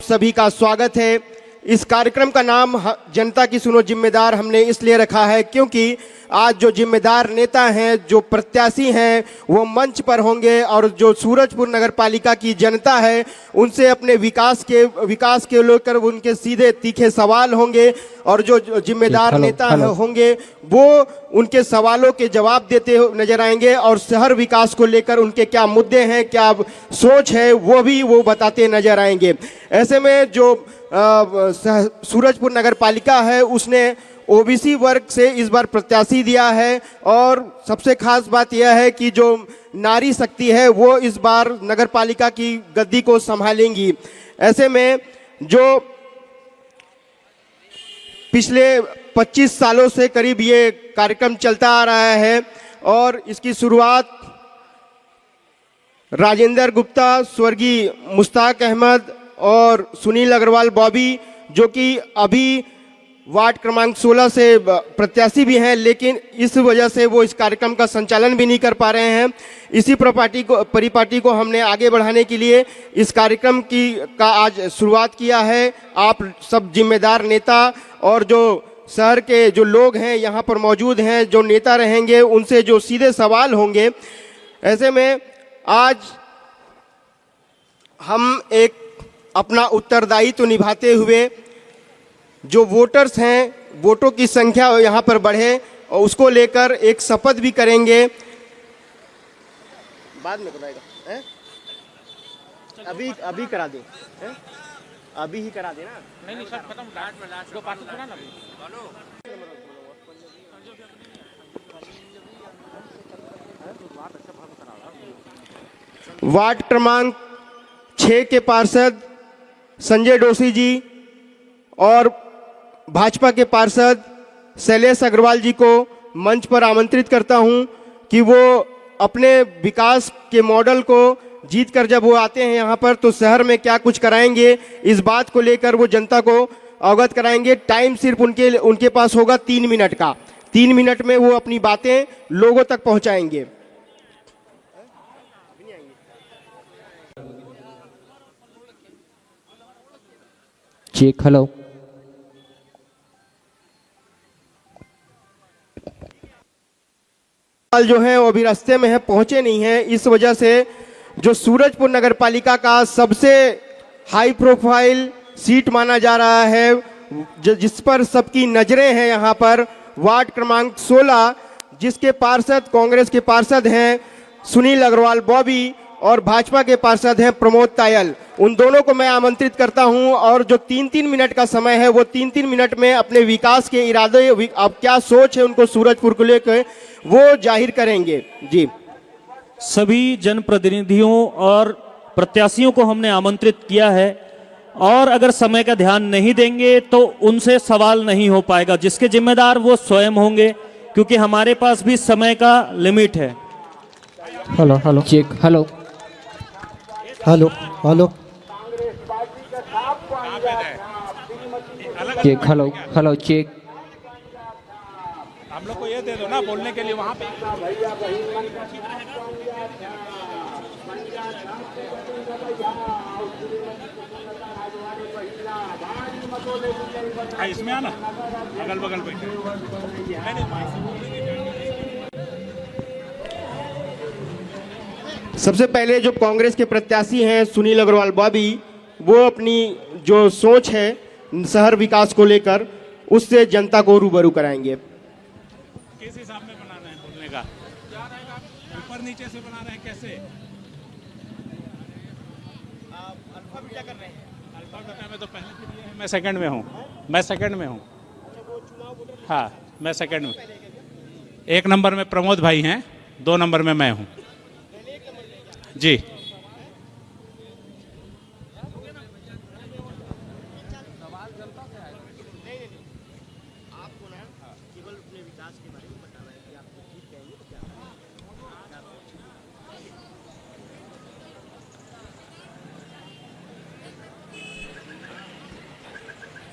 सभी का स्वागत है। इस कार्यक्रम का नाम जनता की सुनो जिम्मेदार हमने इसलिए रखा है क्योंकि आज जो जिम्मेदार नेता हैं, जो प्रत्याशी हैं, वो मंच पर होंगे और जो सूरजपुर नगर पालिका की जनता है उनसे अपने विकास के लेकर उनके सीधे तीखे सवाल होंगे और जो जिम्मेदार नेता होंगे वो उनके सवालों के जवाब देते नजर आएंगे और शहर विकास को लेकर उनके क्या मुद्दे हैं, क्या सोच है, वो बताते नजर आएंगे। ऐसे में जो सूरजपुर नगर पालिका है उसने ओबीसी वर्ग से इस बार प्रत्याशी दिया है और सबसे खास बात यह है कि जो नारी शक्ति है वो इस बार नगर पालिका की गद्दी को संभालेंगी। ऐसे में जो पिछले 25 सालों से करीब ये कार्यक्रम चलता आ रहा है और इसकी शुरुआत राजेंद्र गुप्ता, स्वर्गीय मुश्ताक अहमद और सुनील अग्रवाल बॉबी, जो कि अभी वार्ड क्रमांक 16 से प्रत्याशी भी हैं, लेकिन इस वजह से वो इस कार्यक्रम का संचालन भी नहीं कर पा रहे हैं। इसी परिपाटी को हमने आगे बढ़ाने के लिए इस कार्यक्रम का आज शुरुआत किया है। आप सब जिम्मेदार नेता और जो शहर के जो लोग हैं यहाँ पर मौजूद हैं, जो नेता रहेंगे, उनसे जो सीधे सवाल होंगे। ऐसे में आज हम एक अपना उत्तरदायित्व निभाते हुए जो वोटर्स हैं, वोटों की संख्या यहाँ पर बढ़े और उसको लेकर एक शपथ भी करेंगे। बाद में कराएगा, अभी करा दे, अभी ही करा देना। नहीं सब खत्म, दो पार्ट ना वार्ड क्रमांक 6 के पार्षद संजय डोसी जी और भाजपा के पार्षद शैलेश अग्रवाल जी को मंच पर आमंत्रित करता हूं कि वो अपने विकास के मॉडल को जीत कर जब वो आते हैं यहाँ पर तो शहर में क्या कुछ कराएंगे, इस बात को लेकर वो जनता को अवगत कराएंगे। टाइम सिर्फ उनके पास होगा 3 मिनट का। 3 मिनट में वो अपनी बातें लोगों तक पहुँचाएंगे। Check hello. जो है वो अभी रास्ते में है, पहुंचे नहीं है। इस वजह से जो सूरजपुर नगर पालिका का सबसे हाई प्रोफाइल सीट माना जा रहा है, जिस पर सबकी नजरें हैं, यहाँ पर वार्ड क्रमांक 16, जिसके पार्षद कांग्रेस के पार्षद हैं सुनील अग्रवाल बॉबी और भाजपा के पार्षद हैं प्रमोद तायल। उन दोनों को मैं आमंत्रित करता हूं और जो 3-3 मिनट का समय है वो 3-3 मिनट में अपने विकास के इरादे, अब क्या सोच है उनको सूरजपुर को लेकर, वो जाहिर करेंगे। जी, सभी जनप्रतिनिधियों और प्रत्याशियों को हमने आमंत्रित किया है और अगर समय का ध्यान नहीं देंगे तो उनसे सवाल नहीं हो पाएगा। जिसके जिम्मेदार वो स्वयं होंगे क्योंकि हमारे पास भी समय का लिमिट है। Hello hello check hello hello hello check hello hello check. हम लोग को ये दे दो ना बोलने के लिए वहाँ पे। इसमें आना अगल बगल पे। सबसे पहले जो कांग्रेस के प्रत्याशी हैं सुनील अग्रवाल बॉबी, वो अपनी जो सोच है शहर विकास को लेकर उससे जनता को रूबरू कराएंगे। किस हिसाब में बनाना है बोलने का? ऊपर नीचे से बना रहे हैं कैसे? अल्फा बीटा कर रहे हैं। अल्फा बीटा में तो पहले से दिए हैं, मैं सेकंड में हूँ। हाँ, मैं सेकंड में। 1 नंबर में प्रमोद भाई हैं, 2 नंबर में मैं हूँ। जी,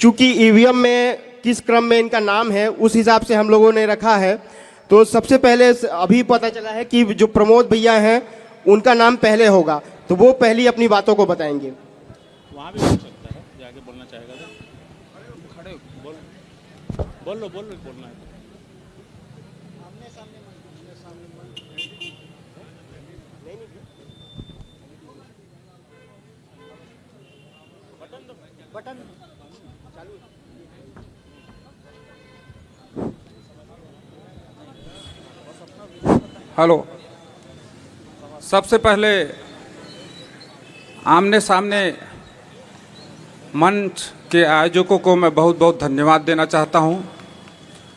चूंकि ईवीएम में किस क्रम में इनका नाम है उस हिसाब से हम लोगों ने रखा है। तो सबसे पहले अभी पता चला है कि जो प्रमोद भैया हैं उनका नाम पहले होगा, तो वो पहली अपनी बातों को बताएंगे। वहाँ भी हो सकता है। जाके बोलना चाहेगा तो खड़े बोल लो बोलना है। हेलो, सबसे पहले आमने सामने मंच के आयोजकों को मैं बहुत बहुत धन्यवाद देना चाहता हूं,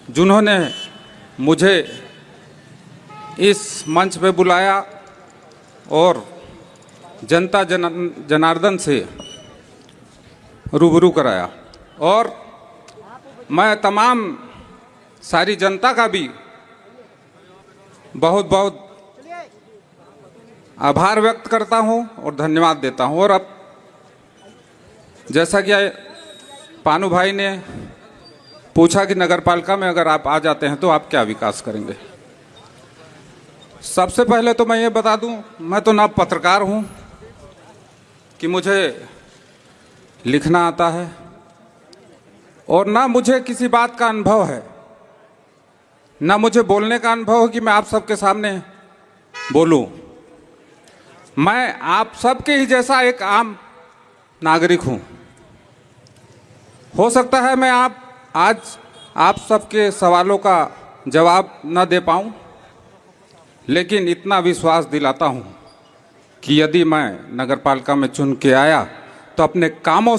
जिन्होंने मुझे इस मंच पे बुलाया और जनता जनार्दन से रूबरू कराया। और मैं तमाम सारी जनता का भी बहुत बहुत आभार व्यक्त करता हूं और धन्यवाद देता हूं। और अब जैसा कि पानू भाई ने पूछा कि नगरपालिका में अगर आप आ जाते हैं तो आप क्या विकास करेंगे, सबसे पहले तो मैं ये बता दूं, मैं तो ना पत्रकार हूं कि मुझे लिखना आता है और ना मुझे किसी बात का अनुभव है, ना मुझे बोलने का अनुभव है कि मैं आप सबके सामने बोलूं। मैं आप सबके ही जैसा एक आम नागरिक हूं। हो सकता है मैं आज आप सबके सवालों का जवाब न दे पाऊं, लेकिन इतना विश्वास दिलाता हूं कि यदि मैं नगरपालिका में चुन के आया तो अपने कामों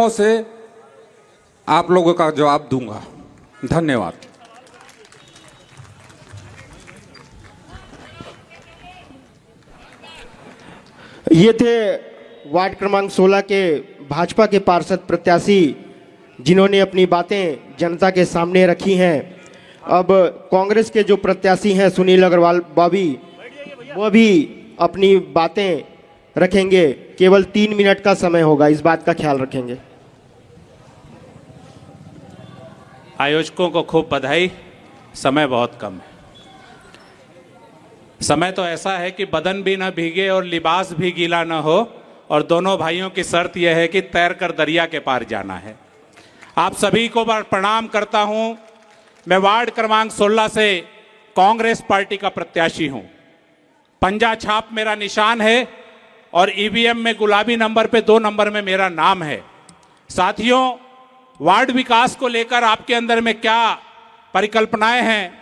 से आप लोगों का जवाब दूंगा। धन्यवाद। ये थे वार्ड क्रमांक 16 के भाजपा के पार्षद प्रत्याशी, जिन्होंने अपनी बातें जनता के सामने रखी हैं। अब कांग्रेस के जो प्रत्याशी हैं सुनील अग्रवाल बॉबी, वो भी अपनी बातें रखेंगे। केवल 3 मिनट का समय होगा, इस बात का ख्याल रखेंगे। आयोजकों को खूब बधाई। समय बहुत कम है। समय तो ऐसा है कि बदन भी ना भीगे और लिबास भी गीला ना हो, और दोनों भाइयों की शर्त यह है कि तैर कर दरिया के पार जाना है। आप सभी को प्रणाम करता हूं। मैं वार्ड क्रमांक 16 से कांग्रेस पार्टी का प्रत्याशी हूं। पंजा छाप मेरा निशान है और ईवीएम में गुलाबी नंबर पे 2 नंबर में मेरा नाम है। साथियों, वार्ड विकास को लेकर आपके अंदर में क्या परिकल्पनाएं हैं,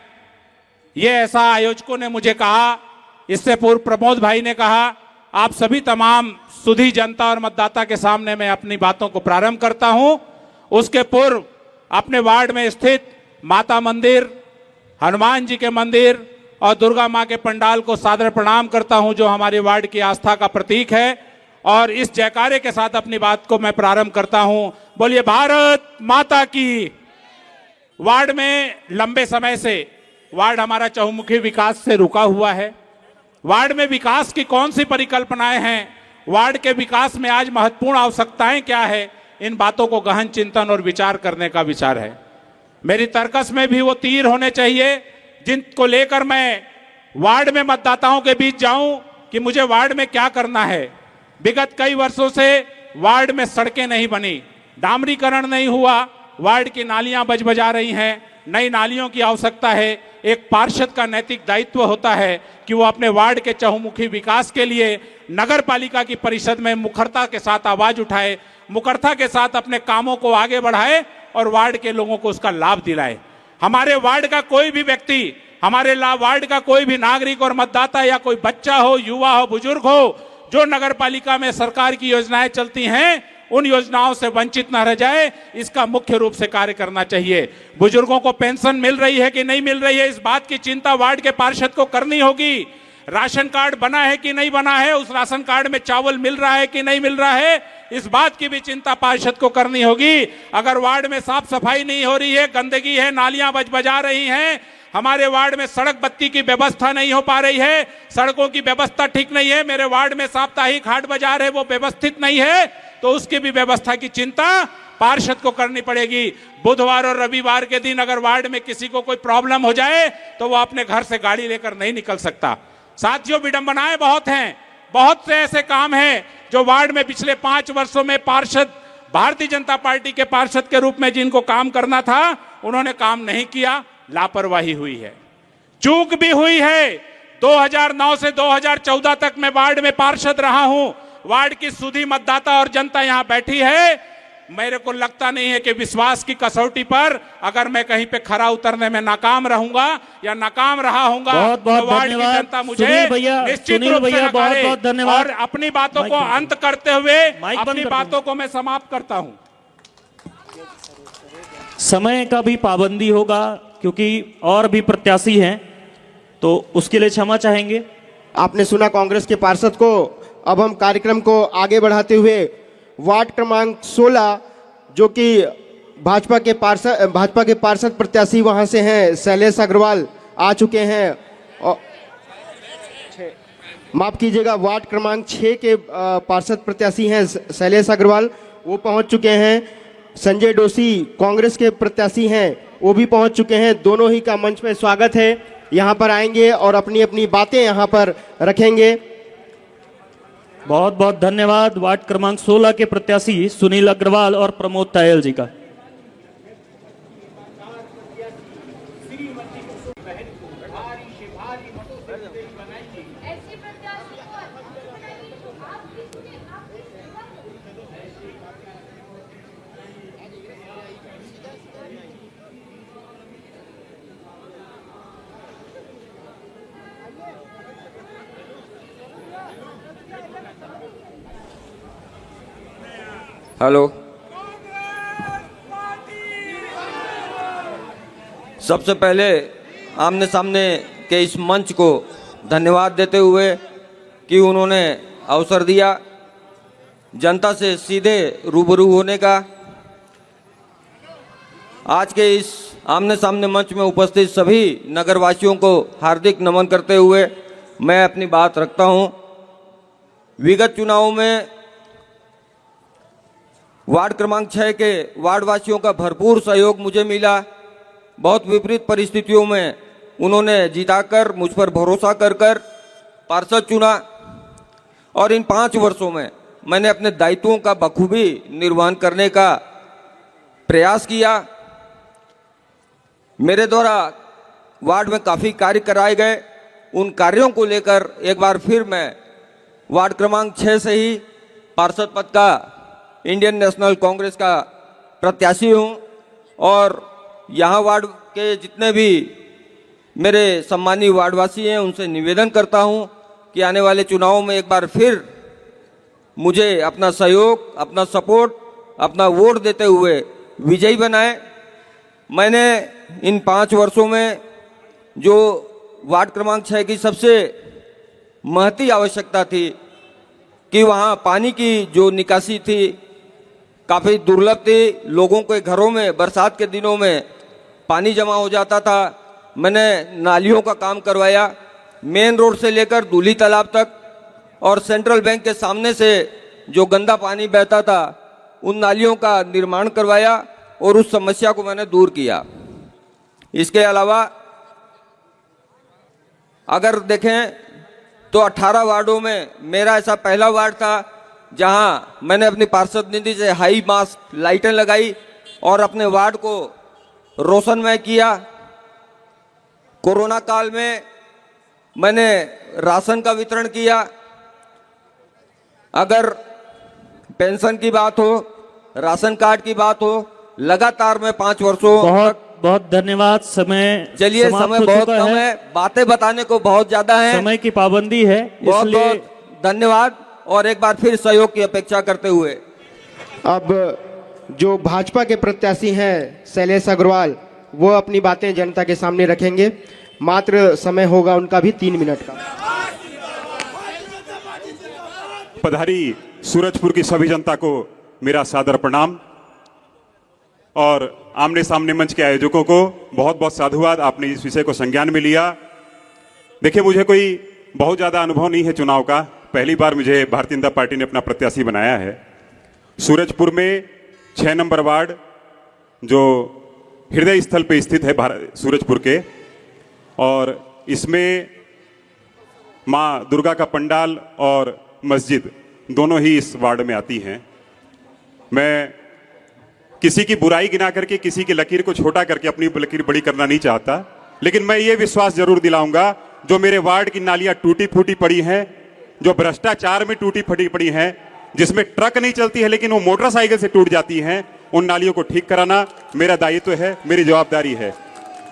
ये ऐसा आयोजकों ने मुझे कहा, इससे पूर्व प्रमोद भाई ने कहा। आप सभी तमाम सुधी जनता और मतदाता के सामने मैं अपनी बातों को प्रारंभ करता हूं। उसके पूर्व अपने वार्ड में स्थित माता मंदिर, हनुमान जी के मंदिर और दुर्गा मां के पंडाल को सादर प्रणाम करता हूं, जो हमारे वार्ड की आस्था का प्रतीक है। और इस जयकारे के साथ अपनी बात को मैं प्रारंभ करता हूं। बोलिए भारत माता की। वार्ड में लंबे समय से वार्ड हमारा चहुमुखी विकास से रुका हुआ है। वार्ड में विकास की कौन सी परिकल्पनाएं हैं, वार्ड के विकास में आज महत्वपूर्ण आवश्यकताएं क्या है, इन बातों को गहन चिंतन और विचार करने का विचार है। मेरी तर्कस में भी वो तीर होने चाहिए जिनको लेकर मैं वार्ड में मतदाताओं के बीच जाऊं कि मुझे वार्ड में क्या करना है। विगत कई वर्षों से वार्ड में सड़कें नहीं बनी, डामरीकरण नहीं हुआ, वार्ड की नालियां बजा रही हैं। नई नालियों की आवश्यकता है। एक पार्षद का नैतिक दायित्व होता है कि वो अपने वार्ड के चहुमुखी विकास के लिए नगर पालिका की परिषद में मुखरता के साथ आवाज उठाए, मुखरता के साथ अपने कामों को आगे बढ़ाए और वार्ड के लोगों को उसका लाभ दिलाए। हमारे वार्ड का कोई भी व्यक्ति, हमारे वार्ड का कोई भी नागरिक और मतदाता या कोई बच्चा हो, युवा हो, बुजुर्ग हो, जो नगर पालिका में सरकार की योजनाएं चलती हैं, उन योजनाओं से वंचित न रह जाए, इसका मुख्य रूप से कार्य करना चाहिए। बुजुर्गों को पेंशन मिल रही है कि नहीं मिल रही है, इस बात की चिंता वार्ड के पार्षद को करनी होगी। राशन कार्ड बना है कि नहीं बना है, उस राशन कार्ड में चावल मिल रहा है कि नहीं मिल रहा है, इस बात की भी चिंता पार्षद को करनी होगी। अगर वार्ड में साफ सफाई नहीं हो रही है, गंदगी है, नालियां बजा रही हैं, हमारे वार्ड में सड़क बत्ती की व्यवस्था नहीं हो पा रही है, सड़कों की व्यवस्था ठीक नहीं है, मेरे वार्ड में साप्ताहिक हाट बाजार है वो व्यवस्थित नहीं है, तो उसकी भी व्यवस्था की चिंता पार्षद को करनी पड़ेगी। बुधवार और रविवार के दिन अगर वार्ड में किसी को कोई प्रॉब्लम हो जाए तो वो अपने घर से गाड़ी लेकर नहीं निकल सकता। साथियों, विडंबनाएं बहुत हैं, बहुत से ऐसे काम हैं जो वार्ड में पिछले 5 वर्षों में पार्षद, भारतीय जनता पार्टी के पार्षद के रूप में जिनको काम करना था, उन्होंने काम नहीं किया, लापरवाही हुई है, चूक भी हुई है। 2009 से 2014 तक मैं वार्ड में पार्षद रहा हूं। वार्ड की सुधी मतदाता और जनता यहां बैठी है। मेरे को लगता नहीं है कि विश्वास की कसौटी पर अगर मैं कहीं पे खरा उतरने में नाकाम रहूंगा या नाकाम रहा हूंगा, बहुत बहुत तो वार्ड की धन्यवाद। जनता मुझे सुनील भैया, निश्चित सुनील रूप से भैया, बहुत नकारे। बहुत धन्यवाद। और अपनी बातों माइक को बंद अंत करते हुए माइक बंद अपनी कर बातों को मैं समाप्त करता हूं। समय का भी पाबंदी होगा क्योंकि और भी प्रत्याशी हैं, तो उसके लिए क्षमा चाहेंगे। आपने सुना कांग्रेस के पार्षद को। अब हम कार्यक्रम को आगे बढ़ाते हुए वार्ड क्रमांक 16 जो कि भाजपा के पार्षद प्रत्याशी वहां से हैं, शैलेश अग्रवाल आ चुके हैं। और माफ कीजिएगा, वार्ड क्रमांक 6 के पार्षद प्रत्याशी हैं शैलेश अग्रवाल, वो पहुंच चुके हैं। संजय डोसी कांग्रेस के प्रत्याशी हैं, वो भी पहुंच चुके हैं। दोनों ही का मंच में स्वागत है। यहाँ पर आएंगे और अपनी अपनी बातें यहाँ पर रखेंगे। बहुत बहुत धन्यवाद वार्ड क्रमांक 16 के प्रत्याशी सुनील अग्रवाल और प्रमोद तायल जी का। हेलो, सबसे पहले आमने सामने के इस मंच को धन्यवाद देते हुए कि उन्होंने अवसर दिया जनता से सीधे रूबरू होने का। आज के इस आमने सामने मंच में उपस्थित सभी नगरवासियों को हार्दिक नमन करते हुए मैं अपनी बात रखता हूं। विगत चुनावों में वार्ड क्रमांक 6 के वार्डवासियों का भरपूर सहयोग मुझे मिला। बहुत विपरीत परिस्थितियों में उन्होंने जिताकर मुझ पर भरोसा कर पार्षद चुना और इन 5 वर्षों में मैंने अपने दायित्वों का बखूबी निर्वहन करने का प्रयास किया। मेरे द्वारा वार्ड में काफ़ी कार्य कराए गए। उन कार्यों को लेकर एक बार फिर मैं वार्ड क्रमांक 6 से ही पार्षद पद का इंडियन नेशनल कांग्रेस का प्रत्याशी हूं और यहाँ वार्ड के जितने भी मेरे सम्मानीय वार्डवासी हैं उनसे निवेदन करता हूं कि आने वाले चुनावों में एक बार फिर मुझे अपना सहयोग, अपना सपोर्ट, अपना वोट देते हुए विजयी बनाएं। मैंने इन 5 वर्षों में जो वार्ड क्रमांक 6 की सबसे महती आवश्यकता थी कि वहाँ पानी की जो निकासी थी काफ़ी दुर्लभ थी। लोगों के घरों में बरसात के दिनों में पानी जमा हो जाता था। मैंने नालियों का काम करवाया, मेन रोड से लेकर दूली तालाब तक, और सेंट्रल बैंक के सामने से जो गंदा पानी बहता था उन नालियों का निर्माण करवाया और उस समस्या को मैंने दूर किया। इसके अलावा अगर देखें तो 18 वार्डों में मेरा ऐसा पहला वार्ड था जहां मैंने अपनी पार्षद निधि से हाई मास्ट लाइटें लगाई और अपने वार्ड को रोशनमय किया। कोरोना काल में मैंने राशन का वितरण किया। अगर पेंशन की बात हो, राशन कार्ड की बात हो, लगातार मैं 5 वर्षों बहुत बहुत धन्यवाद। समय चलिए, समाप्त समय हो बहुत चुका कम है, बातें बताने को बहुत ज्यादा है। समय की पाबंदी है, बहुत इसलिए बहुत धन्यवाद और एक बार फिर सहयोग की अपेक्षा करते हुए अब जो भाजपा के प्रत्याशी हैं शैलेश अग्रवाल, वो अपनी बातें जनता के सामने रखेंगे। मात्र समय होगा उनका भी 3 मिनट का। पधारी सूरजपुर की सभी जनता को मेरा सादर प्रणाम और आमने सामने मंच के आयोजकों को बहुत बहुत साधुवाद। आपने इस विषय को संज्ञान में लिया। देखिए, मुझे कोई बहुत ज़्यादा अनुभव नहीं है चुनाव का। पहली बार मुझे भारतीय जनता पार्टी ने अपना प्रत्याशी बनाया है। सूरजपुर में 6 नंबर वार्ड जो हृदय स्थल पे स्थित है सूरजपुर के, और इसमें माँ दुर्गा का पंडाल और मस्जिद दोनों ही इस वार्ड में आती हैं। मैं किसी की बुराई गिना करके, किसी की लकीर को छोटा करके अपनी लकीर बड़ी करना नहीं चाहता, लेकिन मैं ये विश्वास जरूर दिलाऊंगा, जो मेरे वार्ड की नालियां टूटी फूटी पड़ी हैं, जो भ्रष्टाचार में टूटी फूटी पड़ी हैं, जिसमें ट्रक नहीं चलती है लेकिन वो मोटरसाइकिल से टूट जाती हैं, उन नालियों को ठीक कराना मेरा दायित्व है, मेरी जवाबदारी है।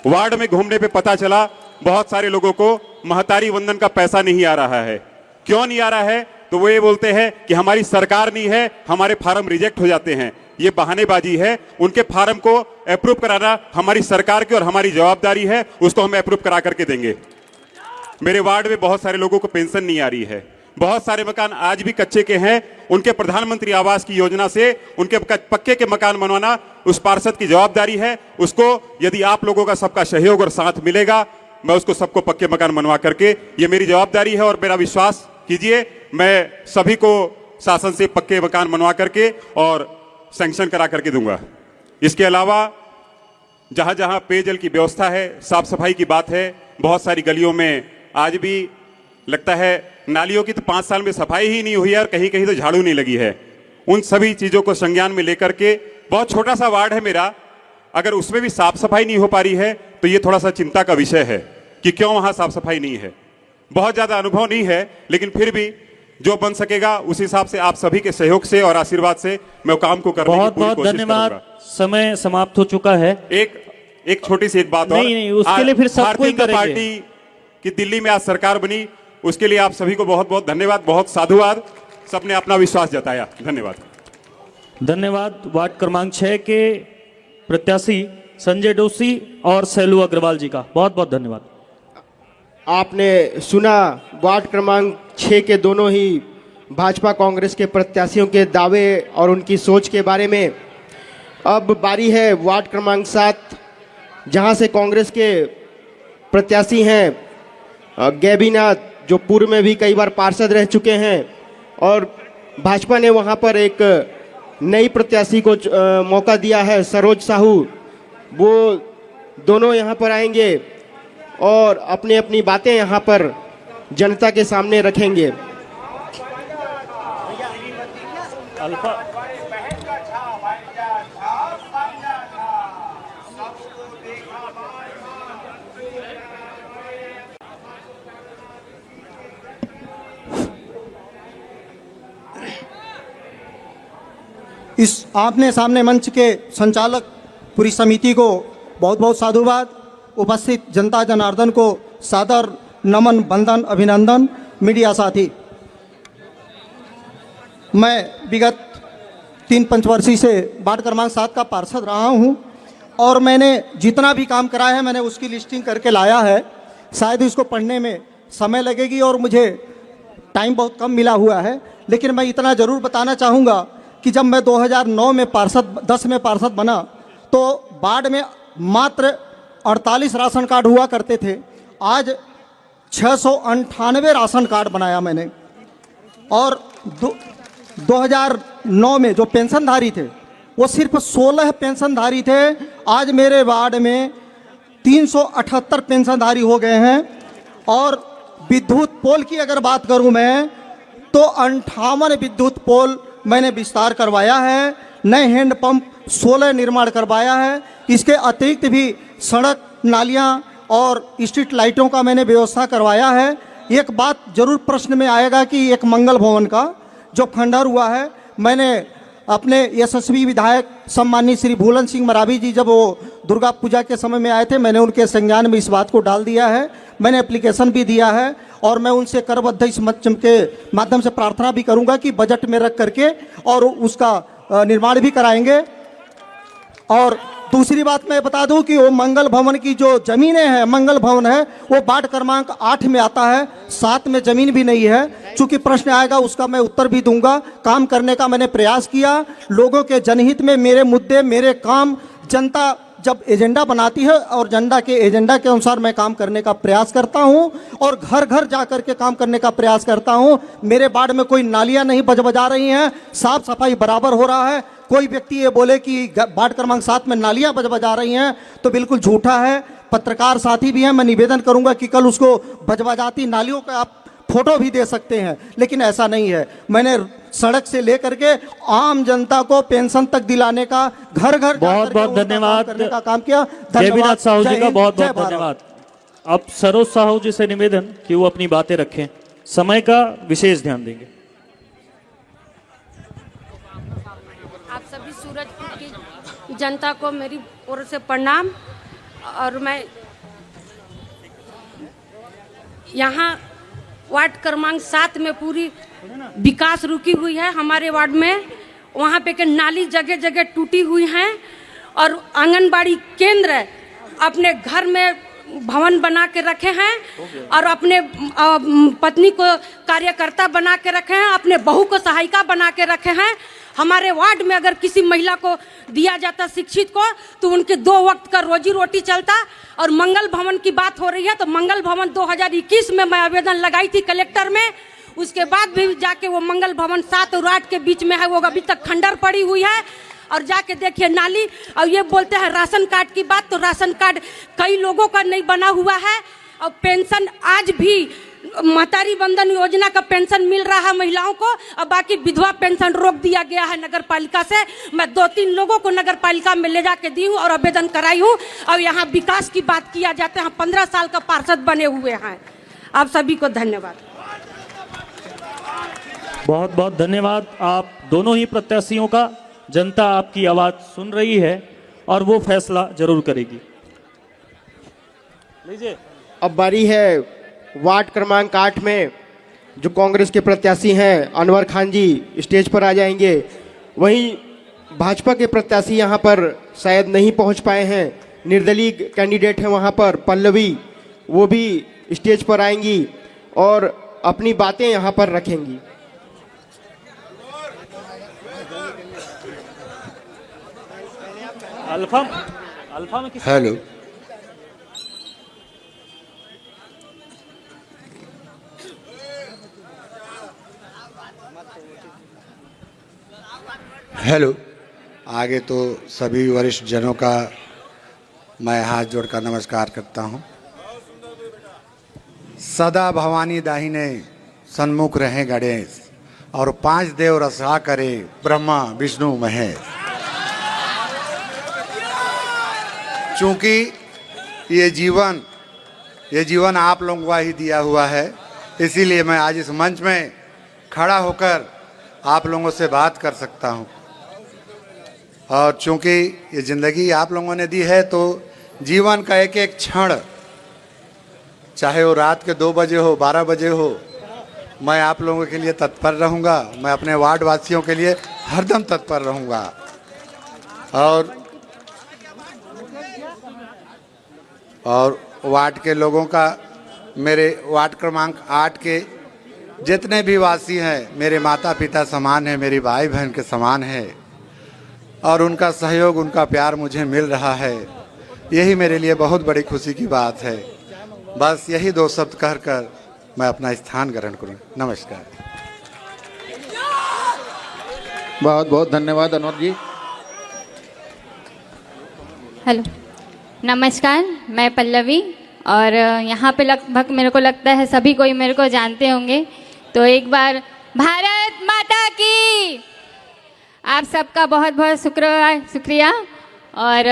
वार्ड में घूमने पे पता चला बहुत सारे लोगों को महतारी वंदन का पैसा नहीं आ रहा है। क्यों नहीं आ रहा है? तो वो ये बोलते हैं कि हमारी सरकार नहीं है, हमारे फार्म रिजेक्ट हो जाते हैं। ये बहानेबाजी है। उनके फार्म को अप्रूव कराना हमारी सरकार की और हमारी जवाबदारी है, उसको हम अप्रूव करा करके देंगे। मेरे वार्ड में बहुत सारे लोगों को पेंशन नहीं आ रही है, बहुत सारे मकान आज भी कच्चे के हैं। उनके प्रधानमंत्री आवास की योजना से उनके पक्के के मकान बनवाना उस पार्षद की जवाबदारी है। उसको यदि आप लोगों का सबका सहयोग और साथ मिलेगा, मैं उसको सबको पक्के मकान बनवा करके, ये मेरी जवाबदारी है और मेरा विश्वास कीजिए, मैं सभी को शासन से पक्के मकान बनवा करके और सैंक्शन करा करके दूंगा। इसके अलावा जहां जहां पेयजल की व्यवस्था है, साफ सफाई की बात है, बहुत सारी गलियों में आज भी लगता है नालियों की तो 5 साल में सफाई ही नहीं हुई है और कहीं कहीं तो झाड़ू नहीं लगी है। उन सभी चीजों को संज्ञान में लेकर के, बहुत छोटा सा वार्ड है मेरा, अगर उसमें भी साफ सफाई नहीं हो पा रही है तो ये थोड़ा सा चिंता का विषय है कि क्यों वहां साफ सफाई नहीं है। बहुत ज्यादा अनुभव नहीं है, लेकिन फिर भी जो बन सकेगा उस हिसाब से आप सभी के सहयोग से और आशीर्वाद से मैं काम को करने बहुत की पूरी बहुत कोशिश धन्यवाद। करूंगा। समय समाप्त हो चुका है। एक छोटी सी एक बात और, नहीं, उसके लिए फिर सबको भारतीय ही जनता करेंगे। पार्टी की दिल्ली में आज सरकार बनी, उसके लिए आप सभी को बहुत बहुत धन्यवाद, बहुत साधुवाद। सबने अपना विश्वास जताया, धन्यवाद। धन्यवाद। वार्ड क्रमांक 6 के प्रत्याशी संजय डोसी और सैलू अग्रवाल जी का बहुत बहुत धन्यवाद। आपने सुना वार्ड क्रमांक 6 के दोनों ही भाजपा कांग्रेस के प्रत्याशियों के दावे और उनकी सोच के बारे में। अब बारी है वार्ड क्रमांक 7, जहां से कांग्रेस के प्रत्याशी हैं गैबीनाथ, जो पूर्व में भी कई बार पार्षद रह चुके हैं, और भाजपा ने वहां पर एक नई प्रत्याशी को मौका दिया है, सरोज साहू। वो दोनों यहाँ पर आएंगे और अपनी अपनी बातें यहाँ पर जनता के सामने रखेंगे। इस आमने सामने मंच के संचालक पूरी समिति को बहुत बहुत साधुवाद। उपस्थित जनता जनार्दन को सादर नमन, वंदन, अभिनंदन। मीडिया साथी, मैं विगत 3 पंचवर्षीय से वार्ड क्रमांक 7 का पार्षद रहा हूं और मैंने जितना भी काम कराया है मैंने उसकी लिस्टिंग करके लाया है। शायद इसको पढ़ने में समय लगेगी और मुझे टाइम बहुत कम मिला हुआ है, लेकिन मैं इतना ज़रूर बताना चाहूँगा कि जब मैं 2009 में 10 में पार्षद बना तो वार्ड में मात्र 48 राशन कार्ड हुआ करते थे। आज 698 राशन कार्ड बनाया मैंने। और 2009 में जो पेंशनधारी थे वो सिर्फ 16 पेंशनधारी थे। आज मेरे वार्ड में 378 पेंशनधारी हो गए हैं। और विद्युत पोल की अगर बात करूं मैं तो 58 विद्युत पोल मैंने विस्तार करवाया है। नए हैंडपंप 16 निर्माण करवाया है। इसके अतिरिक्त भी सड़क, नालियां और स्ट्रीट लाइटों का मैंने व्यवस्था करवाया है। एक बात जरूर प्रश्न में आएगा कि एक मंगल भवन का जो खंडहर हुआ है, मैंने अपने यशस्वी विधायक सम्माननीय श्री भूलन सिंह मरावी जी जब वो दुर्गा पूजा के समय में आए थे, मैंने उनके संज्ञान में इस बात को डाल दिया है। मैंने एप्लीकेशन भी दिया है और मैं उनसे करबद्ध इस मंच के माध्यम से प्रार्थना भी करूंगा कि बजट में रख करके और उसका निर्माण भी कराएंगे। और दूसरी बात मैं बता दूं कि वो मंगल भवन की जो जमीनें हैं, मंगल भवन है वो वार्ड क्रमांक 8 में आता है, 7 में जमीन भी नहीं है। चूंकि प्रश्न आएगा उसका मैं उत्तर भी दूंगा। काम करने का मैंने प्रयास किया, लोगों के जनहित में मेरे मुद्दे, मेरे काम, जनता जब एजेंडा बनाती है और जनता के एजेंडा के अनुसार मैं काम करने का प्रयास करता हूं और घर घर जा कर के काम करने का प्रयास करता हूं। मेरे वार्ड में कोई नालियां नहीं बजा रही हैं, साफ सफाई बराबर हो रहा है। कोई व्यक्ति ये बोले कि वार्ड क्रमांक 7 में नालियां बजा रही हैं तो बिल्कुल झूठा है। पत्रकार साथी भी हैं, मैं निवेदन करूंगा कि कल उसको बजबजाती नालियों का आप फोटो भी दे सकते हैं, लेकिन ऐसा नहीं है। मैंने सड़क से लेकर के आम जनता को पेंशन तक दिलाने का, घर घर बहुत बहुत धन्यवाद करने का काम किया। जयविनाथ साहू जी जय का हिंद, बहुत जय बहुत भारत। धन्यवाद। अब सरोज साहू जी से निवेदन कि वो अपनी बातें रखें, समय का विशेष ध्यान देंगे। आप सभी सूरजपुर की जनता को मेरी ओर से प्रणाम। और मैं यहाँ वार्ड क्रमांक 7 में पूरी विकास रुकी हुई है हमारे वार्ड में। वहाँ पे के नाली जगह जगह टूटी हुई हैं और आंगनबाड़ी केंद्र अपने घर में भवन बना के रखे हैं और अपने पत्नी को कार्यकर्ता बना के रखे हैं, अपने बहू को सहायिका बना के रखे हैं। हमारे वार्ड में अगर किसी महिला को दिया जाता शिक्षित को तो उनके 2 वक्त का रोजी रोटी चलता। और मंगल भवन की बात हो रही है तो मंगल भवन 2021 में मैं आवेदन लगाई थी कलेक्टर में, उसके बाद भी जाके वो मंगल भवन 7 और 8 के बीच में है, वो अभी तक खंडर पड़ी हुई है। और जाके देखिए नाली, और ये बोलते हैं राशन कार्ड की बात, तो राशन कार्ड कई लोगों का नहीं बना हुआ है। और पेंशन आज भी महतारी बंधन योजना का पेंशन मिल रहा है महिलाओं को, और बाकी विधवा पेंशन रोक दिया गया है नगर पालिका से। मैं 2-3 लोगों को नगर पालिका में ले जाके दी हूँ और आवेदन कराई हूँ। और यहाँ विकास की बात किया जाता है, 15 साल का पार्षद बने हुए हैं। आप सभी को धन्यवाद। बहुत बहुत धन्यवाद आप दोनों ही प्रत्याशियों का। जनता आपकी आवाज सुन रही है और वो फैसला जरूर करेगी। लीजिए, अब बारी है वार्ड क्रमांक 8 में जो कांग्रेस के प्रत्याशी हैं अनवर खान जी स्टेज पर आ जाएंगे। वहीं भाजपा के प्रत्याशी यहाँ पर शायद नहीं पहुँच पाए हैं, निर्दलीय कैंडिडेट हैं वहाँ पर पल्लवी, वो भी स्टेज पर आएंगी और अपनी बातें यहाँ पर रखेंगी। अल्फा में किस हेलो, हेलो। आगे तो सभी वरिष्ठ जनों का मैं हाथ जोड़कर नमस्कार करता हूं। सदा भवानी दाहिने सन्मुख रहे गणेश, और 5 देव रसा करे ब्रह्मा विष्णु महेश। चूंकि ये जीवन आप लोगों का ही दिया हुआ है, इसीलिए मैं आज इस मंच में खड़ा होकर आप लोगों से बात कर सकता हूं। और चूंकि ये ज़िंदगी आप लोगों ने दी है, तो जीवन का एक एक क्षण, चाहे वो रात के 2 बजे हो, 12 बजे हो, मैं आप लोगों के लिए तत्पर रहूँगा। मैं अपने वार्ड वासियों के लिए हरदम तत्पर रहूँगा। और वार्ड के लोगों का, मेरे वार्ड क्रमांक 8 के जितने भी वासी हैं, मेरे माता पिता समान हैं, मेरी भाई बहन के समान हैं, और उनका सहयोग, उनका प्यार मुझे मिल रहा है। यही मेरे लिए बहुत बड़ी खुशी की बात है। बस यही 2 शब्द कहकर मैं अपना स्थान ग्रहण करूँ। नमस्कार। बहुत बहुत धन्यवाद अनवर जी। हेलो, नमस्कार, मैं पल्लवी, और यहाँ पे लगभग मेरे को लगता है सभी कोई मेरे को जानते होंगे। तो एक बार भारत माता की, आप सबका बहुत बहुत शुक्रिया। और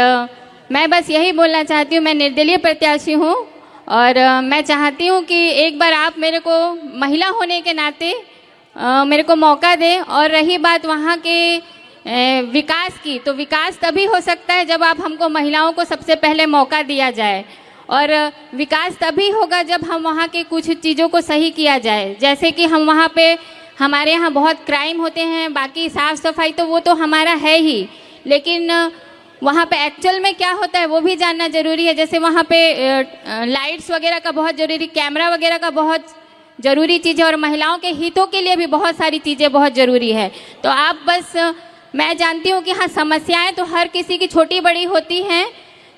मैं बस यही बोलना चाहती हूँ, मैं निर्दलीय प्रत्याशी हूँ और मैं चाहती हूँ कि एक बार आप मेरे को महिला होने के नाते मेरे को मौका दें। और रही बात वहाँ के विकास की, तो विकास तभी हो सकता है जब आप हमको महिलाओं को सबसे पहले मौका दिया जाए, और विकास तभी होगा जब हम वहाँ के कुछ चीज़ों को सही किया जाए। जैसे कि हम वहाँ पे, हमारे यहाँ बहुत क्राइम होते हैं, बाकी साफ़ सफाई तो वो तो हमारा है ही, लेकिन वहाँ पे एक्चुअल में क्या होता है वो भी जानना ज़रूरी है। जैसे वहाँ पे लाइट्स वगैरह का बहुत ज़रूरी, कैमरा वगैरह का बहुत ज़रूरी चीज़ है, और महिलाओं के हितों के लिए भी बहुत सारी चीज़ें बहुत ज़रूरी है। तो आप बस, मैं जानती हूँ कि हाँ, समस्याएं तो हर किसी की छोटी बड़ी होती हैं,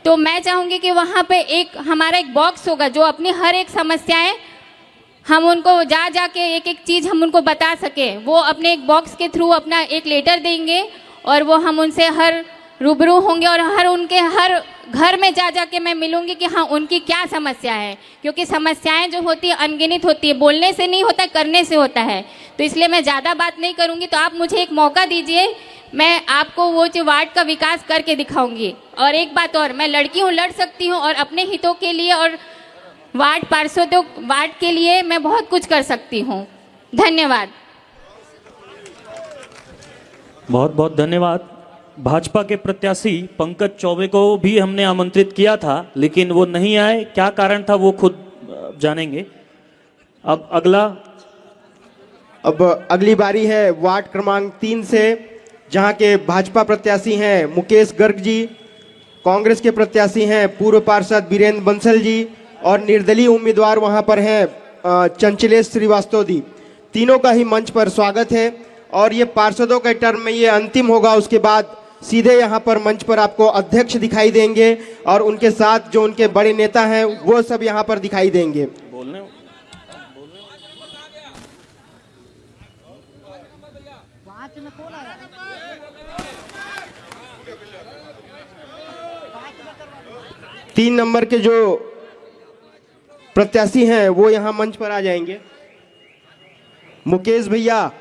तो मैं चाहूँगी कि वहाँ पे एक हमारा एक बॉक्स होगा जो अपनी हर एक समस्याएं हम उनको जा के एक एक चीज़ हम उनको बता सकें। वो अपने एक बॉक्स के थ्रू अपना एक लेटर देंगे और वो हम उनसे हर रूबरू होंगे और हर उनके हर घर में जा जा के मैं मिलूंगी कि हाँ उनकी क्या समस्या है, क्योंकि समस्याएं जो होती है अनगिनत होती है, बोलने से नहीं होता, करने से होता है। तो इसलिए मैं ज़्यादा बात नहीं करूंगी, तो आप मुझे एक मौका दीजिए, मैं आपको वो जो वार्ड का विकास करके दिखाऊंगी। और एक बात और, मैं लड़की हूँ, लड़ सकती हूँ, और अपने हितों के लिए और वार्ड पार्षदों वार्ड के लिए मैं बहुत कुछ कर सकती हूँ। धन्यवाद। बहुत बहुत धन्यवाद। भाजपा के प्रत्याशी पंकज चौबे को भी हमने आमंत्रित किया था, लेकिन वो नहीं आए। क्या कारण था वो खुद जानेंगे। अब अगली बारी है वार्ड क्रमांक 3 से, जहां के भाजपा प्रत्याशी हैं मुकेश गर्ग जी, कांग्रेस के प्रत्याशी हैं पूर्व पार्षद वीरेंद्र बंसल जी, और निर्दलीय उम्मीदवार वहां पर हैं चंचलेश श्रीवास्तव जी। तीनों का ही मंच पर स्वागत है। और ये पार्षदों के टर्म में ये अंतिम होगा, उसके बाद सीधे यहाँ पर मंच पर आपको अध्यक्ष दिखाई देंगे और उनके साथ जो उनके बड़े नेता हैं वो सब यहाँ पर दिखाई देंगे। तीन नंबर के जो प्रत्याशी हैं वो यहाँ मंच पर आ जाएंगे। मुकेश भैया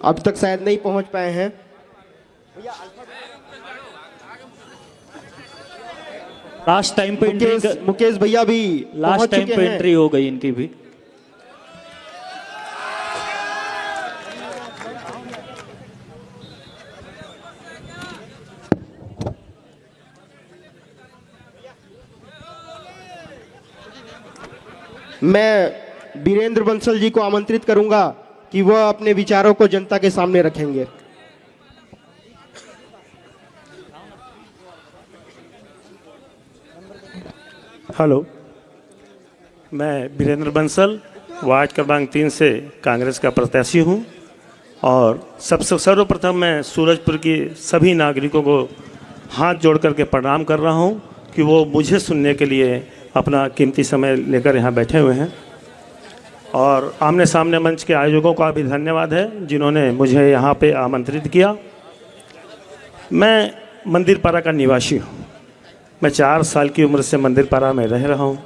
अब तक शायद नहीं पहुंच पाए हैं। लास्ट टाइम पे मुकेश भैया भी लास्ट टाइम पे एंट्री हो गई इनकी भी। मैं वीरेंद्र बंसल जी को आमंत्रित करूंगा कि वह अपने विचारों को जनता के सामने रखेंगे। हेलो, मैं वीरेंद्र बंसल वार्ड क्रमांक 3 से कांग्रेस का प्रत्याशी हूं और सबसे सर्वप्रथम मैं सूरजपुर की सभी नागरिकों को हाथ जोड़ करके प्रणाम कर रहा हूं कि वो मुझे सुनने के लिए अपना कीमती समय लेकर यहाँ बैठे हुए हैं। और आमने सामने मंच के आयोजकों का भी धन्यवाद है जिन्होंने मुझे यहाँ पे आमंत्रित किया। मैं मंदिरपारा का निवासी हूँ। मैं 4 साल की उम्र से मंदिरपारा में रह रहा हूँ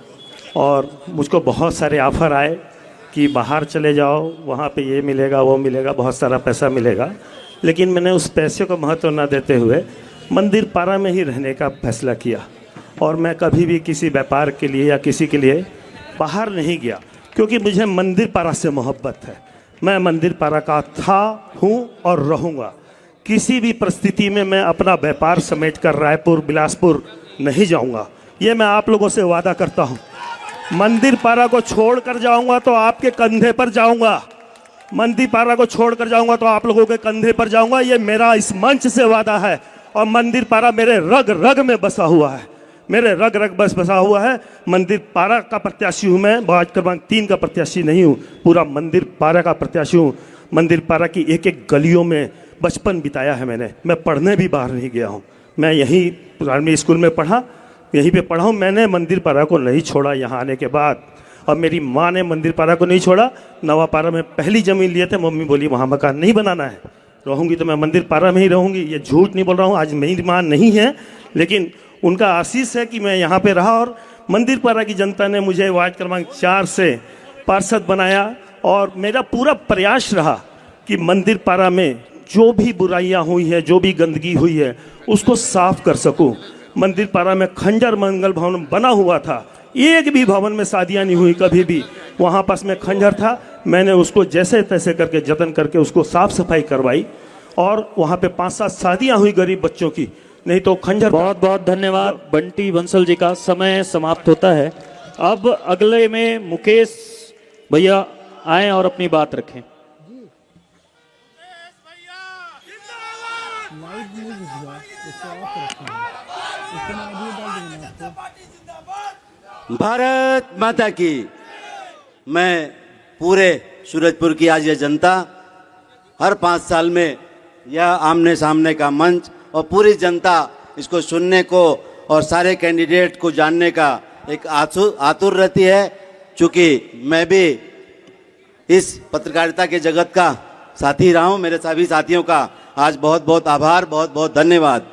और मुझको बहुत सारे ऑफ़र आए कि बाहर चले जाओ, वहाँ पे ये मिलेगा वो मिलेगा, बहुत सारा पैसा मिलेगा। लेकिन मैंने उस पैसे को महत्व न देते हुए मंदिरपारा में ही रहने का फैसला किया और मैं कभी भी किसी व्यापार के लिए या किसी के लिए बाहर नहीं गया, क्योंकि मुझे मंदिरपारा से मोहब्बत है। मैं मंदिरपारा का था, हूँ और रहूँगा। किसी भी परिस्थिति में मैं अपना व्यापार समेट कर रायपुर बिलासपुर नहीं जाऊँगा, ये मैं आप लोगों से वादा करता हूँ। मंदिरपारा को छोड़ कर जाऊँगा तो आपके कंधे पर जाऊँगा, मंदिरपारा को छोड़ कर जाऊँगा तो आप लोगों के कंधे पर जाऊँगा। ये मेरा इस मंच से वादा है और मंदिरपारा मेरे रग रग में बसा हुआ है, मेरे रग रग बसा हुआ है। मंदिरपारा का प्रत्याशी हूँ मैं, वार्ड क्रमांक 3 का प्रत्याशी नहीं हूँ, पूरा मंदिरपारा का प्रत्याशी हूँ। मंदिरपारा की एक एक गलियों में बचपन बिताया है मैंने। मैं पढ़ने भी बाहर नहीं गया हूँ, मैं यहीं प्राइमरी स्कूल में पढ़ा, यहीं पे पढ़ा हूँ। मैंने मंदिरपारा को नहीं छोड़ा यहाँ आने के बाद, और मेरी माँ ने मंदिरपारा को नहीं छोड़ा। नवापारा में पहली ज़मीन लिए थे, मम्मी बोली वहाँ मकान नहीं बनाना है, रहूँगी तो मैं मंदिरपारा में ही रहूँगी। ये झूठ नहीं बोल रहा हूँ, आज मेरी माँ नहीं है, लेकिन उनका आशीष है कि मैं यहाँ पे रहा। और मंदिरपारा की जनता ने मुझे वार्ड क्रमांक 4 से पार्षद बनाया और मेरा पूरा प्रयास रहा कि मंदिरपारा में जो भी बुराइयाँ हुई है, जो भी गंदगी हुई है, उसको साफ कर सकूँ। मंदिरपारा में खंजर मंगल भवन बना हुआ था, एक भी भवन में शादियाँ नहीं हुई कभी भी, वहाँ पास में खंजर था। मैंने उसको जैसे तैसे करके जतन करके उसको साफ सफाई करवाई और वहाँ पे 5-7 शादियाँ हुई गरीब बच्चों की, नहीं तो खंजर। बहुत बहुत धन्यवाद बंटी बंसल जी का। समय समाप्त होता है। अब अगले में मुकेश भैया आए और अपनी बात रखें। भारत माता की। मैं पूरे सूरजपुर की आज ये जनता, हर 5 साल में यह आमने सामने का मंच और पूरी जनता इसको सुनने को और सारे कैंडिडेट को जानने का एक आतुर रहती है। चूँकि मैं भी इस पत्रकारिता के जगत का साथी रहा हूँ, मेरे सभी साथियों का आज बहुत बहुत आभार, बहुत बहुत धन्यवाद।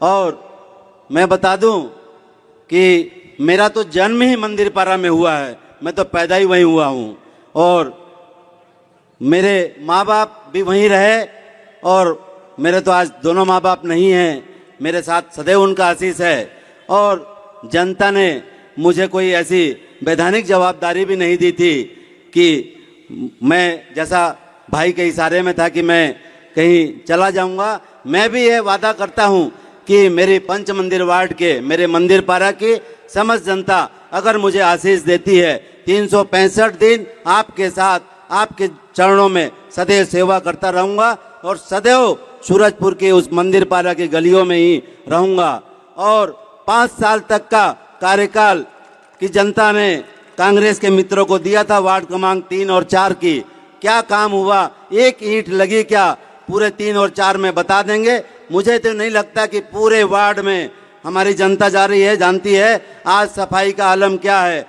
और मैं बता दूं कि मेरा तो जन्म ही मंदिरपाड़ा में हुआ है, मैं तो पैदा ही वहीं हुआ हूँ और मेरे माँ बाप भी वहीं रहे और मेरे तो आज दोनों माँ बाप नहीं हैं, मेरे साथ सदैव उनका आशीष है। और जनता ने मुझे कोई ऐसी वैधानिक जवाबदारी भी नहीं दी थी कि मैं जैसा भाई के इशारे में था कि मैं कहीं चला जाऊंगा। मैं भी ये वादा करता हूं कि मेरी पंच मंदिर वार्ड के, मेरे मंदिरपाड़ा की समस्त जनता अगर मुझे आशीष देती है, 365 दिन आपके साथ, आपके चरणों में सदैव सेवा करता रहूंगा और सदैव सूरजपुर के उस मंदिरपाड़ा की गलियों में ही रहूंगा। और 5 साल तक का कार्यकाल की जनता ने कांग्रेस के मित्रों को दिया था वार्ड क्रमांक 3 और 4 की, क्या काम हुआ, एक ईंट लगी क्या, पूरे 3 और 4 में बता देंगे। मुझे तो नहीं लगता कि पूरे वार्ड में हमारी जनता जा रही है, जानती है आज सफाई का आलम क्या है।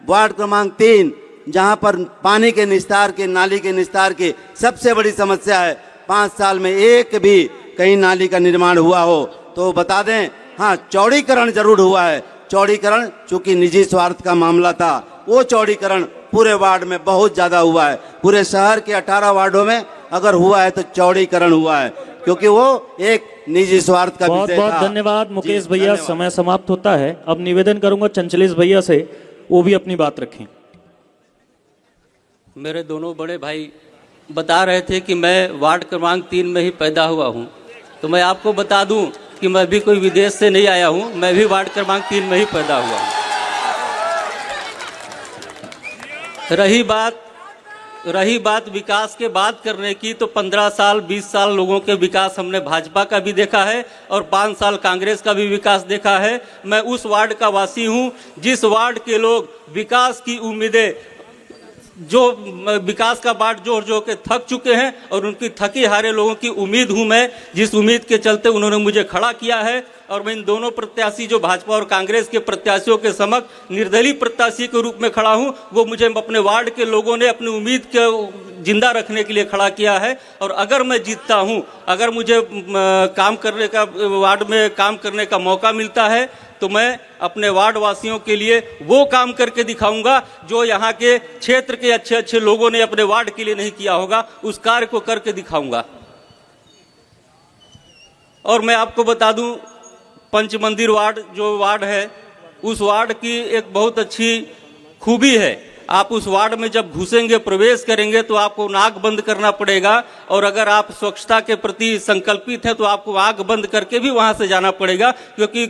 वार्ड क्रमांक 3 जहां पर पानी के निस्तार के, नाली के निस्तार की सबसे बड़ी समस्या है, 5 साल में एक भी कहीं नाली का निर्माण हुआ हो तो बता दें। हाँ, चौड़ीकरण जरूर हुआ है, चौड़ीकरण चूंकि निजी स्वार्थ का मामला था, वो चौड़ीकरण पूरे वार्ड में बहुत ज्यादा हुआ है। पूरे शहर के 18 वार्डों में अगर हुआ है तो चौड़ीकरण हुआ है, क्योंकि वो एक निजी स्वार्थ का बहुत विषय बहुत था। धन्यवाद मुकेश जी, भैया, धन्यवाद। समय समाप्त होता है। अब निवेदन करूंगा चंचलेश भैया से, वो भी अपनी बात रखें। मेरे दोनों बड़े भाई बता रहे थे कि मैं वार्ड क्रमांक 3 में ही पैदा हुआ हूं, तो मैं आपको बता दूं कि मैं भी कोई विदेश से नहीं आया हूं, मैं भी वार्ड क्रमांक 3 में ही पैदा हुआ हूं। रही बात विकास के बात करने की, तो 15 साल 20 साल लोगों के विकास हमने भाजपा का भी देखा है और 5 साल कांग्रेस का भी विकास देखा है। मैं उस वार्ड का वासी हूं जिस वार्ड के लोग विकास की उम्मीदें, जो विकास का बाट जोड़ जोड़ के थक चुके हैं और उनकी थकी हारे लोगों की उम्मीद हूं मैं, जिस उम्मीद के चलते उन्होंने मुझे खड़ा किया है। और मैं इन दोनों प्रत्याशी जो भाजपा और कांग्रेस के प्रत्याशियों के समक्ष निर्दलीय प्रत्याशी के रूप में खड़ा हूं, वो मुझे अपने वार्ड के लोगों ने अपनी उम्मीद के जिंदा रखने के लिए खड़ा किया है। और अगर मैं जीतता हूं, अगर मुझे काम करने का, वार्ड में काम करने का मौका मिलता है, तो मैं अपने वार्ड वासियों के लिए वो काम करके दिखाऊंगा जो यहाँ के क्षेत्र के अच्छे अच्छे लोगों ने अपने वार्ड के लिए नहीं किया होगा, उस कार्य को करके दिखाऊंगा। और मैं आपको बता दूं, पंच मंदिर वार्ड जो वार्ड है, उस वार्ड की एक बहुत अच्छी खूबी है, आप उस वार्ड में जब घुसेंगे, प्रवेश करेंगे, तो आपको नाक बंद करना पड़ेगा। और अगर आप स्वच्छता के प्रति संकल्पित हैं तो आपको आंख बंद करके भी वहां से जाना पड़ेगा, क्योंकि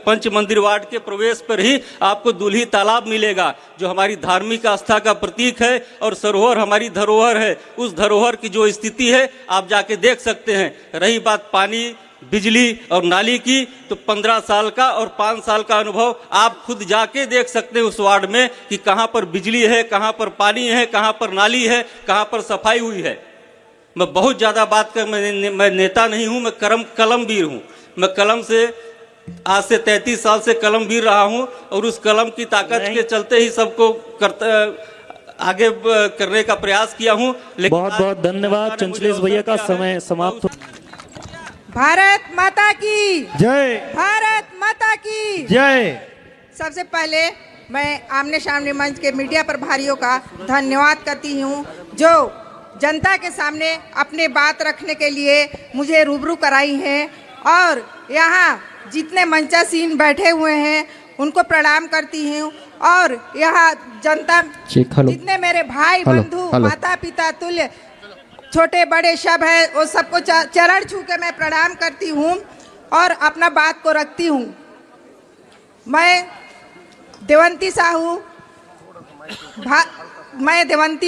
पंच मंदिर वार्ड के प्रवेश पर ही आपको दुल्ही तालाब मिलेगा, जो हमारी धार्मिक आस्था का प्रतीक है और सरोवर हमारी धरोहर है। उस धरोहर की जो स्थिति है आप जाके देख सकते हैं। रही बात पानी, बिजली और नाली की, तो 15 साल का और 5 साल का अनुभव आप खुद जाके देख सकते हैं उस वार्ड में कि कहां पर बिजली है, कहां पर पानी है, कहां पर नाली है, कहां पर सफाई हुई है। मैं बहुत ज्यादा बात कर, मैं नेता नहीं हूं, मैं कलमवीर हूं। मैं कलम से आज से 33 साल से कलमवीर रहा हूं और उस कलम की ताकत के चलते ही सबको आगे करने का प्रयास किया हूं। लेकिन बहुत बहुत धन्यवाद चंचलेश भैया का, समय समाप्त हो। भारत माता की जय, भारत माता की जय। सबसे पहले मैं आमने सामने मंच के मीडिया प्रभारियों का धन्यवाद करती हूँ, जो जनता के सामने अपने बात रखने के लिए मुझे रूबरू कराई हैं। और यहाँ जितने मंचासीन बैठे हुए हैं उनको प्रणाम करती हूँ। और यहाँ जनता, जितने मेरे भाई बंधु, माता पिता तुल्य, छोटे बड़े सब है, वो सबको चरण छू के मैं प्रणाम करती हूँ और अपना बात को रखती हूँ। मैं देवंती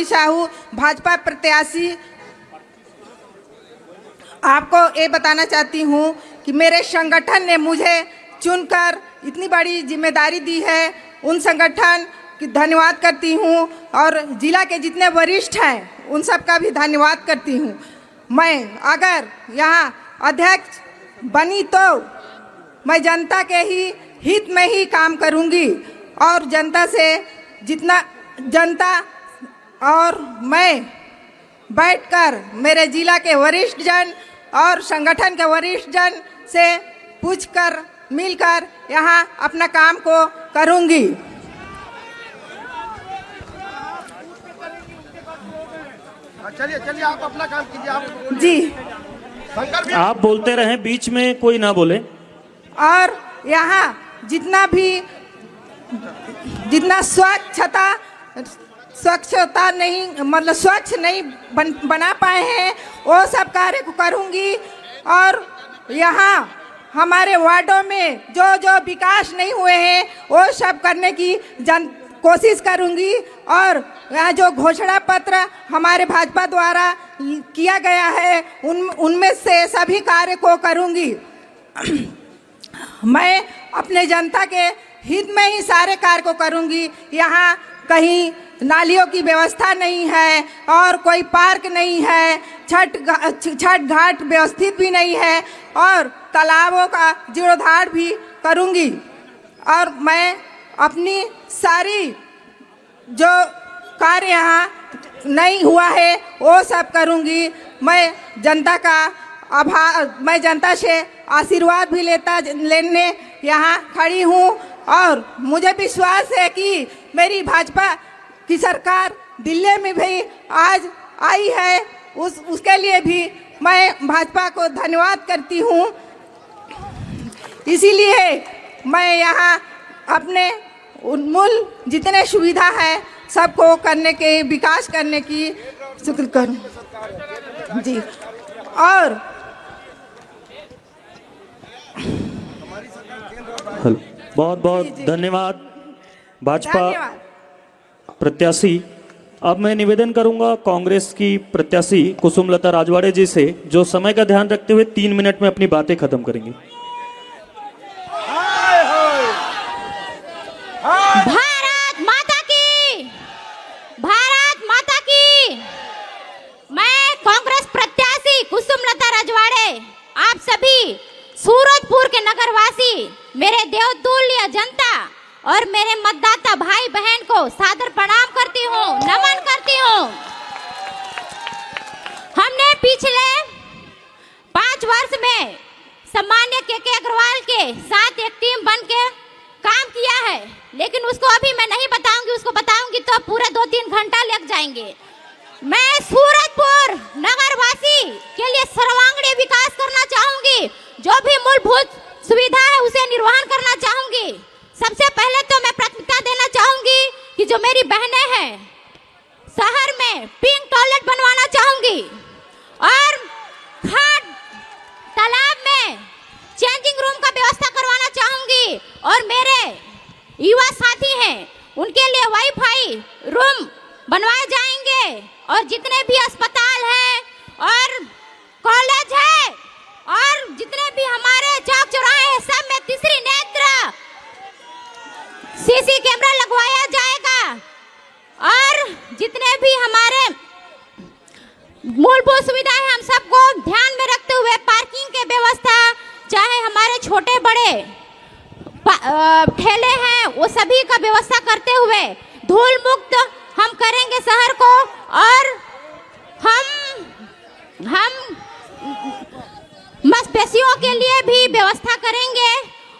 साहू भाजपा प्रत्याशी, आपको ये बताना चाहती हूँ कि मेरे संगठन ने मुझे चुनकर इतनी बड़ी जिम्मेदारी दी है, उन संगठन की धन्यवाद करती हूँ। और जिला के जितने वरिष्ठ हैं उन सब का भी धन्यवाद करती हूँ। मैं अगर यहाँ अध्यक्ष बनी तो मैं जनता के ही हित में ही काम करूँगी और जनता से जितना जनता और मैं बैठकर मेरे जिला के वरिष्ठ जन और संगठन के वरिष्ठ जन से पूछकर मिलकर यहाँ अपना काम को करूँगी। चलिए चलिए आप अपना काम कीजिए आप जी। आप बोलते रहें, बीच में कोई ना बोले। और यहाँ जितना स्वच्छता नहीं मतलब स्वच्छ नहीं बना पाए हैं वो सब कार्य को करूँगी। और यहाँ हमारे वार्डों में जो विकास नहीं हुए हैं वो सब करने की कोशिश करूँगी। और यहाँ जो घोषणा पत्र हमारे भाजपा द्वारा किया गया है उनमें से सभी कार्य को करूँगी। मैं अपने जनता के हित में ही सारे कार्य को करूँगी। यहाँ कहीं नालियों की व्यवस्था नहीं है और कोई पार्क नहीं है, छठ घाट व्यवस्थित भी नहीं है और तालाबों का जीर्णोद्धार भी करूँगी। और मैं अपनी सारी जो कार्य यहाँ नहीं हुआ है वो सब करूँगी। मैं जनता से आशीर्वाद भी लेने यहाँ खड़ी हूँ और मुझे विश्वास है कि मेरी भाजपा की सरकार दिल्ली में भी आज आई है, उसके लिए भी मैं भाजपा को धन्यवाद करती हूँ। इसीलिए मैं यहाँ अपने मूल जितने सुविधा है सबको करने के विकास करने की शुक्र करूँ जी। और बहुत बहुत धन्यवाद भाजपा प्रत्याशी। अब मैं निवेदन करूंगा कांग्रेस की प्रत्याशी कुसुमलता राजवाड़े जी से, जो समय का ध्यान रखते हुए 3 मिनट में अपनी बातें खत्म करेंगे। भारत माता की, भारत माता की। मैं कांग्रेस प्रत्याशी कुसुमलता राजवाड़े आप सभी सूरजपुर के नगरवासी, मेरे देवतुल्य जनता और मेरे मतदाता भाई बहन को सादर प्रणाम करती हूँ, नमन करती हूँ। हमने पिछले 5 वर्ष में सम्मान्य के अग्रवाल के साथ एक टीम बन के काम किया है, लेकिन उसको अभी मैं नहीं बताऊंगी। उसको बताऊंगी तो पूरे 2-3 घंटा लग जाएंगे। मैं सूरजपुर नगरवासी के लिए सर्वांगीण विकास करना चाहूंगी। जो भी मूलभूत सुविधा है उसे निर्वहन करना चाहूंगी। सबसे पहले तो मैं प्राथमिकता देना चाहूंगी कि जो मेरी बहनें हैं शहर में पिंक टॉयलेट बनवाना चाहूंगी और घाट तालाब में चेंजिंग रूम का व्यवस्था करवाना चाहूंगी। और मेरे युवा साथी हैं उनके लिए वाईफाई रूम बनवाए जाएंगे और जितने भी अस्पताल हैं और कॉलेज है और जितने भी हमारे चौक चौराहे हैं सब में तीसरी नेत्र सीसी कैमरा लगवाया जाएगा। और जितने भी हमारे मूलभूत सुविधाएं हम सबको ध्यान में रखते हुए पार्किंग के व्यवस्था, चाहे हमारे छोटे बड़े ठेले हैं वो सभी का व्यवस्था करते हुए धूल मुक्त हम करेंगे शहर को। और हम मांसपेशियों के लिए भी व्यवस्था करेंगे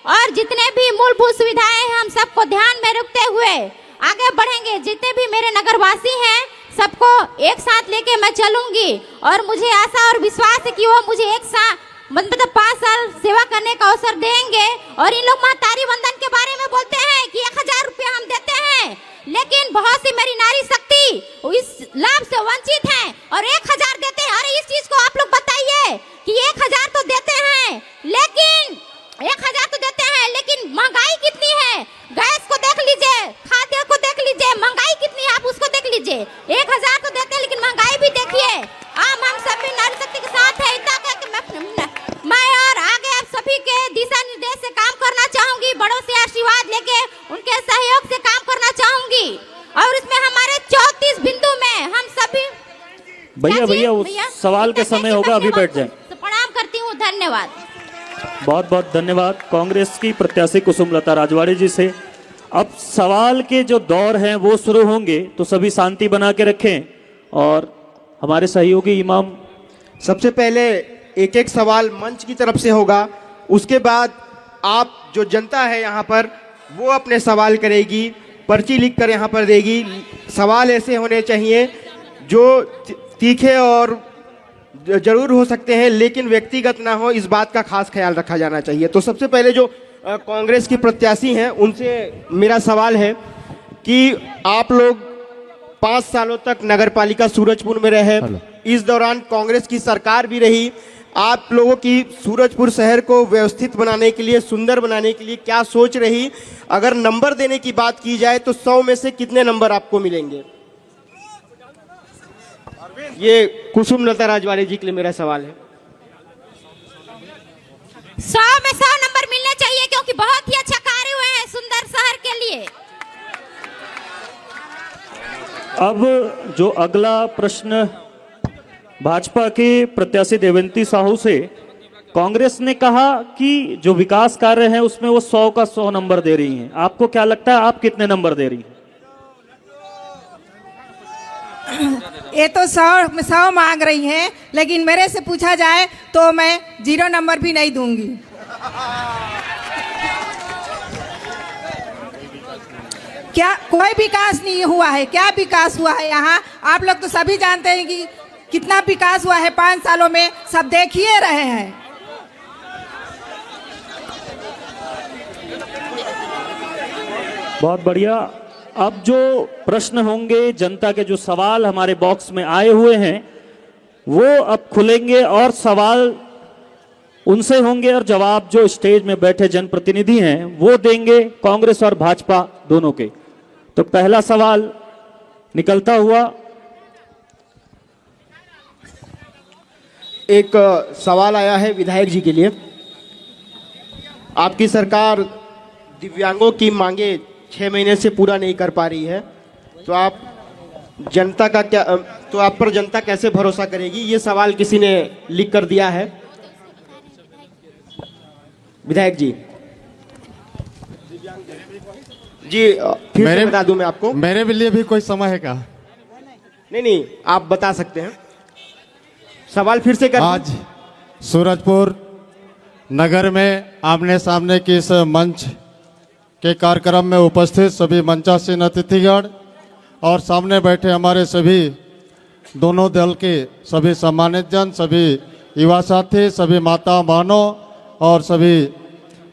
और जितने भी मूलभूत सुविधाएं हैं हम सबको ध्यान में रखते हुए आगे बढ़ेंगे। जितने भी मेरे नगरवासी हैं सबको एक साथ लेके मैं चलूंगी और मुझे आशा और विश्वास है कि वो मुझे एक साथ मतलब 5 साल सेवा करने का अवसर देंगे। और इन लोग महतारी वंदन के बारे में बोलते हैं कि 1000 रुपया हम देते हैं, लेकिन बहुत सी मेरी नारी शक्ति इस लाभ से वंचित हैं और 1000 देते हैं। अरे इस चीज को आप लोग बताइए कि 1000 तो देते हैं लेकिन 1000 तो देते हैं लेकिन महंगाई कितनी है। गैस को देख लीजिए, खाद्य को देख लीजिए, महंगाई कितनी है आप उसको देख लीजिए। 1000 तो देते हैं लेकिन महंगाई भी देखिए। हम सभी नारी शक्ति के साथ है। इतना मैं और आगे आप सभी के दिशा निर्देश से काम करना चाहूंगी, बड़ों से आशीर्वाद लेके उनके सहयोग से काम करना चाहूंगी। और इसमें हमारे 34 बिंदु में हम सभी भैया उस सवाल के समय होगा, अभी बैठ जाएं। प्रणाम करती हूँ, धन्यवाद। बहुत बहुत धन्यवाद कांग्रेस की प्रत्याशी कुसुमलता राजवाड़े जी से। अब सवाल के जो दौर हैं वो शुरू होंगे, तो सभी शांति बना के रखें। और हमारे सहयोगी इमाम, सबसे पहले एक एक सवाल मंच की तरफ से होगा। उसके बाद आप जो जनता है यहाँ पर वो अपने सवाल करेगी, पर्ची लिख कर यहाँ पर देगी। सवाल ऐसे होने चाहिए जो तीखे और जरूर हो सकते हैं लेकिन व्यक्तिगत ना हो, इस बात का खास ख्याल रखा जाना चाहिए। तो सबसे पहले जो कांग्रेस की प्रत्याशी हैं उनसे मेरा सवाल है कि आप लोग 5 सालों तक नगर पालिका सूरजपुर में रहे, इस दौरान कांग्रेस की सरकार भी रही। आप लोगों की सूरजपुर शहर को व्यवस्थित बनाने के लिए, सुंदर बनाने के लिए क्या सोच रही? अगर नंबर देने की बात की जाए तो 100 में से कितने नंबर आपको मिलेंगे? ये कुसुम लता राजवाड़े जी के लिए मेरा सवाल है। 100 में 100 नंबर मिलने चाहिए क्योंकि बहुत ही अच्छा कार्य हुए हैं सुंदर शहर के लिए। अब जो अगला प्रश्न भाजपा के प्रत्याशी देवंती साहू से, कांग्रेस ने कहा कि जो विकास कार्य है उसमें वो 100 का 100 नंबर दे रही हैं। आपको क्या लगता है आप कितने नंबर दे रही हैं? ये तो 100 में 100 मांग रही हैं, लेकिन मेरे से पूछा जाए तो मैं 0 नंबर भी नहीं दूंगी। क्या कोई विकास नहीं हुआ है? क्या विकास हुआ है यहाँ? आप लोग तो सभी जानते हैं कि कितना विकास हुआ है 5 सालों में, सब देख ही रहे हैं। बहुत बढ़िया। अब जो प्रश्न होंगे, जनता के जो सवाल हमारे बॉक्स में आए हुए हैं वो अब खुलेंगे और सवाल उनसे होंगे और जवाब जो स्टेज में बैठे जनप्रतिनिधि हैं वो देंगे, कांग्रेस और भाजपा दोनों के। तो पहला सवाल निकलता हुआ, एक सवाल आया है विधायक जी के लिए। आपकी सरकार दिव्यांगों की मांगे 6 महीने से पूरा नहीं कर पा रही है, तो आप पर जनता कैसे भरोसा करेगी? ये सवाल किसी ने लिख कर दिया है। विधायक जी फिर से बता दूं मैं आपको। मेरे लिए भी कोई समय है क्या? नहीं, आप बता सकते हैं। सवाल फिर से कर। आज सूरजपुर नगर में आमने सामने की इस मंच के कार्यक्रम में उपस्थित सभी मंचासीन अतिथिगण और सामने बैठे हमारे सभी दोनों दल के सभी सम्मानित जन, सभी युवा साथी, सभी माता बहनों और सभी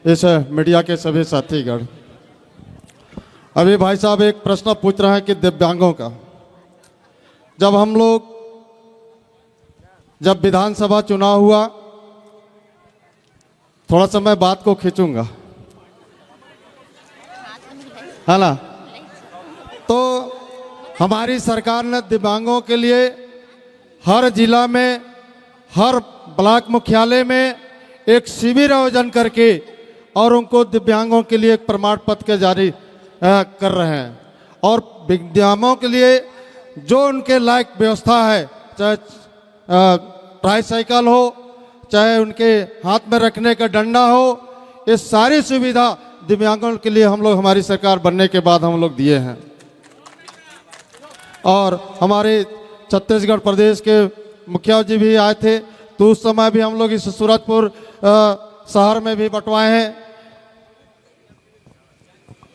इस मीडिया के सभी साथीगण, अभी भाई साहब एक प्रश्न पूछ रहे हैं कि दिव्यांगों का, जब विधानसभा चुनाव हुआ, थोड़ा सा मैं बात को खींचूंगा, है ना, तो हमारी सरकार ने दिव्यांगों के लिए हर जिला में, हर ब्लॉक मुख्यालय में एक शिविर आयोजन करके और उनको दिव्यांगों के लिए एक प्रमाण पत्र जारी कर रहे हैं। और दिव्यांगों के लिए जो उनके लायक व्यवस्था है, चाहे ट्राईसाइकिल हो, चाहे उनके हाथ में रखने का डंडा हो, ये सारी सुविधा दिव्यांगों के लिए हम लोग हमारी सरकार बनने के बाद हम लोग दिए हैं। और हमारे छत्तीसगढ़ प्रदेश के मुखिया जी भी आए थे, तो उस समय भी हम लोग इस सूरजपुर शहर में भी बंटवाए हैं,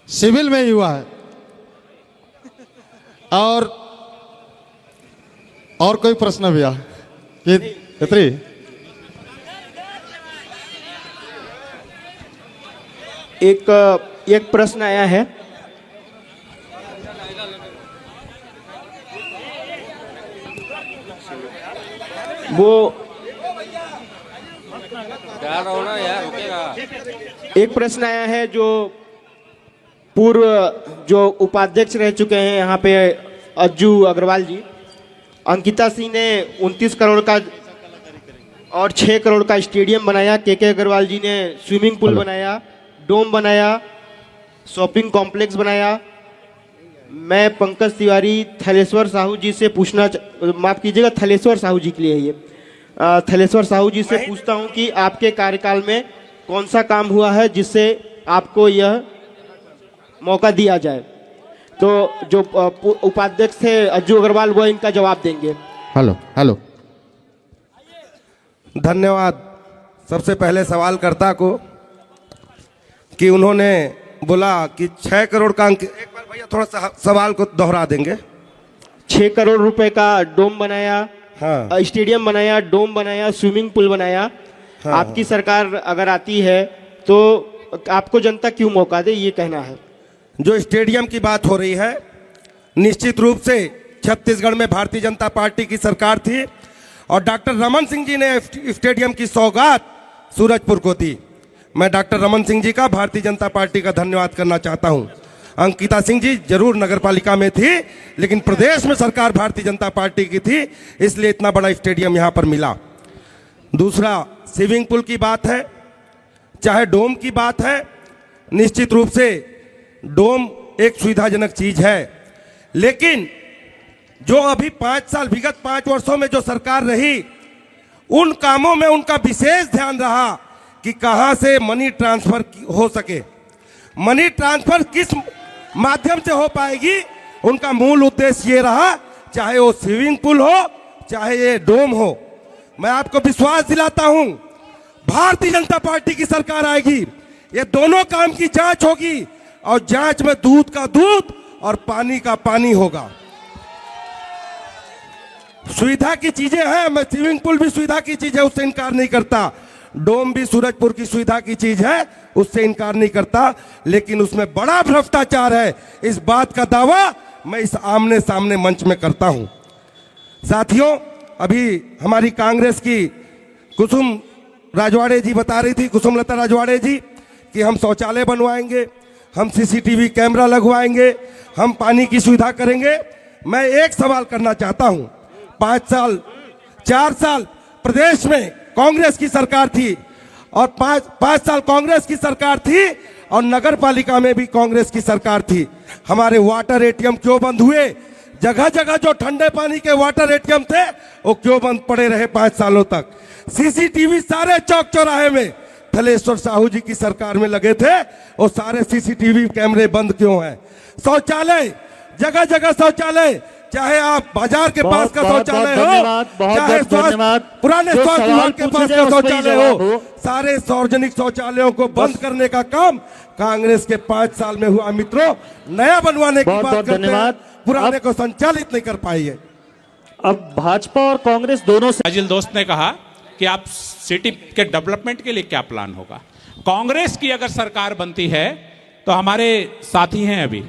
सिविल में ही हुआ है। और कोई प्रश्न भैया? इतनी एक प्रश्न आया है। वो एक प्रश्न आया है जो पूर्व जो उपाध्यक्ष रह चुके हैं यहाँ पे अज्जू अग्रवाल जी, अंकिता सिंह ने 29 करोड़ का और 6 करोड़ का स्टेडियम बनाया, के अग्रवाल जी ने स्विमिंग पूल बनाया, डोम बनाया, शॉपिंग कॉम्प्लेक्स बनाया। मैं पंकज तिवारी थलेश्वर साहू जी से पूछना, माफ कीजिएगा, थलेश्वर साहू जी के लिए ये थलेश्वर साहू जी से पूछता हूं कि आपके कार्यकाल में कौन सा काम हुआ है जिससे आपको यह मौका दिया जाए। तो जो उपाध्यक्ष थे अज्जू अग्रवाल वो इनका जवाब देंगे। हेलो धन्यवाद सबसे पहले सवालकर्ता को कि उन्होंने बोला कि 6 करोड़ का अंक। एक बार भैया थोड़ा सा सवाल को दोहरा देंगे। 6 करोड़ रुपए का डोम बनाया, हाँ, स्टेडियम बनाया, डोम बनाया, स्विमिंग पूल बनाया। हाँ, आपकी सरकार अगर आती है तो आपको जनता क्यों मौका दे, ये कहना है। जो स्टेडियम की बात हो रही है, निश्चित रूप से छत्तीसगढ़ में भारतीय जनता पार्टी की सरकार थी और डॉक्टर रमन सिंह जी ने स्टेडियम की सौगात सूरजपुर को दी। मैं डॉक्टर रमन सिंह जी का, भारतीय जनता पार्टी का धन्यवाद करना चाहता हूं। अंकिता सिंह जी जरूर नगरपालिका में थी, लेकिन प्रदेश में सरकार भारतीय जनता पार्टी की थी, इसलिए इतना बड़ा स्टेडियम यहां पर मिला। दूसरा, स्विमिंग पूल की बात है, चाहे डोम की बात है, निश्चित रूप से डोम एक सुविधाजनक चीज है, लेकिन जो अभी 5 साल, विगत 5 वर्षों में जो सरकार रही, उन कामों में उनका विशेष ध्यान रहा कि कहां से मनी ट्रांसफर हो सके। मनी ट्रांसफर किस माध्यम से हो पाएगी, उनका मूल उद्देश्य ये रहा, चाहे वो स्विमिंग पूल हो, चाहे ये डोम हो। मैं आपको विश्वास दिलाता हूं, भारतीय जनता पार्टी की सरकार आएगी, ये दोनों काम की जांच होगी और जांच में दूध का दूध और पानी का पानी होगा। सुविधा की चीजें हैं, मैं स्विमिंग पूल भी सुविधा की चीज है, उससे इनकार नहीं करता। डोम भी सूरजपुर की सुविधा की चीज है, उससे इनकार नहीं करता, लेकिन उसमें बड़ा भ्रष्टाचार है, इस बात का दावा मैं इस आमने सामने मंच में करता हूं। साथियों, अभी हमारी कांग्रेस की कुसुम राजवाड़े जी बता रही थी, कुसुमलता राजवाड़े जी, कि हम शौचालय बनवाएंगे, हम सीसीटीवी कैमरा लगवाएंगे, हम पानी की सुविधा करेंगे। मैं एक सवाल करना चाहता हूं, 5 साल 4 साल प्रदेश में कांग्रेस की सरकार थी और 5 साल कांग्रेस की सरकार थी और नगर पालिका में भी कांग्रेस की सरकार थी। हमारे वाटर एटीएम क्यों बंद हुए? जगह जगह जो ठंडे पानी के वाटर एटीएम थे वो क्यों बंद पड़े रहे 5 सालों तक? सीसीटीवी सारे चौक चौराहे में थलेश्वर साहू जी की सरकार में लगे थे, वो सारे सीसीटीवी कैमरे बंद क्यों हैं? शौचालय, जगह जगह शौचालय, चाहे आप बाजार के पास का शौचालय हो, चाहे पुराने स्वास्थ्य विभाग के पास का शौचालय हो, सारे सार्वजनिक शौचालयों को बंद करने का काम कांग्रेस के 5 साल में हुआ। मित्रों, नया बनवाने की बात करते हैं, पुराने को संचालित नहीं कर पाई है। अब भाजपा और कांग्रेस दोनों से अजिल दोस्त ने कहा कि आप सिटी के डेवलपमेंट के लिए क्या प्लान होगा। कांग्रेस की अगर सरकार बनती है तो हमारे साथी हैं, अभी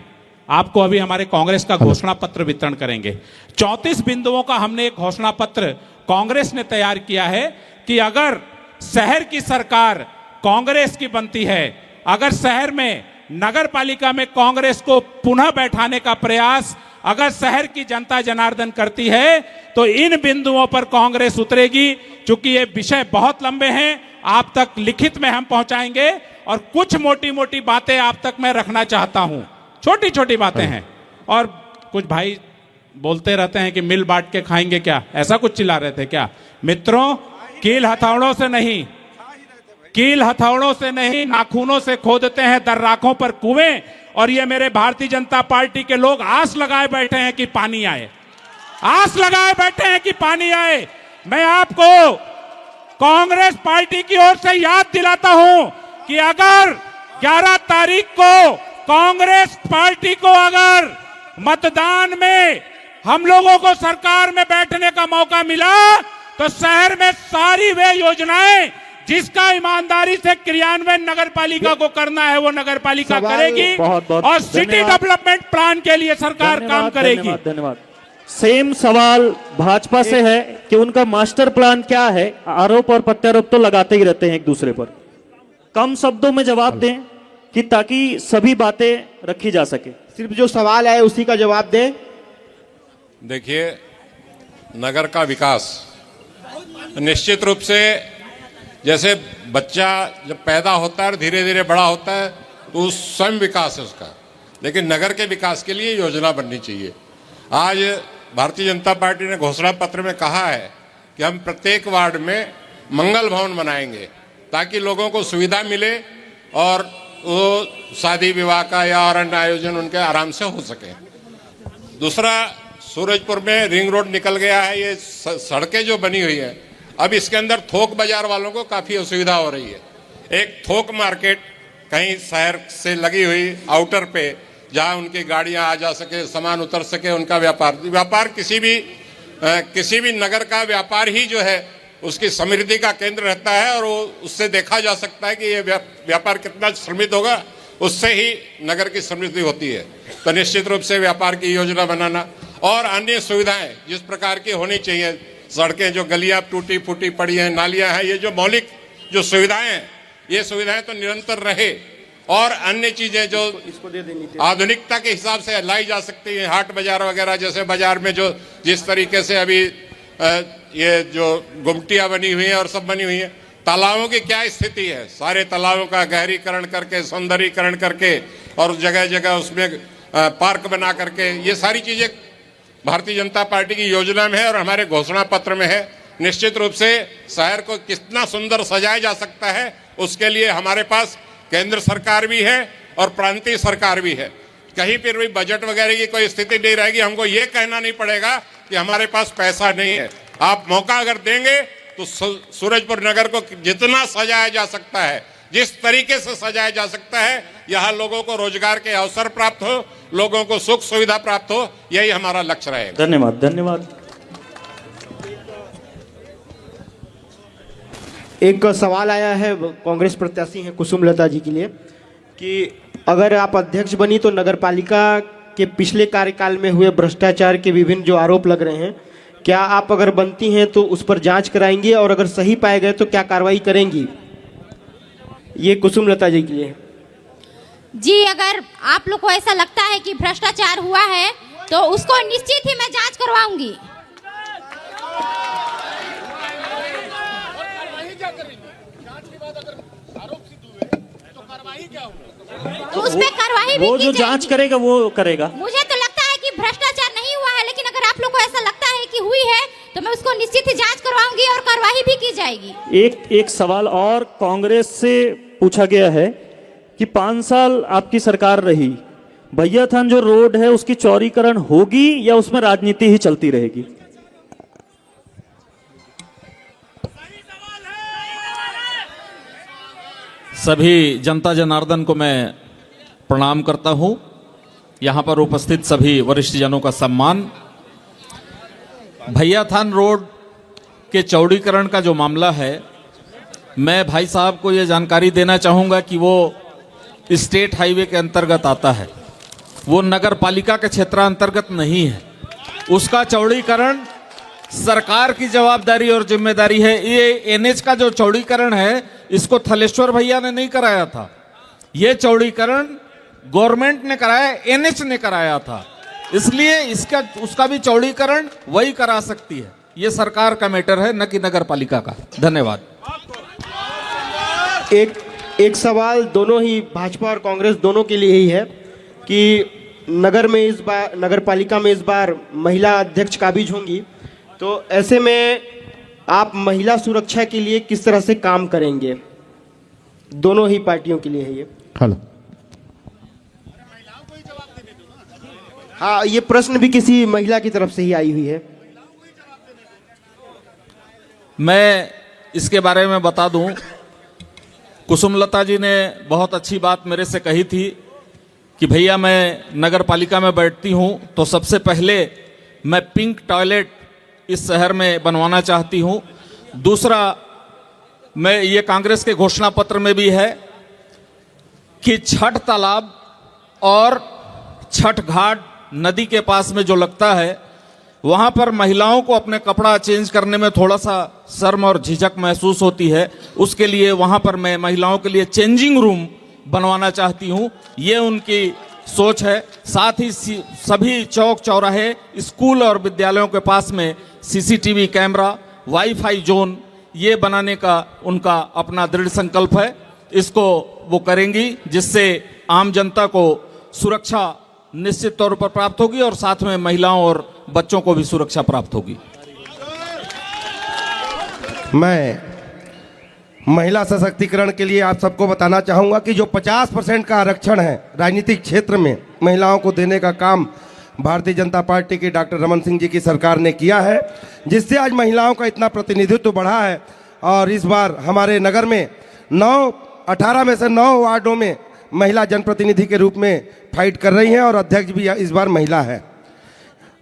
आपको अभी हमारे कांग्रेस का घोषणा पत्र वितरण करेंगे। 34 बिंदुओं का हमने एक घोषणा पत्र कांग्रेस ने तैयार किया है कि अगर शहर की सरकार कांग्रेस की बनती है, अगर शहर में नगर पालिका में कांग्रेस को पुनः बैठाने का प्रयास अगर शहर की जनता जनार्दन करती है तो इन बिंदुओं पर कांग्रेस उतरेगी। चूंकि ये विषय बहुत लंबे हैं, आप तक लिखित में हम पहुंचाएंगे और कुछ मोटी मोटी बातें आप तक मैं रखना चाहता हूं। छोटी छोटी बातें हैं और कुछ भाई बोलते रहते हैं कि मिल बांट के खाएंगे क्या, ऐसा कुछ चिल्ला रहे थे क्या? मित्रों, कील हथौड़ों से नहीं, कील हथौड़ों से नहीं, नाखूनों से खोदते हैं दर्राखों पर कुएं। और ये मेरे भारतीय जनता पार्टी के लोग आस लगाए बैठे हैं कि पानी आए, आस लगाए बैठे हैं कि पानी आए। मैं आपको कांग्रेस पार्टी की ओर से याद दिलाता हूं कि अगर 11 तारीख को कांग्रेस पार्टी को अगर मतदान में हम लोगों को सरकार में बैठने का मौका मिला तो शहर में सारी वे योजनाएं जिसका ईमानदारी से क्रियान्वयन नगर पालिका को करना है वो नगर पालिका करेगी और सिटी डेवलपमेंट प्लान के लिए सरकार काम करेगी। धन्यवाद। सेम सवाल भाजपा से है कि उनका मास्टर प्लान क्या है। आरोप और प्रत्यारोप तो लगाते ही रहते हैं एक दूसरे पर, कम शब्दों में जवाब दें कि ताकि सभी बातें रखी जा सके। सिर्फ जो सवाल है उसी का जवाब दें। देखिए, नगर का विकास निश्चित रूप से, जैसे बच्चा जब पैदा होता है और धीरे धीरे बड़ा होता है तो उस स्वयं विकास है उसका, लेकिन नगर के विकास के लिए योजना बननी चाहिए। आज भारतीय जनता पार्टी ने घोषणा पत्र में कहा है कि हम प्रत्येक वार्ड में मंगल भवन बनाएंगे ताकि लोगों को सुविधा मिले और वो शादी विवाह का या और अन्य आयोजन उनके आराम से हो सके। दूसरा, सूरजपुर में रिंग रोड निकल गया है, ये सड़कें जो बनी हुई है अब इसके अंदर थोक बाजार वालों को काफी असुविधा हो रही है। एक थोक मार्केट कहीं शहर से लगी हुई आउटर पे, जहां उनकी गाड़ियां आ जा सके, सामान उतर सके, उनका व्यापार किसी भी नगर का व्यापार ही जो है उसकी समृद्धि का केंद्र रहता है, और वो उससे देखा जा सकता है कि ये व्यापार कितना समृद्ध होगा, उससे ही नगर की समृद्धि होती है। तो निश्चित रूप से व्यापार की योजना बनाना और अन्य सुविधाएं जिस प्रकार की होनी चाहिए, सड़कें जो गलियां टूटी फूटी पड़ी हैं, नालियां हैं, ये जो मौलिक जो सुविधाएं हैं, ये सुविधाएं तो निरंतर रहे, और अन्य चीजें जो आधुनिकता के हिसाब से लाई जा सकती हैं, हाट बाजार वगैरह, जैसे बाजार में जो जिस तरीके से अभी ये जो गुमटियां बनी हुई हैं और सब बनी हुई हैं, तालाबों की क्या स्थिति है, सारे तालाबों का गहरीकरण करके, सौंदर्यीकरण करके, और जगह जगह उसमें पार्क बना करके, ये सारी चीजें भारतीय जनता पार्टी की योजना में है और हमारे घोषणा पत्र में है। निश्चित रूप से शहर को कितना सुंदर सजाया जा सकता है, उसके लिए हमारे पास केंद्र सरकार भी है और प्रांतीय सरकार भी है। कहीं पर भी बजट वगैरह की कोई स्थिति नहीं रहेगी, हमको ये कहना नहीं पड़ेगा कि हमारे पास पैसा नहीं है। आप मौका अगर देंगे तो सूरजपुर नगर को जितना सजाया जा सकता है, जिस तरीके से सजाया जा सकता है, यहाँ लोगों को रोजगार के अवसर प्राप्त हो, लोगों को सुख सुविधा प्राप्त हो, यही हमारा लक्ष्य रहेगा। धन्यवाद। धन्यवाद। एक सवाल आया है कांग्रेस प्रत्याशी हैं कुसुमलता जी के लिए कि अगर आप अध्यक्ष बनी तो नगरपालिका के पिछले कार्यकाल में हुए भ्रष्टाचार के विभिन्न जो आरोप लग रहे हैं, क्या आप अगर बनती हैं तो उस पर जांच कराएंगी, और अगर सही पाए गए तो क्या कार्रवाई करेंगी? ये कुसुमलता जी के लिए। जी, अगर आप लोग को ऐसा लगता है कि भ्रष्टाचार हुआ है तो उसको निश्चित ही मैं जांच करवाऊंगी। तो उस पे कार्रवाई भी वो जो जांच करेगा वो करेगा। मुझे तो लगता है कि भ्रष्टाचार नहीं हुआ है, लेकिन अगर आप लोग को ऐसा लगता है कि हुई है तो मैं उसको निश्चित ही जांच करवाऊंगी और कार्रवाई भी की जाएगी। एक सवाल और कांग्रेस से पूछा गया है कि 5 साल आपकी सरकार रही, भैया थान जो रोड है उसकी चौड़ीकरण होगी या उसमें राजनीति ही चलती रहेगी? सभी जनता जनार्दन को मैं प्रणाम करता हूं। यहां पर उपस्थित सभी वरिष्ठ जनों का सम्मान। भैया थान रोड के चौड़ीकरण का जो मामला है, मैं भाई साहब को ये जानकारी देना चाहूँगा कि वो स्टेट हाईवे के अंतर्गत आता है, वो नगर पालिका के क्षेत्रांतर्गत नहीं है। उसका चौड़ीकरण सरकार की जवाबदारी और जिम्मेदारी है। ये एनएच का जो चौड़ीकरण है, इसको थलेश्वर भैया ने नहीं कराया था, ये चौड़ीकरण गवर्नमेंट ने कराया, एनएच ने कराया था, इसलिए उसका भी चौड़ीकरण वही करा सकती है। ये सरकार का मैटर है, न कि नगर पालिका का। धन्यवाद। एक सवाल दोनों ही भाजपा और कांग्रेस दोनों के लिए ही है कि नगर पालिका में इस बार महिला अध्यक्ष काबिज होंगी, तो ऐसे में आप महिला सुरक्षा के लिए किस तरह से काम करेंगे? दोनों ही पार्टियों के लिए है ये। हेलो, हाँ, ये प्रश्न भी किसी महिला की तरफ से ही आई हुई है। मैं इसके बारे में बता दूं, कुसुमलता जी ने बहुत अच्छी बात मेरे से कही थी कि भैया मैं नगर पालिका में बैठती हूं तो सबसे पहले मैं पिंक टॉयलेट इस शहर में बनवाना चाहती हूं। दूसरा, मैं ये कांग्रेस के घोषणा पत्र में भी है कि छठ तालाब और छठ घाट नदी के पास में जो लगता है, वहां पर महिलाओं को अपने कपड़ा चेंज करने में थोड़ा सा शर्म और झिझक महसूस होती है। उसके लिए वहां पर मैं महिलाओं के लिए चेंजिंग रूम बनवाना चाहती हूं, ये उनकी सोच है। साथ ही सभी चौक चौराहे, स्कूल और विद्यालयों के पास में सीसीटीवी कैमरा, वाईफाई जोन ये बनाने का उनका अपना दृढ़ संकल्प है। इसको वो करेंगी, जिससे आम जनता को सुरक्षा निश्चित तौर पर प्राप्त होगी और साथ में महिलाओं और बच्चों को भी सुरक्षा प्राप्त होगी। मैं महिला सशक्तिकरण के लिए आप सबको बताना चाहूँगा कि जो 50% का आरक्षण है राजनीतिक क्षेत्र में महिलाओं को देने का काम भारतीय जनता पार्टी की डॉक्टर रमन सिंह जी की सरकार ने किया है, जिससे आज महिलाओं का इतना प्रतिनिधित्व बढ़ा है। और इस बार हमारे नगर में 18 में से 9 वार्डों में महिला जनप्रतिनिधि के रूप में फाइट कर रही हैं और अध्यक्ष भी इस बार महिला है।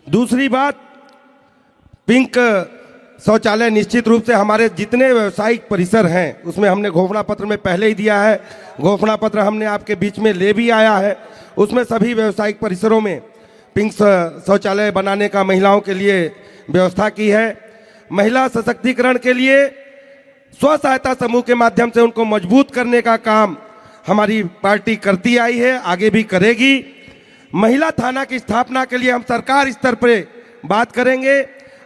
दूसरी बात, पिंक शौचालय निश्चित रूप से हमारे जितने व्यावसायिक परिसर हैं उसमें हमने घोषणा पत्र में पहले ही दिया है, घोषणा पत्र हमने आपके बीच में ले भी आया है। उसमें सभी व्यावसायिक परिसरों में पिंक शौचालय बनाने का महिलाओं के लिए व्यवस्था की है। महिला सशक्तिकरण के लिए स्व सहायता समूह के माध्यम से उनको मजबूत करने का काम हमारी पार्टी करती आई है, आगे भी करेगी। महिला थाना की स्थापना के लिए हम सरकार स्तर पर बात करेंगे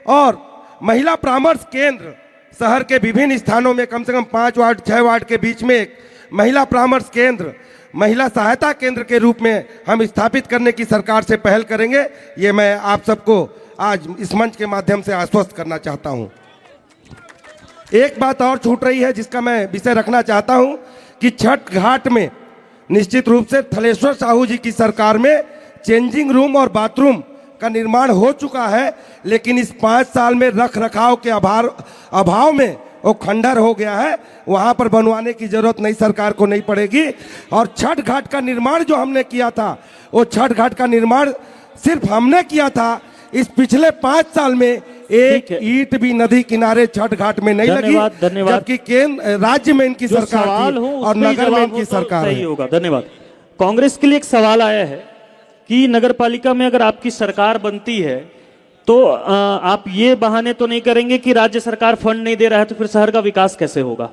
और महिला परामर्श केंद्र शहर के विभिन्न स्थानों में कम से कम 5 वार्ड 6 वार्ड के बीच में एक महिला परामर्श केंद्र, महिला सहायता केंद्र के रूप में हम स्थापित करने की सरकार से पहल करेंगे। ये मैं आप सबको आज इस मंच के माध्यम से आश्वस्त करना चाहता हूँ। एक बात और छूट रही है जिसका मैं विषय रखना चाहता हूँ कि छठ घाट में निश्चित रूप से थलेश्वर साहू जी की सरकार में चेंजिंग रूम और बाथरूम का निर्माण हो चुका है, लेकिन इस 5 साल में रख रखाव के अभाव में वो खंडर हो गया है। वहाँ पर बनवाने की जरूरत नई सरकार को नहीं पड़ेगी। और छठ घाट का निर्माण जो हमने किया था, वो छठ घाट का निर्माण सिर्फ हमने किया था। इस पिछले 5 साल में एक ईंट भी नदी किनारे छठ घाट में नहीं लगी, जबकि केंद्र राज्य में इनकी सरकार थी और नगर में इनकी सरकार सही होगा। धन्यवाद। कांग्रेस के लिए एक सवाल आया है कि नगर पालिका में अगर आपकी सरकार बनती है तो आप ये बहाने तो नहीं करेंगे कि राज्य सरकार फंड नहीं दे रहा है तो फिर शहर का विकास कैसे होगा?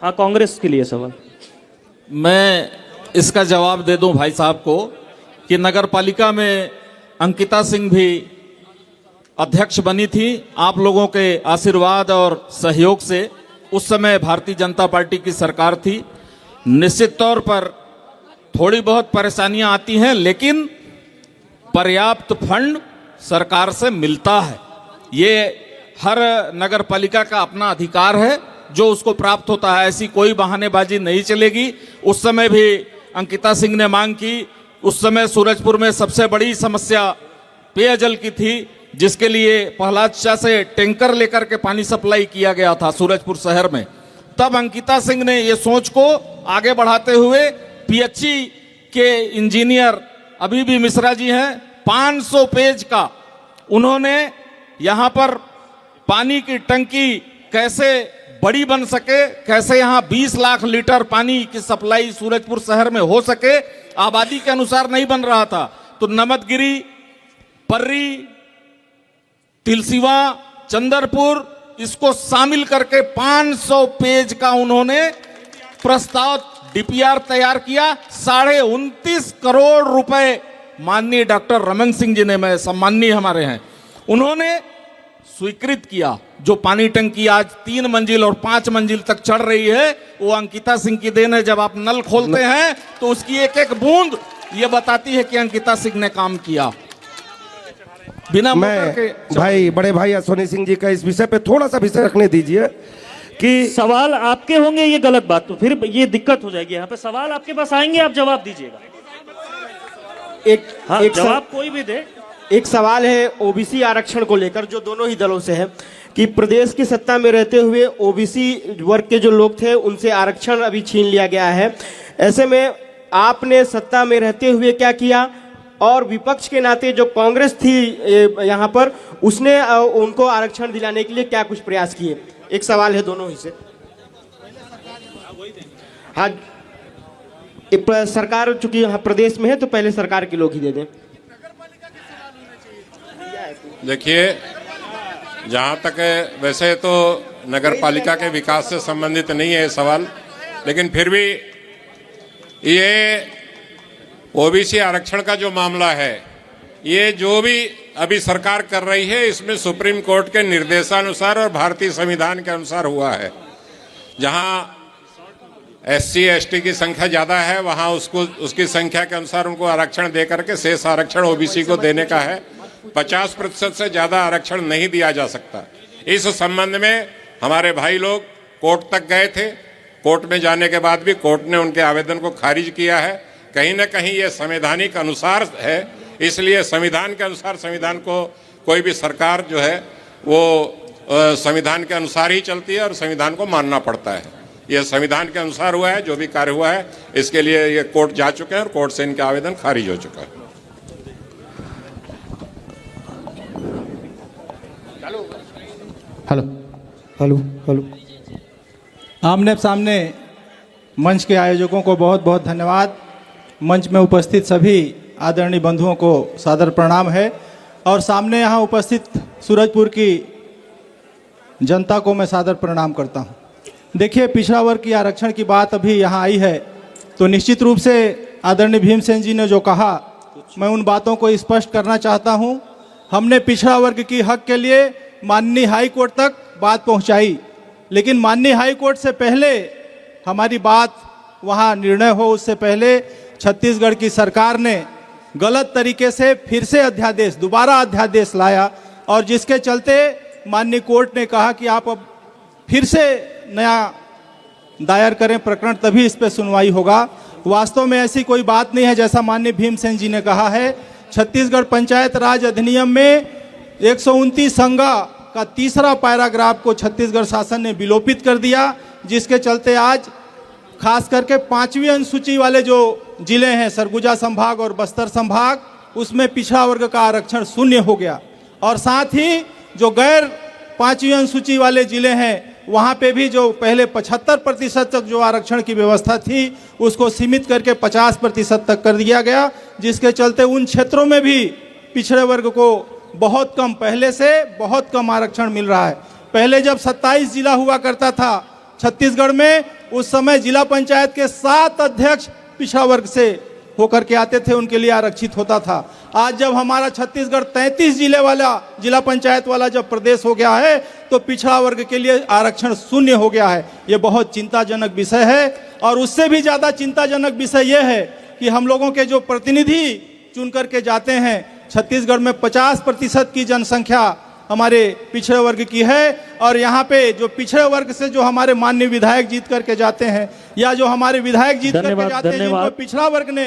हाँ, कांग्रेस के लिए सवाल। मैं इसका जवाब दे दूं भाई साहब को कि नगर पालिका में अंकिता सिंह भी अध्यक्ष बनी थी आप लोगों के आशीर्वाद और सहयोग से। उस समय भारतीय जनता पार्टी की सरकार थी। निश्चित तौर पर थोड़ी बहुत परेशानियां आती हैं, लेकिन पर्याप्त फंड सरकार से मिलता है। ये हर नगर पालिका का अपना अधिकार है जो उसको प्राप्त होता है। ऐसी कोई बहानेबाजी नहीं चलेगी। उस समय भी अंकिता सिंह ने मांग की। उस समय सूरजपुर में सबसे बड़ी समस्या पेयजल की थी, जिसके लिए प्रहलाद शाह से टैंकर लेकर के पानी सप्लाई किया गया था सूरजपुर शहर में। तब अंकिता सिंह ने ये सोच को आगे बढ़ाते हुए पीएचई के इंजीनियर अभी भी मिश्रा जी हैं, 500 पेज का उन्होंने यहाँ पर पानी की टंकी कैसे बड़ी बन सके, कैसे यहाँ 20 लाख लीटर पानी की सप्लाई सूरजपुर शहर में हो सके। आबादी के अनुसार नहीं बन रहा था, तो नमतगिरी, पर्री, तिलसिवा, चंदरपुर, इसको शामिल करके 500 पेज का उन्होंने प्रस्ताव डीपीआर तैयार किया। 29.5 करोड़ रुपए माननीय डॉक्टर रमन सिंह जी ने, मैं सम्माननीय हमारे हैं, उन्होंने स्वीकृत किया। जो पानी टंकी आज 3 मंजिल और 5 मंजिल तक चढ़ रही है, वो अंकिता सिंह की देन है। जब आप नल खोलते हैं तो उसकी एक एक बूंद ये बताती है कि अंकिता सिंह ने काम किया। बिना मैं भाई बड़े भाई अश्वनी सिंह जी का इस विषय पे थोड़ा सा विषय रखने दीजिए कि सवाल आपके होंगे, ये गलत बात, तो फिर ये दिक्कत हो जाएगी। यहाँ पे सवाल आपके पास आएंगे, आप जवाब दीजिएगा। एक जवाब कोई भी दे। एक सवाल है ओबीसी आरक्षण को लेकर, जो दोनों ही दलों से है, कि प्रदेश की सत्ता में रहते हुए ओबीसी वर्ग के जो लोग थे उनसे आरक्षण अभी छीन लिया गया है। ऐसे में आपने सत्ता में रहते हुए क्या किया, और विपक्ष के नाते जो कांग्रेस थी यहाँ पर, उसने उनको आरक्षण दिलाने के लिए क्या कुछ प्रयास किए? एक सवाल है दोनों ही से। हाँ, सरकार चूंकि यहाँ प्रदेश में है तो पहले सरकार के लोग ही दे दें। देखिए, जहाँ तक वैसे तो नगर पालिका के विकास से संबंधित नहीं है सवाल, लेकिन फिर भी ये ओबीसी आरक्षण का जो मामला है, ये जो भी अभी सरकार कर रही है, इसमें सुप्रीम कोर्ट के निर्देशानुसार और भारतीय संविधान के अनुसार हुआ है। जहाँ एससी एसटी की संख्या ज्यादा है, वहाँ उसको उसकी संख्या के अनुसार उनको आरक्षण दे करके शेष आरक्षण ओबीसी को देने का है। 50% से ज्यादा आरक्षण नहीं दिया जा सकता। इस संबंध में हमारे भाई लोग कोर्ट तक गए थे। कोर्ट में जाने के बाद भी कोर्ट ने उनके आवेदन को खारिज किया है। कहीं न कहीं ये संवैधानिक अनुसार है, इसलिए संविधान के अनुसार संविधान को कोई भी सरकार जो है वो संविधान के अनुसार ही चलती है और संविधान को मानना पड़ता है। ये संविधान के अनुसार हुआ है, जो भी कार्य हुआ है इसके लिए ये कोर्ट जा चुके हैं और कोर्ट से इनका आवेदन खारिज हो चुका है। हेलो हेलो हेलो आमने सामने मंच के आयोजकों को बहुत बहुत धन्यवाद। मंच में उपस्थित सभी आदरणीय बंधुओं को सादर प्रणाम है और सामने यहाँ उपस्थित सूरजपुर की जनता को मैं सादर प्रणाम करता हूँ। देखिए, पिछड़ा वर्ग की आरक्षण की बात अभी यहाँ आई है तो निश्चित रूप से आदरणीय भीमसेन जी ने जो कहा मैं उन बातों को स्पष्ट करना चाहता हूँ। हमने पिछड़ा वर्ग की हक के लिए माननीय हाई कोर्ट तक बात पहुँचाई, लेकिन माननीय हाई कोर्ट से पहले हमारी बात वहाँ निर्णय हो उससे पहले छत्तीसगढ़ की सरकार ने गलत तरीके से फिर से अध्यादेश दोबारा अध्यादेश लाया और जिसके चलते माननीय कोर्ट ने कहा कि आप अब फिर से नया दायर करें प्रकरण, तभी इस पर सुनवाई होगा। वास्तव में ऐसी कोई बात नहीं है। जैसा माननीय भीमसेन जी ने कहा है, छत्तीसगढ़ पंचायत राज अधिनियम में 129 संज्ञा का तीसरा पैराग्राफ को छत्तीसगढ़ शासन ने विलोपित कर दिया, जिसके चलते आज खास करके 5वीं अनुसूची वाले जो जिले हैं सरगुजा संभाग और बस्तर संभाग, उसमें पिछड़ा वर्ग का आरक्षण शून्य हो गया और साथ ही जो गैर 5वीं अनुसूची वाले जिले हैं वहाँ पे भी जो पहले 75% तक जो आरक्षण की व्यवस्था थी उसको सीमित करके 50% तक कर दिया गया, जिसके चलते उन क्षेत्रों में भी पिछड़े वर्ग को बहुत कम, पहले से बहुत कम आरक्षण मिल रहा है। पहले जब 27 जिला हुआ करता था छत्तीसगढ़ में, उस समय जिला पंचायत के 7 अध्यक्ष पिछड़ा वर्ग से होकर के आते थे, उनके लिए आरक्षित होता था। आज जब हमारा छत्तीसगढ़ 33 जिले वाला जिला पंचायत वाला जब प्रदेश हो गया है तो पिछड़ा वर्ग के लिए आरक्षण शून्य हो गया है। ये बहुत चिंताजनक विषय है और उससे भी ज़्यादा चिंताजनक विषय यह है कि हम लोगों के जो प्रतिनिधि चुन करके जाते हैं, छत्तीसगढ़ में 50% की जनसंख्या हमारे पिछड़े वर्ग की है और यहाँ पे जो पिछड़े वर्ग से जो हमारे माननीय विधायक जीत करके जाते हैं या जो हमारे विधायक जीत करके जाते हैं जिनको पिछड़ा वर्ग ने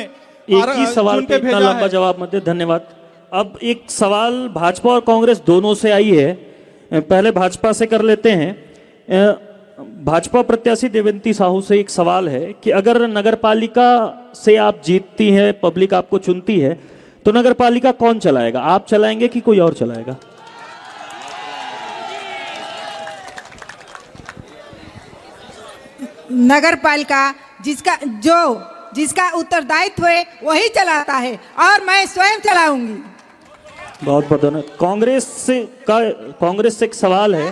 एक ही सवाल पे इतना लंबा जवाब मत दे, धन्यवाद। अब एक सवाल भाजपा और कांग्रेस दोनों से आई है, पहले भाजपा से कर लेते हैं। भाजपा प्रत्याशी देवंती साहू से एक सवाल है कि अगर नगरपालिका से आप जीतती है, पब्लिक आपको चुनती है, तो नगरपालिका कौन चलाएगा? आप चलाएंगे कि कोई और चलाएगा? नगर पालिका जिसका उत्तरदायित्व है वही चलाता है और मैं स्वयं चलाऊंगी। बहुत बहुत धन्यवाद। कांग्रेस से एक सवाल है,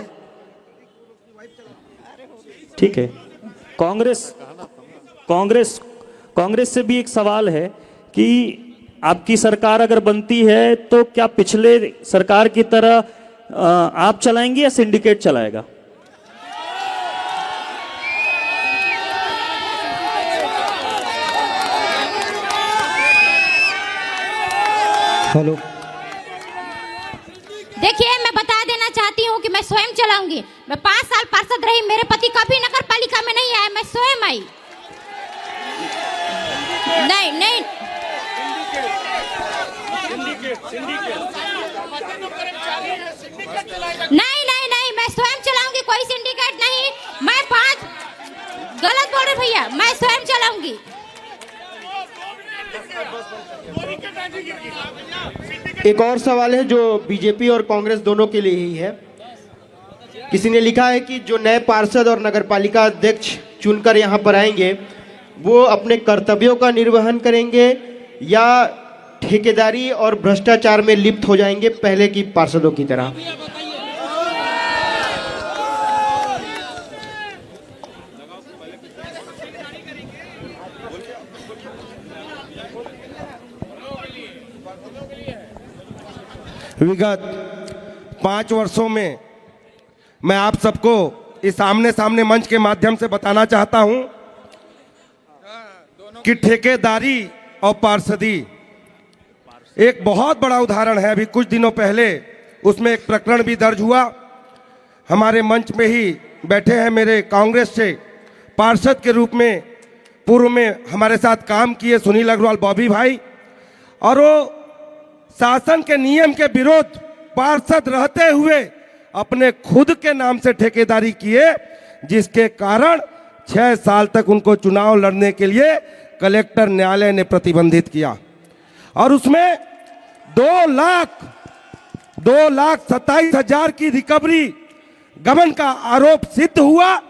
ठीक है। कांग्रेस से भी एक सवाल है कि आपकी सरकार अगर बनती है तो क्या पिछले सरकार की तरह आप चलाएंगे या सिंडिकेट चलाएगा? हेलो, देखिए, मैं बता देना चाहती हूँ कि मैं स्वयं चलाऊंगी। मैं 5 साल पार्षद रही, मेरे पति कभी नगर पालिका में नहीं आए, मैं स्वयं आई। नहीं नहीं नहीं नहीं नहीं, मैं स्वयं चलाऊंगी, कोई सिंडिकेट नहीं। मैं 5 गलत बोल रहे भैया, मैं स्वयं चलाऊंगी। एक और सवाल है जो बीजेपी और कांग्रेस दोनों के लिए ही है। किसी ने लिखा है कि जो नए पार्षद और नगरपालिका अध्यक्ष चुनकर यहाँ पर आएंगे वो अपने कर्तव्यों का निर्वहन करेंगे या ठेकेदारी और भ्रष्टाचार में लिप्त हो जाएंगे पहले की पार्षदों की तरह? विगत 5 वर्षों में मैं आप सबको इस आमने सामने मंच के माध्यम से बताना चाहता हूं कि ठेकेदारी और पार्षदी एक बहुत बड़ा उदाहरण है। अभी कुछ दिनों पहले उसमें एक प्रकरण भी दर्ज हुआ। हमारे मंच में ही बैठे हैं मेरे कांग्रेस से पार्षद के रूप में पूर्व में हमारे साथ काम किए सुनील अग्रवाल बॉबी भाई, और वो शासन के नियम के विरुद्ध पार्षद रहते हुए अपने खुद के नाम से ठेकेदारी किए, जिसके कारण 6 साल तक उनको चुनाव लड़ने के लिए कलेक्टर न्यायालय ने प्रतिबंधित किया। और उसमें 2,27,000 की रिकवरी गबन का आरोप सिद्ध हुआ,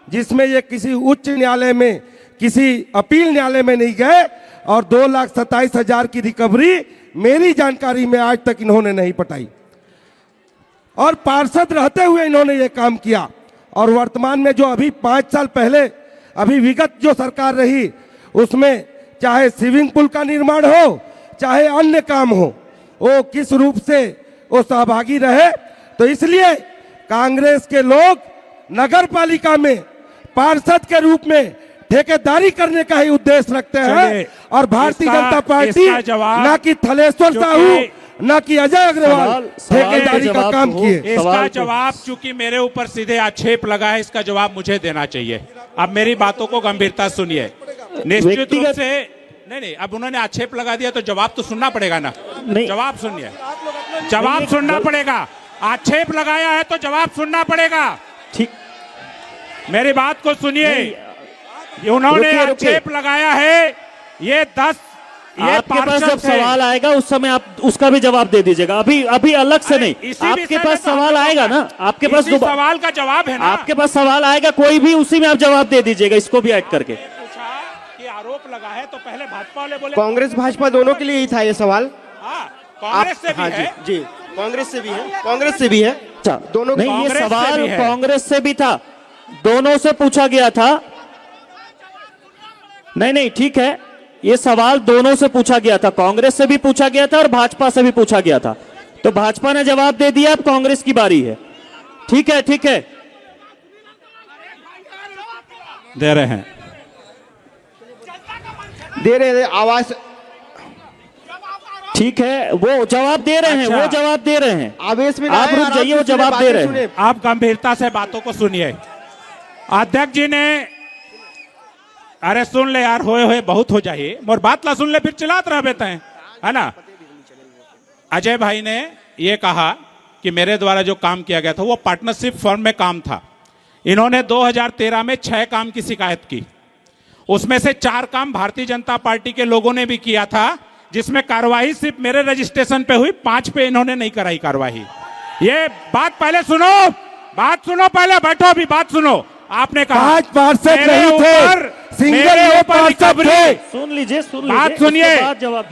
जिसमें ये किसी उच्च न्यायालय में, किसी अपील न्यायालय में नहीं गए और 2,27,000 की रिकवरी मेरी जानकारी में आज तक इन्होंने नहीं पटाई। और पार्षद रहते हुए इन्होंने ये काम किया। और वर्तमान में जो अभी 5 साल पहले अभी विगत जो सरकार रही, उसमें चाहे स्विमिंग पूल का निर्माण हो, चाहे अन्य काम हो, वो किस रूप से वो सहभागी रहे। तो इसलिए कांग्रेस के लोग नगर पालिका में पार्षद के रूप में ठेकेदारी करने का ही उद्देश्य रखते हैं। और भारतीय जनता पार्टी न कि थलेश्वर साहू, न कि अजय अग्रवाल ठेकेदारी का काम किए। इसका जवाब चूंकि मेरे ऊपर सीधे आक्षेप लगा है, इसका जवाब मुझे देना चाहिए। अब मेरी बातों को गंभीरता सुनिए। निश्चित रूप से नहीं, अब उन्होंने आक्षेप लगा दिया तो जवाब तो सुनना पड़ेगा ना। जवाब सुनिए, जवाब सुनना पड़ेगा। आक्षेप लगाया है तो जवाब सुनना पड़ेगा। ठीक, मेरी बात को सुनिए। उन्होंने आक्षेप लगाया है, ये 10 आपके पास जब सवाल आएगा उस समय आप उसका भी जवाब दे दीजिएगा। अभी अलग से नहीं, आपके पास सवाल आएगा ना, आपके पास सवाल का जवाब है ना, आपके पास सवाल आएगा कोई भी, उसी में आप जवाब दे दीजिएगा, इसको भी ऐड करके। कि आरोप लगा है तो पहले भाजपा वाले बोले, कांग्रेस भाजपा दोनों के लिए ही था ये सवाल। कांग्रेस से भी है जी, कांग्रेस से भी है, कांग्रेस से भी है, दोनों। नहीं, ये सवाल कांग्रेस से भी था, दोनों से पूछा गया था। नहीं, ठीक है, ये सवाल दोनों से पूछा गया था, कांग्रेस से भी पूछा गया था और भाजपा से भी पूछा गया था। तो भाजपा ने जवाब दे दिया, अब कांग्रेस की बारी है। ठीक है, ठीक है, दे रहे हैं, आवाज। ठीक है, वो जवाब दे रहे हैं, वो जवाब दे रहे हैं। आवेश में आप रुक जाइए, वो जवाब दे रहे हैं। आप गंभीरता से बातों को सुनिए। अध्यक्ष जी ने, अरे सुन ले यार, होए बहुत हो जाए, और बात ला सुन ले, फिर चिल्लात रह बेते हैं, है ना। अजय भाई ने ये कहा कि मेरे द्वारा जो काम किया गया था वो पार्टनरशिप फर्म में काम था। इन्होंने 2013 में 6 काम की शिकायत की, उसमें से 4 काम भारतीय जनता पार्टी के लोगों ने भी किया था, जिसमें कार्रवाई सिर्फ मेरे रजिस्ट्रेशन पे हुई, 5 पे इन्होंने नहीं कराई कार्रवाई। ये बात पहले सुनो, बात सुनो, पहले बैठो, अभी बात सुनो। आपने कहा 5 पार्षद नहीं थे, सिंगल ये पार्षद थे। सुन लीजिए, बात सुनिए,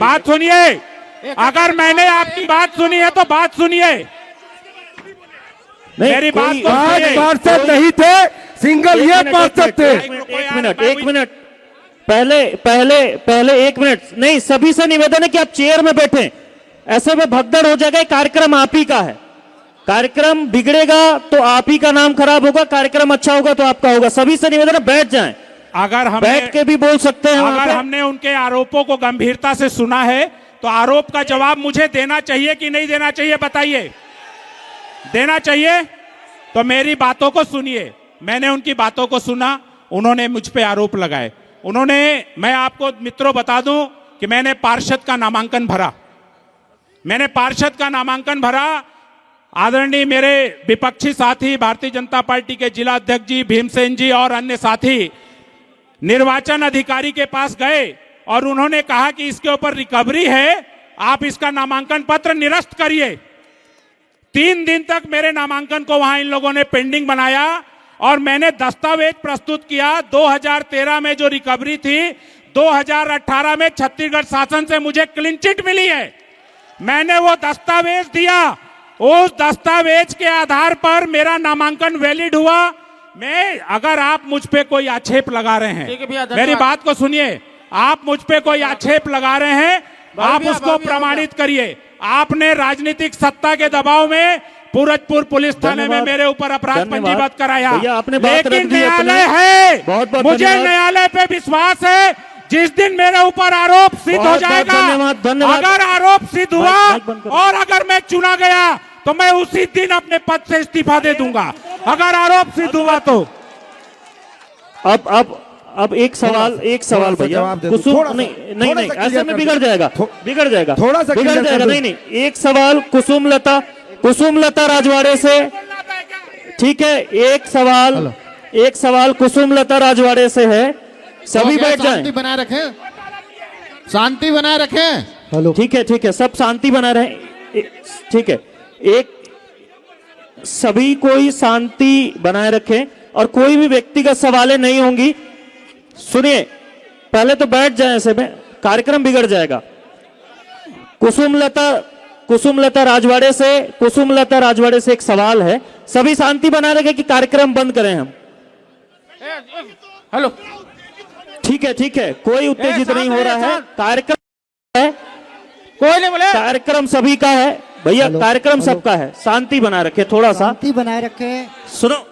बात सुनिए। अगर मैंने आपकी बात सुनी है तो बात सुनिए, मेरी बात को सुनिए। 5 पार्षद नहीं थे, सिंगल ये पार्षद थे। एक मिनट, पहले 1 मिनट। नहीं, सभी से निवेदन है कि आप चेयर में बैठे, ऐसे में भगदड़ हो जाएगा। कार्यक्रम आप ही का है, कार्यक्रम बिगड़ेगा तो आप ही का नाम खराब होगा, कार्यक्रम अच्छा होगा तो आपका होगा। सभी से निवेदन है बैठ जाएं। अगर हम बैठ के भी बोल सकते हैं। अगर हमने उनके आरोपों को गंभीरता से सुना है तो आरोप का जवाब मुझे देना चाहिए कि नहीं देना चाहिए, बताइए। देना चाहिए तो मेरी बातों को सुनिए। मैंने उनकी बातों को सुना, उन्होंने मुझ पे आरोप लगाए। मैं आपको मित्रों बता दूं कि मैंने पार्षद का नामांकन भरा, मैंने पार्षद का नामांकन भरा। आदरणीय मेरे विपक्षी साथी भारतीय जनता पार्टी के जिला अध्यक्ष जी भीमसेन जी और अन्य साथी निर्वाचन अधिकारी के पास गए और उन्होंने कहा कि इसके ऊपर रिकवरी है, आप इसका नामांकन पत्र निरस्त करिए। 3 दिन तक मेरे नामांकन को वहां इन लोगों ने पेंडिंग बनाया और मैंने दस्तावेज प्रस्तुत किया। 2013 में जो रिकवरी थी, 2018 में छत्तीसगढ़ शासन से मुझे क्लीन चिट मिली है। मैंने वो दस्तावेज दिया, उस दस्तावेज के आधार पर मेरा नामांकन वैलिड हुआ। अगर आप मुझ पे कोई आक्षेप लगा रहे हैं, मेरी बात को सुनिए, आप मुझ पे कोई आक्षेप लगा रहे हैं, आप उसको प्रमाणित करिए। आपने राजनीतिक सत्ता के दबाव में पूरजपुर पुलिस थाने में मेरे ऊपर अपराध पंजीबद्ध कराया, लेकिन न्यायालय है, मुझे न्यायालय पे विश्वास है। जिस दिन मेरे ऊपर आरोप सिद्ध हो जाएगा, अगर आरोप सिद्ध हुआ और अगर मैं चुना गया तो मैं उसी दिन अपने पद से इस्तीफा दे दूंगा, अगर आरोप सिद्ध हुआ तो। अब एक सवाल भैया जवाब दे दो, कुसुम थोड़ा सा, नहीं थोड़ा सा ऐसे clear में कर बिगड़ दो। जाएगा थोड़ा सा बिगड़ clear कर जाएगा दो। नहीं एक सवाल कुसुमलता राजवाड़े से, ठीक है, एक सवाल कुसुमलता राजवाड़े से है, सभी बैठ जाएं। शांति बनाए रखें, शांति बनाए रखें। हेलो, ठीक है, सब शांति बना रहे, ठीक है, एक सभी कोई शांति बनाए रखें और कोई भी व्यक्तिगत सवालें नहीं होंगी। सुनिए, पहले तो बैठ जाएं, ऐसे में कार्यक्रम बिगड़ जाएगा। कुसुमलता राजवाड़े से एक सवाल है, सभी शांति बनाए रखें कि कार्यक्रम बंद करें हम। हेलो, ठीक है, कोई उत्तेजित नहीं हो रहा है, कार्यक्रम है, कोई नहीं बोले, कार्यक्रम सभी का है भैया, कार्यक्रम सबका है, शांति बनाए रखे, थोड़ा सा शांति बनाए रखे। सुनो,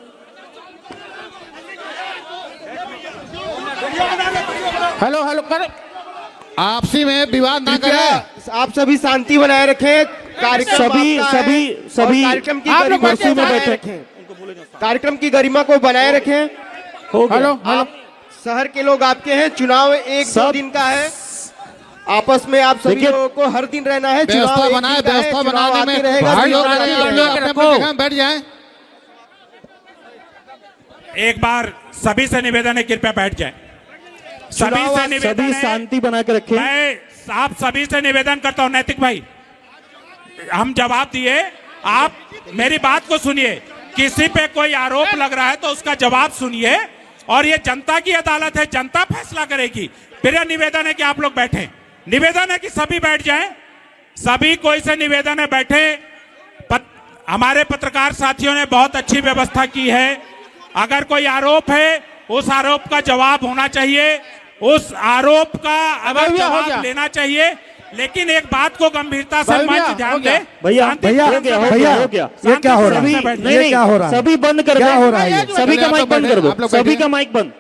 हेलो कर, आपसी में विवाद ना करें। आप सभी शांति बनाए रखें, कार्यक्रम सभी आपका है और कार्यक्रम की गरिमा को बनाए रखें, कार्यक्रम की गरिमा को बनाए रखें। हेलो, आप शहर के लोग आपके हैं, चुनाव एक दो दिन का है, आपस में आप सभी लोगों को हर दिन रहना है। व्यवस्था बनाए, व्यवस्था बनाने में भाई लोग अपने जगह बैठ जाएं। एक बार सभी से निवेदन है, कृपया बैठ जाएं। सभी शांति बना के रखें। मैं आप सभी से निवेदन करता हूं, नैतिक भाई, हम जवाब दिए, आप मेरी बात को सुनिए। किसी पे कोई आरोप लग रहा है तो उसका जवाब सुनिए, और ये जनता की अदालत है, जनता फैसला करेगी। मेरा निवेदन है कि आप लोग बैठें, निवेदन है कि सभी बैठ जाएं, सभी कोई से निवेदन है बैठे। हमारे पत्रकार साथियों ने बहुत अच्छी व्यवस्था की है। अगर कोई आरोप है, उस आरोप का जवाब होना चाहिए, उस आरोप का अगर जवाब लेना चाहिए, लेकिन एक बात को गंभीरता से मंच ध्यान दे। भैया ये क्या हो रहा है? नहीं, क्या हो रहा है? सभी बंद कर क्या दो, हो रहा है? सभी का माइक बंद कर दो, सभी का माइक बंद,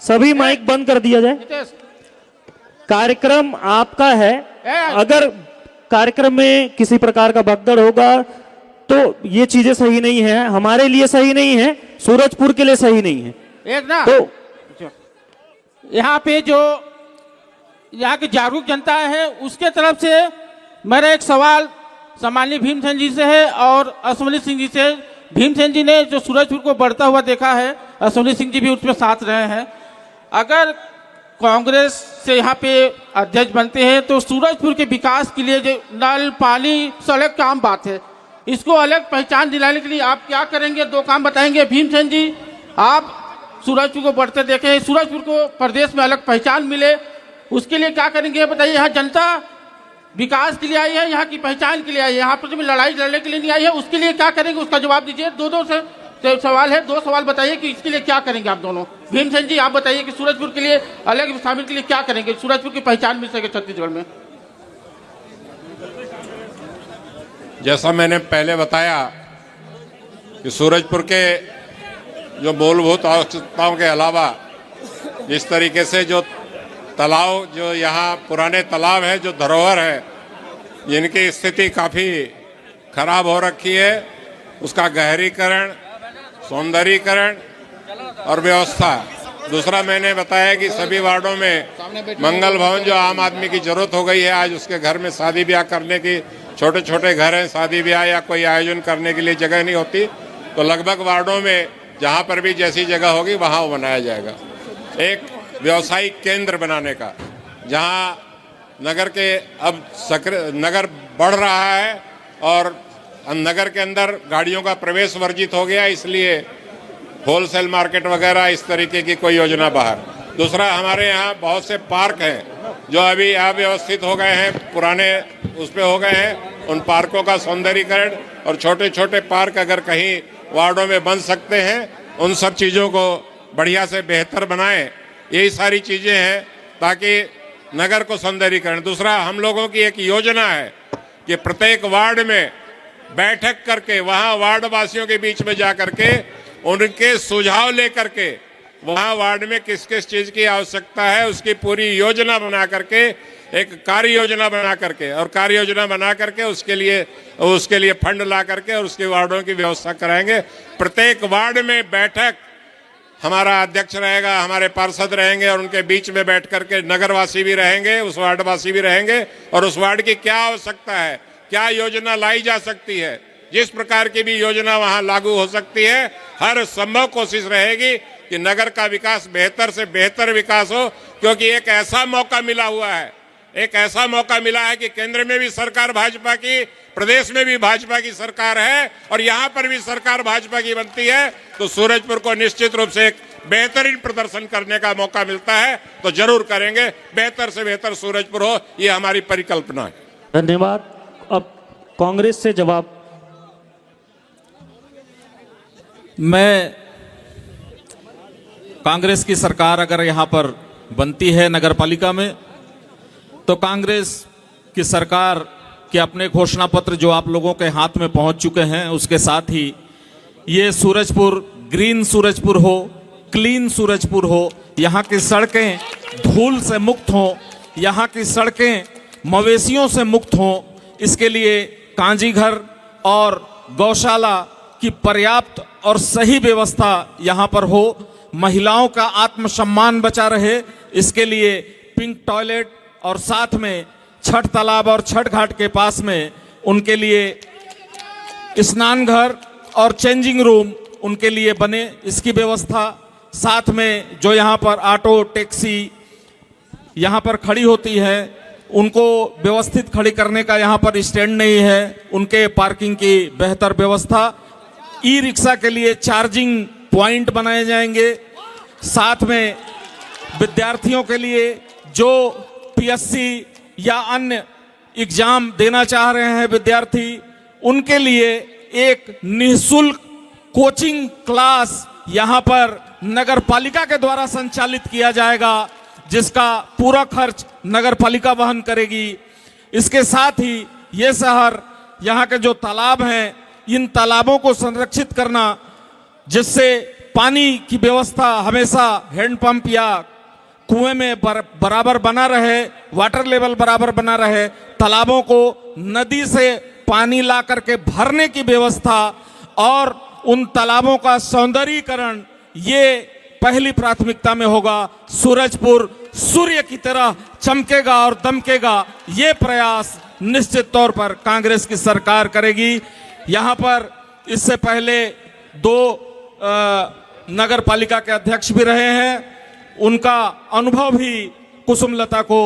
सभी माइक बंद कर दिया जाए। कार्यक्रम आपका है, अगर कार्यक्रम में किसी प्रकार का भगदड़ होगा तो ये चीजें सही नहीं है, हमारे लिए सही नहीं है, सूरजपुर के लिए सही नहीं है। एक ना तो यहाँ पे जो यहाँ की जागरूक जनता है उसके तरफ से मेरा एक सवाल सम्माननीय भीमसेन जी से है और असमनी सिंह जी से। भीमसेन जी ने जो सूरजपुर को बढ़ता हुआ देखा है, असमनी सिंह जी भी उसमें साथ रहे हैं। अगर कांग्रेस से यहाँ पे अध्यक्ष बनते हैं तो सूरजपुर के विकास के लिए जो नल, पानी, सड़क का आम बात है, इसको अलग पहचान दिलाने के लिए आप क्या करेंगे? दो काम बताएंगे। भीमसेन जी, आप सूरजपुर को बढ़ते देखें, सूरजपुर को प्रदेश में अलग पहचान मिले, उसके लिए क्या करेंगे बताइए। यहाँ जनता विकास के लिए आई है, यहाँ की पहचान के लिए आई है, यहाँ पर लड़ाई लड़ने के लिए नहीं आई है, उसके लिए क्या करेंगे? उसका जवाब दीजिए। दो से सवाल है, दो सवाल बताइए कि इसके लिए क्या करेंगे आप दोनों। भीमसेन जी, आप बताइए कि सूरजपुर के लिए अलग शामिल के लिए क्या करेंगे, सूरजपुर की पहचान मिल सके छत्तीसगढ़ में। जैसा मैंने पहले बताया कि सूरजपुर के जो मूलभूत आवश्यकताओं के अलावा जिस तरीके से जो तालाब, जो यहाँ पुराने तालाब है, जो धरोहर है, जिनकी स्थिति काफ़ी खराब हो रखी है, उसका गहरीकरण, सौंदर्यीकरण और व्यवस्था। दूसरा मैंने बताया कि सभी वार्डों में मंगल भवन, जो आम आदमी की जरूरत हो गई है, आज उसके घर में शादी ब्याह करने की, छोटे छोटे घर हैं, शादी ब्याह या कोई आयोजन करने के लिए जगह नहीं होती, तो लगभग वार्डों में जहाँ पर भी जैसी जगह होगी वहाँ वो बनाया जाएगा। एक व्यवसायिक केंद्र बनाने का, जहाँ नगर के अब नगर बढ़ रहा है और नगर के अंदर गाड़ियों का प्रवेश वर्जित हो गया, इसलिए होलसेल मार्केट वगैरह इस तरीके की कोई योजना बाहर। दूसरा, हमारे यहाँ बहुत से पार्क हैं जो अभी अव्यवस्थित हो गए हैं, पुराने उस पे हो गए हैं, उन पार्कों का सौंदर्यीकरण और छोटे छोटे पार्क अगर कहीं वार्डों में बन सकते हैं, उन सब चीज़ों को बढ़िया से बेहतर बनाएं। यही सारी चीज़ें हैं ताकि नगर को सौंदर्यीकरण। दूसरा, हम लोगों की एक योजना है कि प्रत्येक वार्ड में बैठक करके, वहाँ वार्ड वासियों के बीच में जा करके उनके सुझाव लेकर के वहाँ वार्ड में किस किस चीज़ की आवश्यकता है उसकी पूरी योजना बना करके, एक कार्य योजना बना करके, और कार्य योजना बना करके उसके लिए फंड ला करके और उसके वार्डों की व्यवस्था कराएंगे। प्रत्येक वार्ड में बैठक हमारा अध्यक्ष रहेगा, हमारे पार्षद रहेंगे और उनके बीच में बैठ करके नगरवासी भी रहेंगे, उस वार्डवासी भी रहेंगे और उस वार्ड की क्या आवश्यकता है, क्या योजना लाई जा सकती है, जिस प्रकार की भी योजना वहां लागू हो सकती है, हर संभव कोशिश रहेगी कि नगर का विकास बेहतर से बेहतर विकास हो। क्योंकि एक ऐसा मौका मिला हुआ है, एक ऐसा मौका मिला है कि केंद्र में भी सरकार भाजपा की, प्रदेश में भी भाजपा की सरकार है और यहाँ पर भी सरकार भाजपा की बनती है, तो सूरजपुर को निश्चित रूप से एक बेहतरीन प्रदर्शन करने का मौका मिलता है तो जरूर करेंगे। बेहतर से बेहतर सूरजपुर हो, ये हमारी परिकल्पना है। धन्यवाद। अब कांग्रेस से जवाब। मैं कांग्रेस की सरकार अगर यहाँ पर बनती है नगर पालिका में, तो कांग्रेस की सरकार के अपने घोषणा पत्र जो आप लोगों के हाथ में पहुंच चुके हैं, उसके साथ ही ये सूरजपुर ग्रीन सूरजपुर हो, क्लीन सूरजपुर हो, यहाँ की सड़कें धूल से मुक्त हों, यहाँ की सड़कें मवेशियों से मुक्त हों, इसके लिए कांजी घर और गौशाला की पर्याप्त और सही व्यवस्था यहाँ पर हो, महिलाओं का आत्मसम्मान बचा रहे, इसके लिए पिंक टॉयलेट और साथ में छठ तालाब और छठ घाट के पास में उनके लिए स्नान घर और चेंजिंग रूम उनके लिए बने, इसकी व्यवस्था। साथ में जो यहाँ पर ऑटो टैक्सी यहाँ पर खड़ी होती है, उनको व्यवस्थित खड़ी करने का यहाँ पर स्टैंड नहीं है, उनके पार्किंग की बेहतर व्यवस्था। ई रिक्शा के लिए चार्जिंग पॉइंट बनाए जाएंगे। साथ में विद्यार्थियों के लिए जो पीएससी या अन्य एग्जाम देना चाह रहे हैं विद्यार्थी, उनके लिए एक निःशुल्क कोचिंग क्लास यहाँ पर नगर पालिका के द्वारा संचालित किया जाएगा, जिसका पूरा खर्च नगर पालिका वहन करेगी। इसके साथ ही ये शहर यहाँ के जो तालाब हैं, इन तालाबों को संरक्षित करना, जिससे पानी की व्यवस्था हमेशा हैंडपंप या कुएं में बराबर बना रहे, वाटर लेवल बराबर बना रहे, तालाबों को नदी से पानी ला करके भरने की व्यवस्था और उन तालाबों का सौंदर्यीकरण, ये पहली प्राथमिकता में होगा। सूरजपुर सूर्य की तरह चमकेगा और दमकेगा, ये प्रयास निश्चित तौर पर कांग्रेस की सरकार करेगी। यहाँ पर इससे पहले 2 नगर पालिका के अध्यक्ष भी रहे हैं, उनका अनुभव भी कुसुमलता को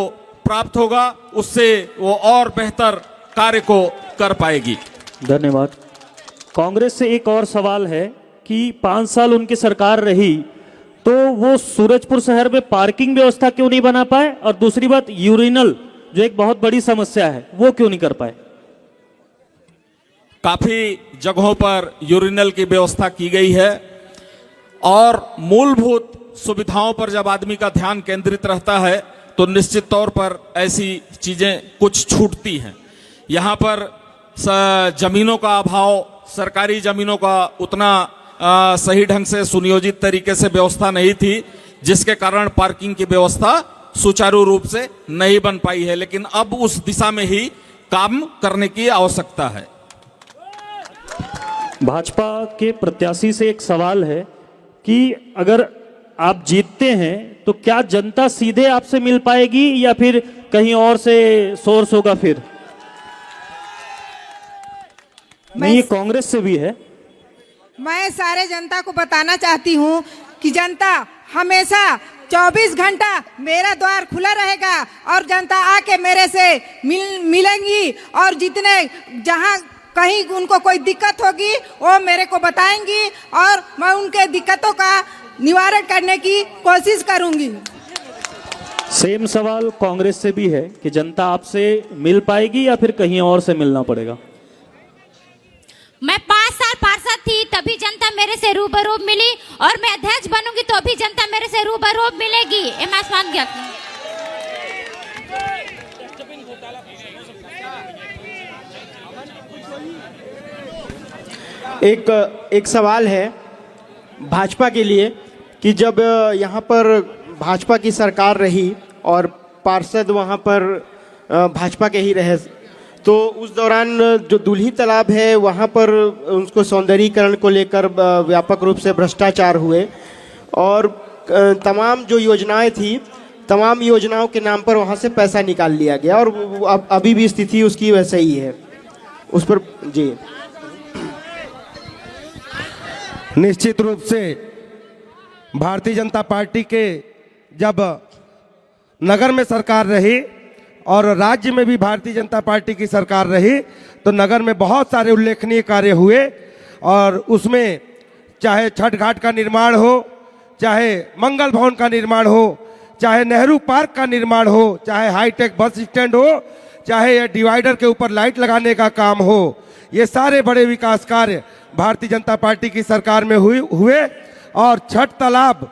प्राप्त होगा, उससे वो और बेहतर कार्य को कर पाएगी। धन्यवाद। कांग्रेस से एक और सवाल है कि 5 साल उनकी सरकार रही तो वो सूरजपुर शहर में पार्किंग व्यवस्था क्यों नहीं बना पाए, और दूसरी बात यूरिनल जो एक बहुत बड़ी समस्या है वो क्यों नहीं कर पाए। काफी जगहों पर यूरिनल की व्यवस्था की गई है और मूलभूत सुविधाओं पर जब आदमी का ध्यान केंद्रित रहता है तो निश्चित तौर पर ऐसी चीजें कुछ छूटती हैं। यहाँ पर जमीनों का अभाव, सरकारी जमीनों का उतना सही ढंग से सुनियोजित तरीके से व्यवस्था नहीं थी, जिसके कारण पार्किंग की व्यवस्था सुचारू रूप से नहीं बन पाई है, लेकिन अब उस दिशा में ही काम करने की आवश्यकता है। भाजपा के प्रत्याशी से एक सवाल है कि अगर आप जीतते हैं तो क्या जनता सीधे आपसे मिल पाएगी या फिर कहीं और से सोर्स होगा फिर? नहीं, ये कांग्रेस से भी है। मैं सारे जनता को बताना चाहती हूँ कि जनता हमेशा 24 घंटा मेरा द्वार खुला रहेगा और जनता आके मेरे से मिलेंगी और जितने जहाँ कहीं उनको कोई दिक्कत होगी वो मेरे को बताएंगी और मैं उनके दिक्कतों का निवारण करने की कोशिश करूंगी। सेम सवाल कांग्रेस से भी है कि जनता आपसे मिल पाएगी या फिर कहीं और से मिलना पड़ेगा। मैं 5 साल पार्षद थी, तभी जनता मेरे से रूबरू मिली और मैं अध्यक्ष बनूंगी तो भी जनता मेरे से रूबरू मिलेगी। एम गया एक सवाल है भाजपा के लिए कि जब यहाँ पर भाजपा की सरकार रही और पार्षद वहाँ पर भाजपा के ही रहे, तो उस दौरान जो दुल्ही तालाब है वहाँ पर उसको सौंदर्यीकरण को लेकर व्यापक रूप से भ्रष्टाचार हुए और तमाम जो योजनाएं थी, तमाम योजनाओं के नाम पर वहाँ से पैसा निकाल लिया गया और अभी भी स्थिति उसकी वैसे ही है। उस पर जी निश्चित रूप से भारतीय जनता पार्टी के जब नगर में सरकार रही और राज्य में भी भारतीय जनता पार्टी की सरकार रही तो नगर में बहुत सारे उल्लेखनीय कार्य हुए और उसमें चाहे छठ घाट का निर्माण हो, चाहे मंगल भवन का निर्माण हो, चाहे नेहरू पार्क का निर्माण हो, चाहे हाईटेक बस स्टैंड हो, चाहे ये डिवाइडर के ऊपर लाइट लगाने का काम हो, ये सारे बड़े विकास कार्य भारतीय जनता पार्टी की सरकार में हुए और छठ तालाब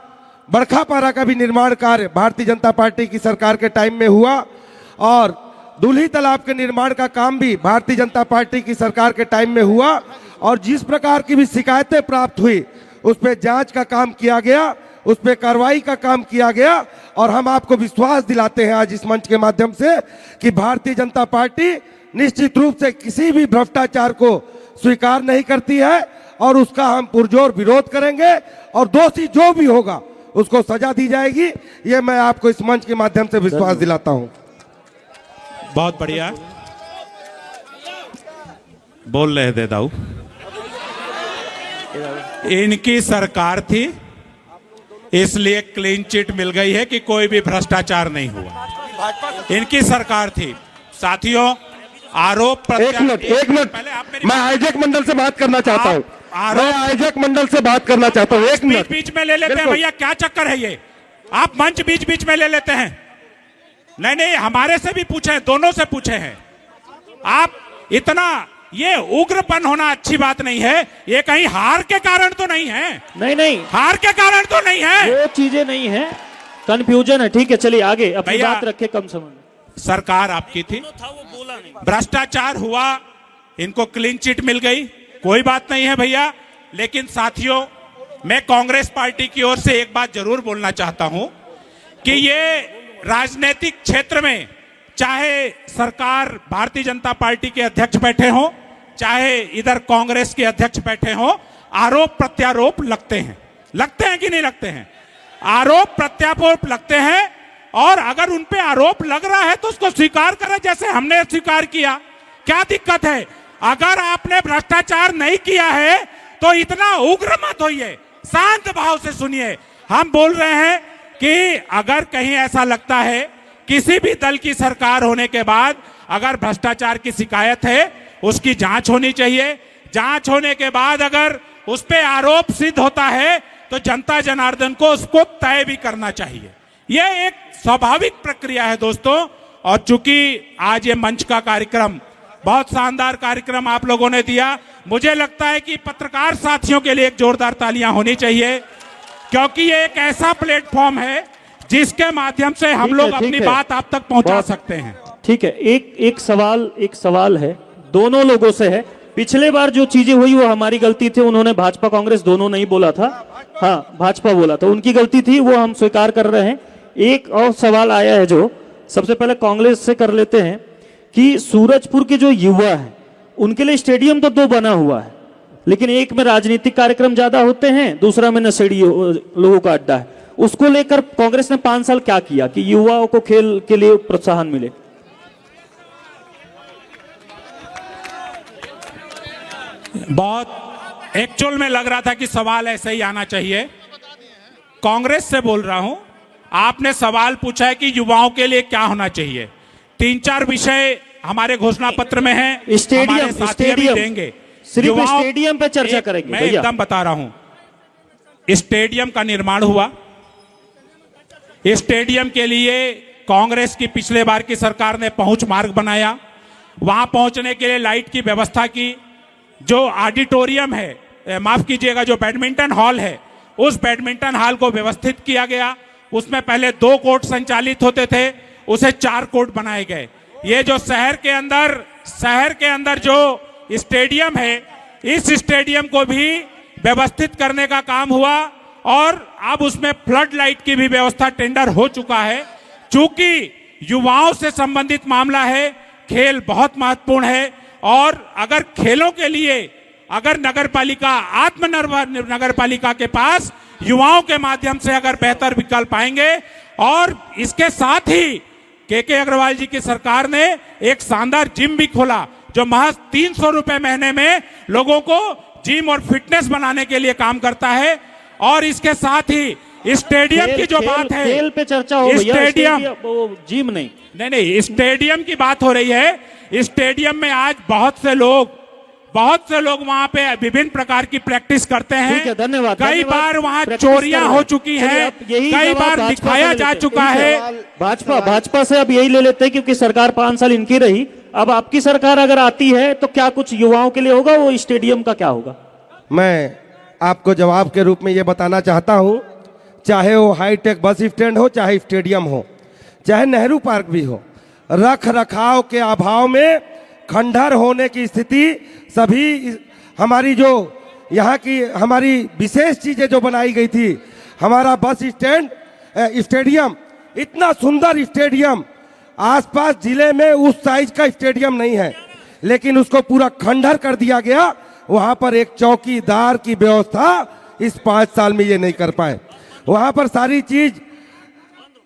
बरखापारा का भी निर्माण कार्य भारतीय जनता पार्टी की सरकार के टाइम में हुआ और दुल्ही तालाब के निर्माण का काम भी भारतीय जनता पार्टी की सरकार के टाइम में हुआ और जिस प्रकार की भी शिकायतें प्राप्त हुई उस पर जांच का काम किया गया, उस पर कार्रवाई का काम किया गया और हम आपको विश्वास दिलाते हैं आज इस मंच के माध्यम से कि भारतीय जनता पार्टी निश्चित रूप से किसी भी भ्रष्टाचार को स्वीकार नहीं करती है और उसका हम पुरजोर विरोध करेंगे और दोषी जो भी होगा उसको सजा दी जाएगी। ये मैं आपको इस मंच के माध्यम से विश्वास दिलाता हूं। बहुत बढ़िया बोल रहे थे दाऊ। इनकी सरकार थी इसलिए क्लीन चिट मिल गई है कि कोई भी भ्रष्टाचार नहीं हुआ। इनकी सरकार थी साथियों। आरोप एक मिनट मैं हाईजैक मंडल से बात करना चाहता हूँ। मैं हाईजैक मंडल से बात करना चाहता हूँ। एक मिनट बीच में ले लेते हैं भैया, क्या चक्कर है ये? आप मंच बीच बीच में ले लेते हैं। नहीं हमारे से भी पूछे, दोनों से पूछे हैं। आप इतना ये उग्रपन होना अच्छी बात नहीं है। ये कहीं हार के कारण तो नहीं है? नहीं हार के कारण तो नहीं है, वो चीजें नहीं है, कंफ्यूजन है। ठीक है चलिए आगे अपनी बात रखे कम समय में। सरकार आपकी थी, भ्रष्टाचार हुआ, इनको क्लीन चिट मिल गई, कोई बात नहीं है भैया। लेकिन साथियों मैं कांग्रेस पार्टी की ओर से एक बात जरूर बोलना चाहता हूं कि ये राजनीतिक क्षेत्र में चाहे सरकार भारतीय जनता पार्टी के अध्यक्ष बैठे हों, चाहे इधर कांग्रेस के अध्यक्ष बैठे हों, आरोप प्रत्यारोप लगते हैं कि नहीं लगते हैं? आरोप प्रत्यारोप लगते हैं और अगर उन पे आरोप लग रहा है तो उसको स्वीकार करें जैसे हमने स्वीकार किया। क्या दिक्कत है? अगर आपने भ्रष्टाचार नहीं किया है तो इतना उग्र मत होइए, शांत भाव से सुनिए। हम बोल रहे हैं कि अगर कहीं ऐसा लगता है किसी भी दल की सरकार होने के बाद अगर भ्रष्टाचार की शिकायत है उसकी जांच होनी चाहिए। जांच होने के बाद अगर उस पे आरोप सिद्ध होता है तो जनता जनार्दन को उसको तय भी करना चाहिए। यह एक स्वाभाविक प्रक्रिया है दोस्तों। और चूंकि आज ये मंच का कार्यक्रम बहुत शानदार कार्यक्रम आप लोगों ने दिया, मुझे लगता है कि पत्रकार साथियों के लिए एक जोरदार तालियां होनी चाहिए क्योंकि ये एक ऐसा प्लेटफॉर्म है जिसके माध्यम से हम लोग अपनी बात आप तक पहुंचा सकते हैं। ठीक है, एक सवाल है दोनों लोगों से है। पिछले बार जो चीजें हुई वो हमारी गलती थी, उन्होंने भाजपा कांग्रेस दोनों नहीं बोला था, हाँ भाजपा बोला था, उनकी गलती थी, वो हम स्वीकार कर रहे हैं। एक और सवाल आया है जो सबसे पहले कांग्रेस से कर लेते हैं कि सूरजपुर के जो युवा हैं उनके लिए स्टेडियम तो 2 बना हुआ है, लेकिन एक में राजनीतिक कार्यक्रम ज्यादा होते हैं, दूसरा में नशेड़ी लोगों का अड्डा है। उसको लेकर कांग्रेस ने 5 साल क्या किया कि युवाओं को खेल के लिए प्रोत्साहन मिले? बहुत एक्चुअल में लग रहा था कि सवाल ऐसे ही आना चाहिए। कांग्रेस से बोल रहा हूं, आपने सवाल पूछा है कि युवाओं के लिए क्या होना चाहिए। 3-4 विषय हमारे घोषणा पत्र में है, स्टेडियम देंगे, सिर्फ स्टेडियम पे चर्चा करेंगे। मैं एकदम बता रहा हूं, स्टेडियम का निर्माण हुआ। स्टेडियम के लिए कांग्रेस की पिछले बार की सरकार ने पहुंच मार्ग बनाया, वहां पहुंचने के लिए लाइट की व्यवस्था की। जो ऑडिटोरियम है, माफ कीजिएगा, जो बैडमिंटन हॉल है, उस बैडमिंटन हॉल को व्यवस्थित किया गया। उसमें पहले 2 कोर्ट संचालित होते थे, उसे 4 कोर्ट बनाए गए। ये जो शहर के अंदर जो स्टेडियम है, इस स्टेडियम को भी व्यवस्थित करने का काम हुआ और अब उसमें फ्लड लाइट की भी व्यवस्था, टेंडर हो चुका है। चूंकि युवाओं से संबंधित मामला है, खेल बहुत महत्वपूर्ण है और अगर खेलों के लिए अगर नगरपालिका, आत्मनिर्भर नगरपालिका के पास युवाओं के माध्यम से अगर बेहतर विकल्प आएंगे। और इसके साथ ही के अग्रवाल जी की सरकार ने एक शानदार जिम भी खोला जो महज 300 रुपए महीने में लोगों को जिम और फिटनेस बनाने के लिए काम करता है। और इसके साथ ही स्टेडियम की जो बात है, खेल पे चर्चा हो भैया, स्टेडियम जिम नहीं, स्टेडियम की बात हो रही है। स्टेडियम में आज बहुत से लोग वहां पे विभिन्न प्रकार की प्रैक्टिस करते हैं। ठीक है, धन्यवाद। कई बार वहां चोरियां हो चुकी हैं, कई बार दिखाया जा चुका है। भाजपा से अब यही ले लेते हैं क्योंकि सरकार 5 साल इनकी रही। अब आपकी सरकार अगर आती है तो क्या कुछ युवाओं के लिए होगा, वो स्टेडियम का क्या होगा? मैं आपको जवाब के रूप में ये बताना चाहता हूँ, चाहे वो हाईटेक बस स्टैंड हो, चाहे स्टेडियम हो, चाहे नेहरू पार्क भी हो, रख रखाव के अभाव में खंडहर होने की स्थिति सभी हमारी जो यहाँ की हमारी विशेष चीजें जो बनाई गई थी, हमारा बस स्टैंड स्टेडियम, इतना सुंदर स्टेडियम, आसपास जिले में उस साइज का स्टेडियम नहीं है, लेकिन उसको पूरा खंडहर कर दिया गया। वहां पर एक चौकीदार की व्यवस्था इस 5 साल में ये नहीं कर पाए। वहां पर सारी चीज,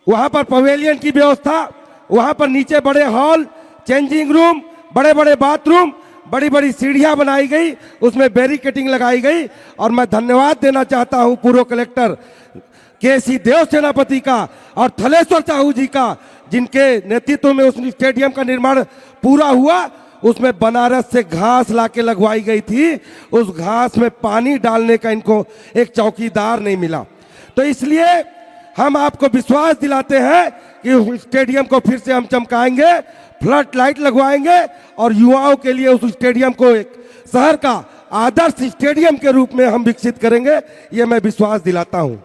वहां पर पवेलियन की व्यवस्था, वहां पर नीचे बड़े हॉल, चेंजिंग रूम, बड़े बड़े बाथरूम, बड़ी बड़ी सीढ़ियां बनाई गई, उसमें बैरिकेडिंग लगाई गई। और मैं धन्यवाद देना चाहता हूं पूर्व कलेक्टर केसी देव सेनापति का और थलेश्वर साहू जी का, जिनके नेतृत्व में उस स्टेडियम का निर्माण पूरा हुआ। उसमें बनारस से घास लाके लगवाई गई थी, उस घास में पानी डालने का इनको एक चौकीदार नहीं मिला। तो इसलिए हम आपको विश्वास दिलाते हैं कि उस स्टेडियम को फिर से हम चमकाएंगे, फ्लड लाइट लगवाएंगे और युवाओं के लिए उस स्टेडियम को एक शहर का आदर्श स्टेडियम के रूप में हम विकसित करेंगे, ये मैं विश्वास दिलाता हूं।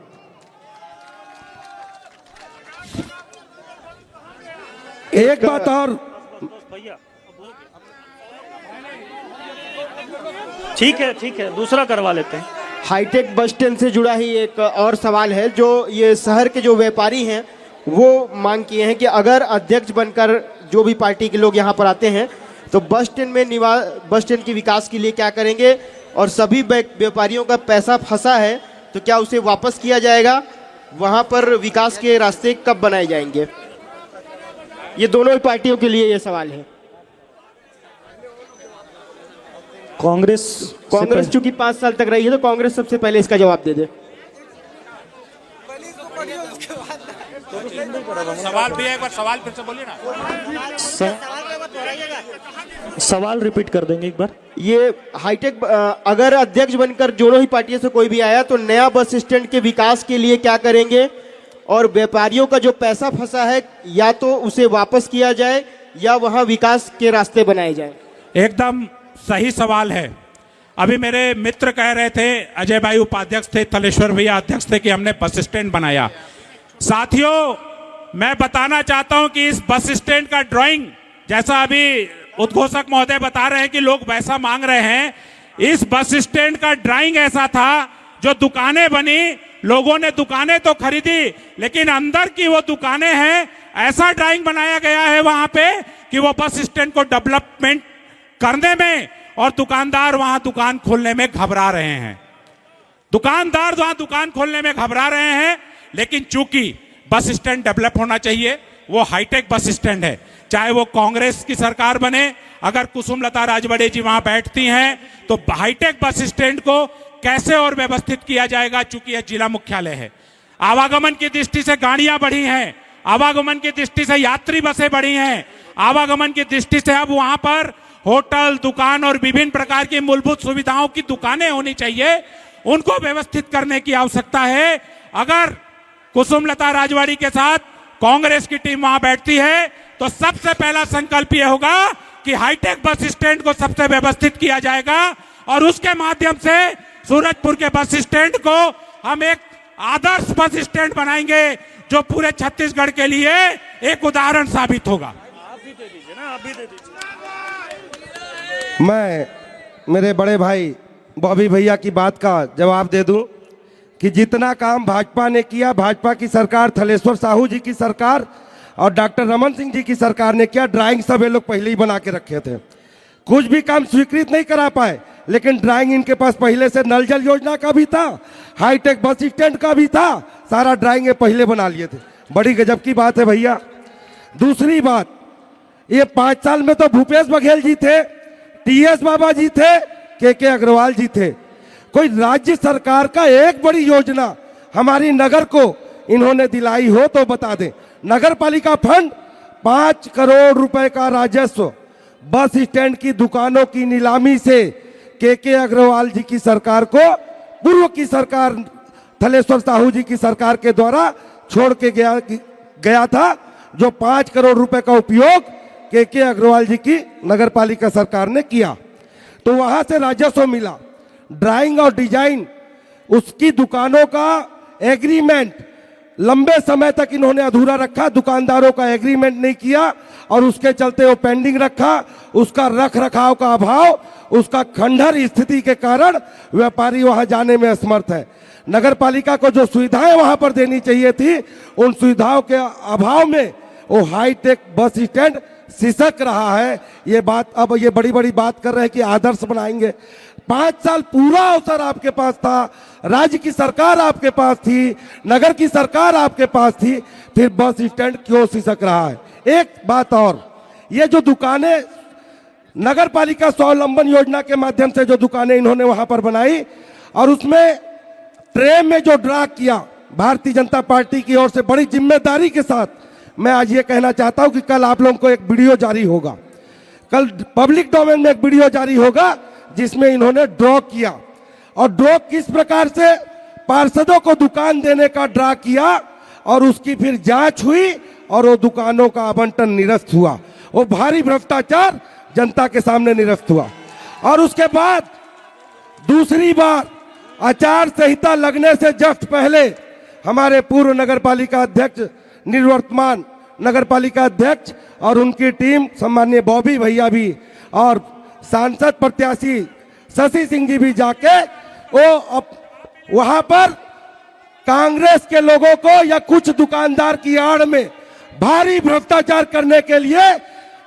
एक बात और, ठीक है, दूसरा करवा लेते हैं। हाईटेक बस स्टैंड से जुड़ा ही एक और सवाल है जो ये शहर के जो व्यापारी हैं वो मांग किए हैं कि अगर अध्यक्ष बनकर जो भी पार्टी के लोग यहाँ पर आते हैं तो बस स्टैंड के विकास के लिए क्या करेंगे, और सभी व्यापारियों का पैसा फंसा है तो क्या उसे वापस किया जाएगा, वहाँ पर विकास के रास्ते कब बनाए जाएंगे। ये दोनों ही पार्टियों के लिए ये सवाल है। कांग्रेस चूंकि 5 साल तक रही है तो कांग्रेस सबसे पहले इसका जवाब दे दे। सवाल भी है, एक बार सवाल फिर से बोलिए ना। सवाल रिपीट कर देंगे एक बार। ये हाईटेक अगर अध्यक्ष बनकर दोनों ही पार्टियों से कोई भी आया तो नया बस स्टैंड के विकास के लिए क्या करेंगे, और व्यापारियों का जो पैसा फंसा है या तो उसे वापस किया जाए या वहां विकास के रास्ते बनाए जाए। एकदम सही सवाल है। अभी मेरे मित्र कह रहे थे, अजय भाई उपाध्यक्ष थे, थलेश्वर भैया अध्यक्ष थे, कि हमने बस स्टैंड बनाया। साथियों, मैं बताना चाहता हूं कि इस बस स्टैंड का ड्राइंग, जैसा अभी उद्घोषक महोदय बता रहे हैं कि लोग वैसा मांग रहे हैं, इस बस स्टैंड का ड्राइंग ऐसा था, जो दुकानें बनी, लोगों ने दुकानें तो खरीदी, लेकिन अंदर की वो दुकानें हैं, ऐसा ड्राइंग बनाया गया है वहां पे कि वो बस स्टैंड को डेवलपमेंट करने में और दुकानदार वहां दुकान खोलने में घबरा रहे हैं। दुकानदार वहां दुकान खोलने में घबरा रहे हैं, लेकिन चूंकि बस स्टैंड डेवलप होना चाहिए, वो हाईटेक बस स्टैंड है, चाहे वो कांग्रेस की सरकार बने, अगर कुसुमलता राजवाड़े जी वहां बैठती हैं तो हाईटेक बस स्टैंड को कैसे और व्यवस्थित किया जाएगा। चूंकि यह जिला मुख्यालय है, आवागमन की दृष्टि से गाड़ियां बढ़ी हैं, आवागमन की दृष्टि से यात्री बसें बढ़ी हैं, आवागमन की दृष्टि से अब वहां पर होटल, दुकान और विभिन्न प्रकार की मूलभूत सुविधाओं की दुकानें होनी चाहिए, उनको व्यवस्थित करने की आवश्यकता है। अगर कुसुमलता राजवाड़ी के साथ कांग्रेस की टीम वहां बैठती है तो सबसे पहला संकल्प यह होगा कि हाईटेक बस स्टैंड को सबसे व्यवस्थित किया जाएगा और उसके माध्यम से सूरजपुर के बस स्टैंड को हम एक आदर्श बस स्टैंड बनाएंगे जो पूरे छत्तीसगढ़ के लिए एक उदाहरण साबित होगा। मैं मेरे बड़े भाई बॉबी भैया की बात का जवाब दे दूं कि जितना काम भाजपा ने किया, भाजपा की सरकार, थलेश्वर साहू जी की सरकार और डॉक्टर रमन सिंह जी की सरकार ने किया, ड्राइंग सब ये लोग पहले ही बना के रखे थे। कुछ भी काम स्वीकृत नहीं करा पाए, लेकिन ड्राइंग इनके पास पहले से नल जल योजना का भी था, हाईटेक बस स्टैंड का भी था, सारा ड्राइंग ये पहले बना लिए थे। बड़ी गजब की बात है भैया। दूसरी बात, ये 5 साल में तो भूपेश बघेल जी थे, टीएस बाबा जी थे, के अग्रवाल जी थे। कोई राज्य सरकार का एक बड़ी योजना हमारी नगर को इन्होंने दिलाई हो तो बता दें। नगर पालिका फंड 5 करोड़ रुपए का राजस्व बस स्टैंड की दुकानों की नीलामी से के अग्रवाल जी की सरकार को, पूर्व की सरकार थलेश्वर साहू जी की सरकार के द्वारा छोड़ के गया था, जो 5 करोड़ रुपए का उपयोग के अग्रवाल जी की नगर पालिका सरकार ने किया, तो वहां से राजस्व मिला। ड्राइंग और डिजाइन उसकी दुकानों का एग्रीमेंट लंबे समय तक इन्होंने अधूरा रखा, दुकानदारों का एग्रीमेंट नहीं किया और उसके चलते वो पेंडिंग रखा। उसका रख रखाव का अभाव, उसका खंडहर स्थिति के कारण व्यापारी वहां जाने में असमर्थ है। नगर पालिका को जो सुविधाएं वहां पर देनी चाहिए थी, उन सुविधाओं के अभाव में वो हाईटेक बस स्टैंड सिसक रहा है। ये बात अब ये बड़ी बड़ी बात कर रहे हैं कि आदर्श बनाएंगे। 5 साल पूरा अवसर आपके पास था, राज्य की सरकार आपके पास थी, नगर की सरकार आपके पास थी, फिर बस स्टैंड क्यों सिसक रहा है? एक बात और, ये जो दुकानें नगर पालिका स्वावलंबन योजना के माध्यम से जो दुकानें इन्होंने वहां पर बनाई और उसमें ट्रेन में जो ड्रा किया भारतीय जनता पार्टी की ओर से बड़ी जिम्मेदारी के साथ, मैं आज ये कहना चाहता हूं कि कल आप लोगों को एक वीडियो जारी होगा, कल पब्लिक डोमेन में एक वीडियो जारी होगा जिसमें इन्होंने ड्रॉ किया। और ड्रॉ किस प्रकार से पार्षदों को दुकान देने का ड्रा किया और उसकी फिर जांच हुई और वो दुकानों का आवंटन निरस्त हुआ। वो भारी भ्रष्टाचार जनता के सामने निरस्त हुआ। और उसके बाद दूसरी बार आचार संहिता लगने से जस्ट पहले हमारे पूर्व नगर पालिका अध्यक्ष, निवर्तमान नगर पालिका अध्यक्ष और उनकी टीम, सम्माननीय बॉबी भैया भी और सांसद प्रत्याशी शशि सिंह जी भी जाके वो वहां पर कांग्रेस के लोगों को या कुछ दुकानदार की आड़ में भारी भ्रष्टाचार करने के लिए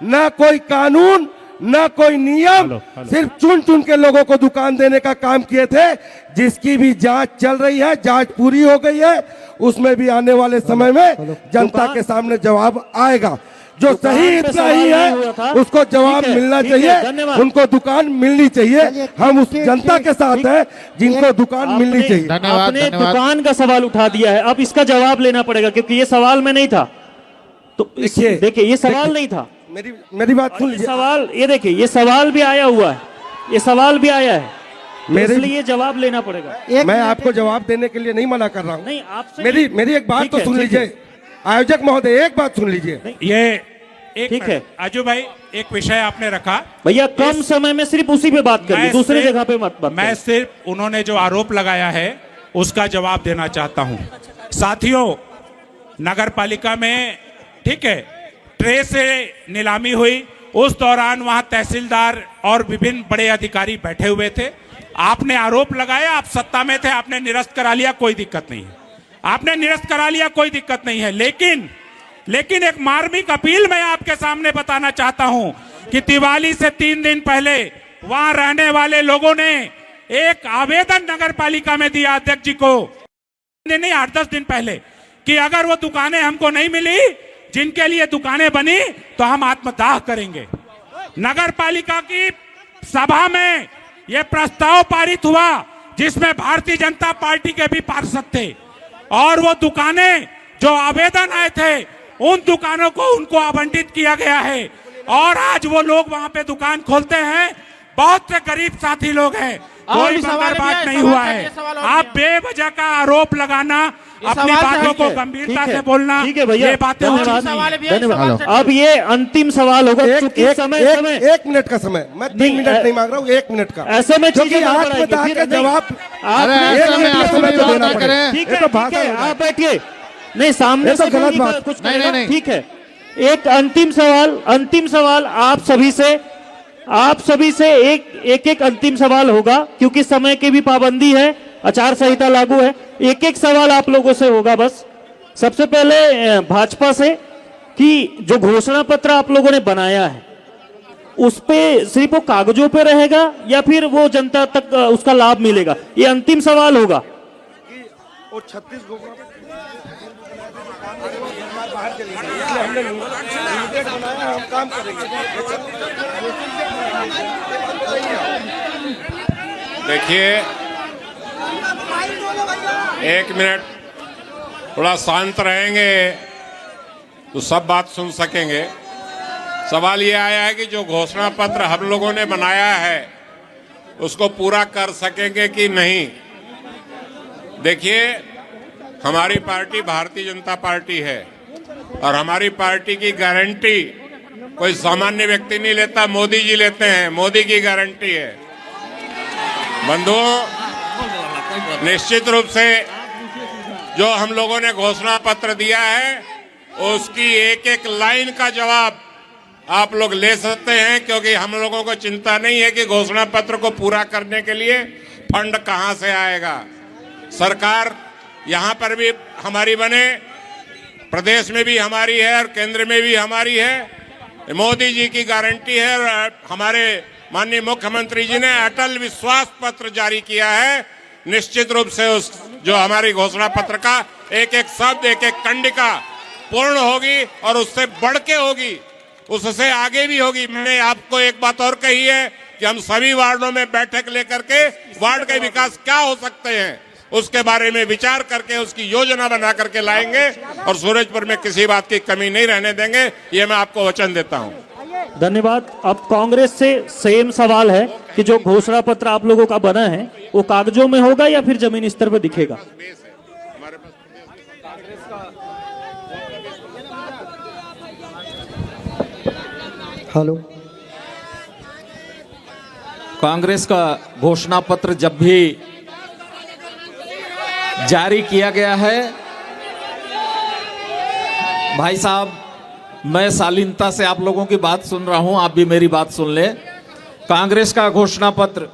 न कोई कानून न कोई नियम, सिर्फ चुन चुन के लोगों को दुकान देने का काम किए थे, जिसकी भी जांच चल रही है, जांच पूरी हो गई है। उसमें भी आने वाले समय में जनता के सामने जवाब आएगा। जो सही इतना ही है उसको जवाब मिलना चाहिए, उनको दुकान मिलनी चाहिए। हम उस जनता के साथ हैं जिनको दुकान मिलनी चाहिए। आपने दुकान का सवाल उठा दिया है, अब इसका जवाब लेना पड़ेगा क्योंकि ये सवाल में नहीं था। तो देखिए ये सवाल नहीं था, मेरी बात सुन लीजिए। सवाल ये देखिए, ये सवाल भी आया हुआ है, ये सवाल भी आया है, इसलिए जवाब लेना पड़ेगा। मैं आपको जवाब देने के लिए नहीं मना कर रहा हूँ। नहीं, आपसे मेरी एक बात तो सुन लीजिए आयोजक महोदय, एक बात सुन लीजिए। ये ठीक है आजू भाई, एक विषय आपने रखा भैया, कम समय में सिर्फ उसी पे बात करिए, दूसरी जगह पे मत बात। मैं सिर्फ उन्होंने जो आरोप लगाया है उसका जवाब देना चाहता हूं। साथियों, नगर पालिका में ठीक है ट्रे से नीलामी हुई, उस दौरान वहां तहसीलदार और विभिन्न बड़े अधिकारी बैठे हुए थे। आपने आरोप लगाया, आप सत्ता में थे, आपने निरस्त करा लिया, कोई दिक्कत नहीं है, आपने निरस्त करा लिया, कोई दिक्कत नहीं है। लेकिन एक मार्मिक अपील मैं आपके सामने बताना चाहता हूं कि दिवाली से 3 दिन पहले वहां रहने वाले लोगों ने एक आवेदन नगर पालिका में दिया अध्यक्ष जी को, नहीं 8-10 दिन पहले, कि अगर वो दुकानें हमको नहीं मिली जिनके लिए दुकानें बनी तो हम आत्मदाह करेंगे। नगर पालिका की सभा में यह प्रस्ताव पारित हुआ जिसमें भारतीय जनता पार्टी के भी पार्षद थे और वो दुकानें जो आवेदन आए थे उन दुकानों को उनको आवंटित किया गया है और आज वो लोग वहां पे दुकान खोलते हैं। बहुत से गरीब साथी लोग हैं, कोई बात नहीं हुआ है। आप बेवजह का आरोप लगाना, अपनी बातों को गंभीरता से बोलना, ठीक है भैया, ये बातें धन्यवाद। अब ये अंतिम सवाल होगा, एक मिनट का समय, मैं 3 मिनट नहीं मांग रहा हूँ, 1 मिनट का। ऐसे में क्योंकि आत्मदाह का जवाब आप बैठिए, नहीं सामने से गलत बात कुछ नहीं, ठीक है। एक अंतिम सवाल आप सभी से एक अंतिम सवाल होगा क्योंकि समय की भी पाबंदी है, आचार संहिता लागू है। एक सवाल आप लोगों से होगा बस। सबसे पहले भाजपा से कि जो घोषणा पत्र आप लोगों ने बनाया है उस पे सिर्फ वो कागजों पे रहेगा या फिर वो जनता तक उसका लाभ मिलेगा, ये अंतिम सवाल होगा। और 36 बाहर चले गए, इसलिए हमने लिमिटेड बनाया, हम काम करेंगे। देखिए, एक मिनट थोड़ा शांत रहेंगे तो सब बात सुन सकेंगे। सवाल ये आया है कि जो घोषणा पत्र हम लोगों ने बनाया है उसको पूरा कर सकेंगे कि नहीं। देखिए, हमारी पार्टी भारतीय जनता पार्टी है और हमारी पार्टी की गारंटी कोई सामान्य व्यक्ति नहीं लेता, मोदी जी लेते हैं। मोदी की गारंटी है। बंधुओं, निश्चित रूप से जो हम लोगों ने घोषणा पत्र दिया है उसकी एक एक लाइन का जवाब आप लोग ले सकते हैं, क्योंकि हम लोगों को चिंता नहीं है कि घोषणा पत्र को पूरा करने के लिए फंड कहां से आएगा। सरकार यहां पर भी हमारी बने, प्रदेश में भी हमारी है और केंद्र में भी हमारी है। मोदी जी की गारंटी है और हमारे माननीय मुख्यमंत्री जी ने अटल विश्वास पत्र जारी किया है। निश्चित रूप से उस जो हमारी घोषणा पत्र का एक एक शब्द, एक एक कंडिका पूर्ण होगी और उससे बढ़ के होगी, उससे आगे भी होगी। मैंने आपको एक बात और कही है कि हम सभी वार्डों में बैठक लेकर के वार्ड के विकास क्या हो सकते हैं उसके बारे में विचार करके उसकी योजना बना करके लाएंगे और सूरजपुर में किसी बात की कमी नहीं रहने देंगे, ये मैं आपको वचन देता हूं। धन्यवाद। अब कांग्रेस से सेम सवाल है कि जो घोषणा पत्र आप लोगों का बना है वो कागजों में होगा या फिर जमीन स्तर पर दिखेगा? हेलो, कांग्रेस का घोषणा पत्र जब भी जारी किया गया है, भाई साहब, मैं शालीनता से आप लोगों की बात सुन रहा हूं, आप भी मेरी बात सुन ले। कांग्रेस का घोषणा पत्र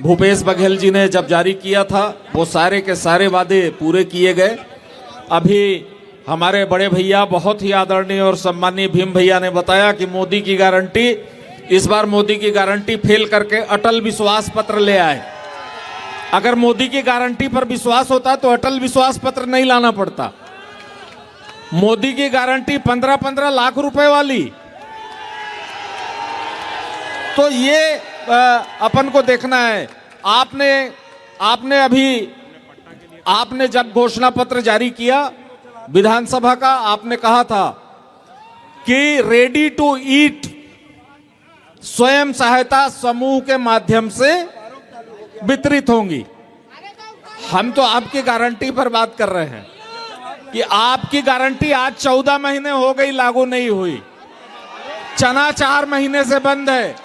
भूपेश बघेल जी ने जब जारी किया था वो सारे के सारे वादे पूरे किए गए। अभी हमारे बड़े भैया, बहुत ही आदरणीय और सम्मानीय भीम भैया ने बताया कि मोदी की गारंटी, इस बार मोदी की गारंटी फेल करके अटल विश्वास पत्र ले आए। अगर मोदी की गारंटी पर विश्वास होता तो अटल विश्वास पत्र नहीं लाना पड़ता। मोदी की गारंटी 15-15 लाख रुपए वाली, तो ये अपन को देखना है। आपने जब घोषणा पत्र जारी किया विधानसभा का, आपने कहा था कि रेडी टू ईट स्वयं सहायता समूह के माध्यम से वितरित होंगी। हम तो आपकी गारंटी पर बात कर रहे हैं कि आपकी गारंटी आज 14 महीने हो गई लागू नहीं हुई। चना 4 महीने से बंद है।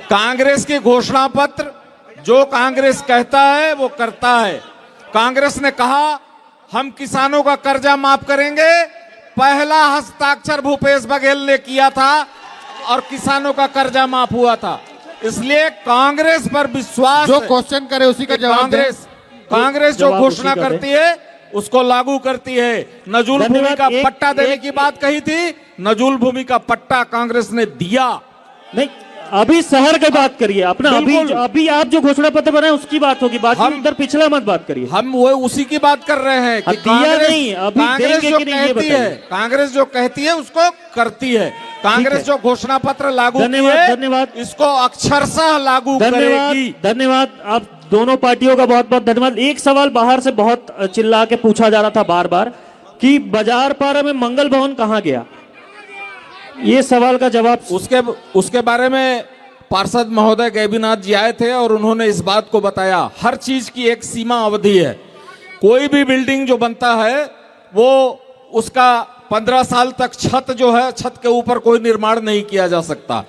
कांग्रेस की घोषणा पत्र, जो कांग्रेस कहता है वो करता है। कांग्रेस ने कहा हम किसानों का कर्जा माफ करेंगे, पहला हस्ताक्षर भूपेश बघेल ने किया था और किसानों का कर्जा माफ हुआ था। इसलिए कांग्रेस पर विश्वास, जो क्वेश्चन करे उसी का जवाब। कांग्रेस जो घोषणा करती है उसको लागू करती है। नजूल भूमि का पट्टा देने की बात कही थी, नजूल भूमि का पट्टा कांग्रेस ने दिया नहीं। अभी शहर की बात करिए अपना, अभी आप जो घोषणा पत्र बनाए उसकी बात होगी, बाकी उधर पिछला मत बात करिए। हम वो उसी की बात कर रहे हैं कि कांग्रेस जो कहती है उसको करती है। कांग्रेस जो घोषणा पत्र लागू धन्यवाद, इसको अक्षरशः लागू करेगी। धन्यवाद। आप दोनों पार्टियों का बहुत बहुत धन्यवाद। एक सवाल बाहर से बहुत चिल्ला के पूछा जा रहा था बार बार कि बाजार पारा में मंगल भवन कहाँ गया, ये सवाल का जवाब उसके बारे में पार्षद महोदय गैबीनाथ जी आए थे और उन्होंने इस बात को बताया। हर चीज की एक सीमा अवधि है। कोई भी बिल्डिंग जो बनता है वो उसका 15 साल तक छत जो है, छत के ऊपर कोई निर्माण नहीं किया जा सकता।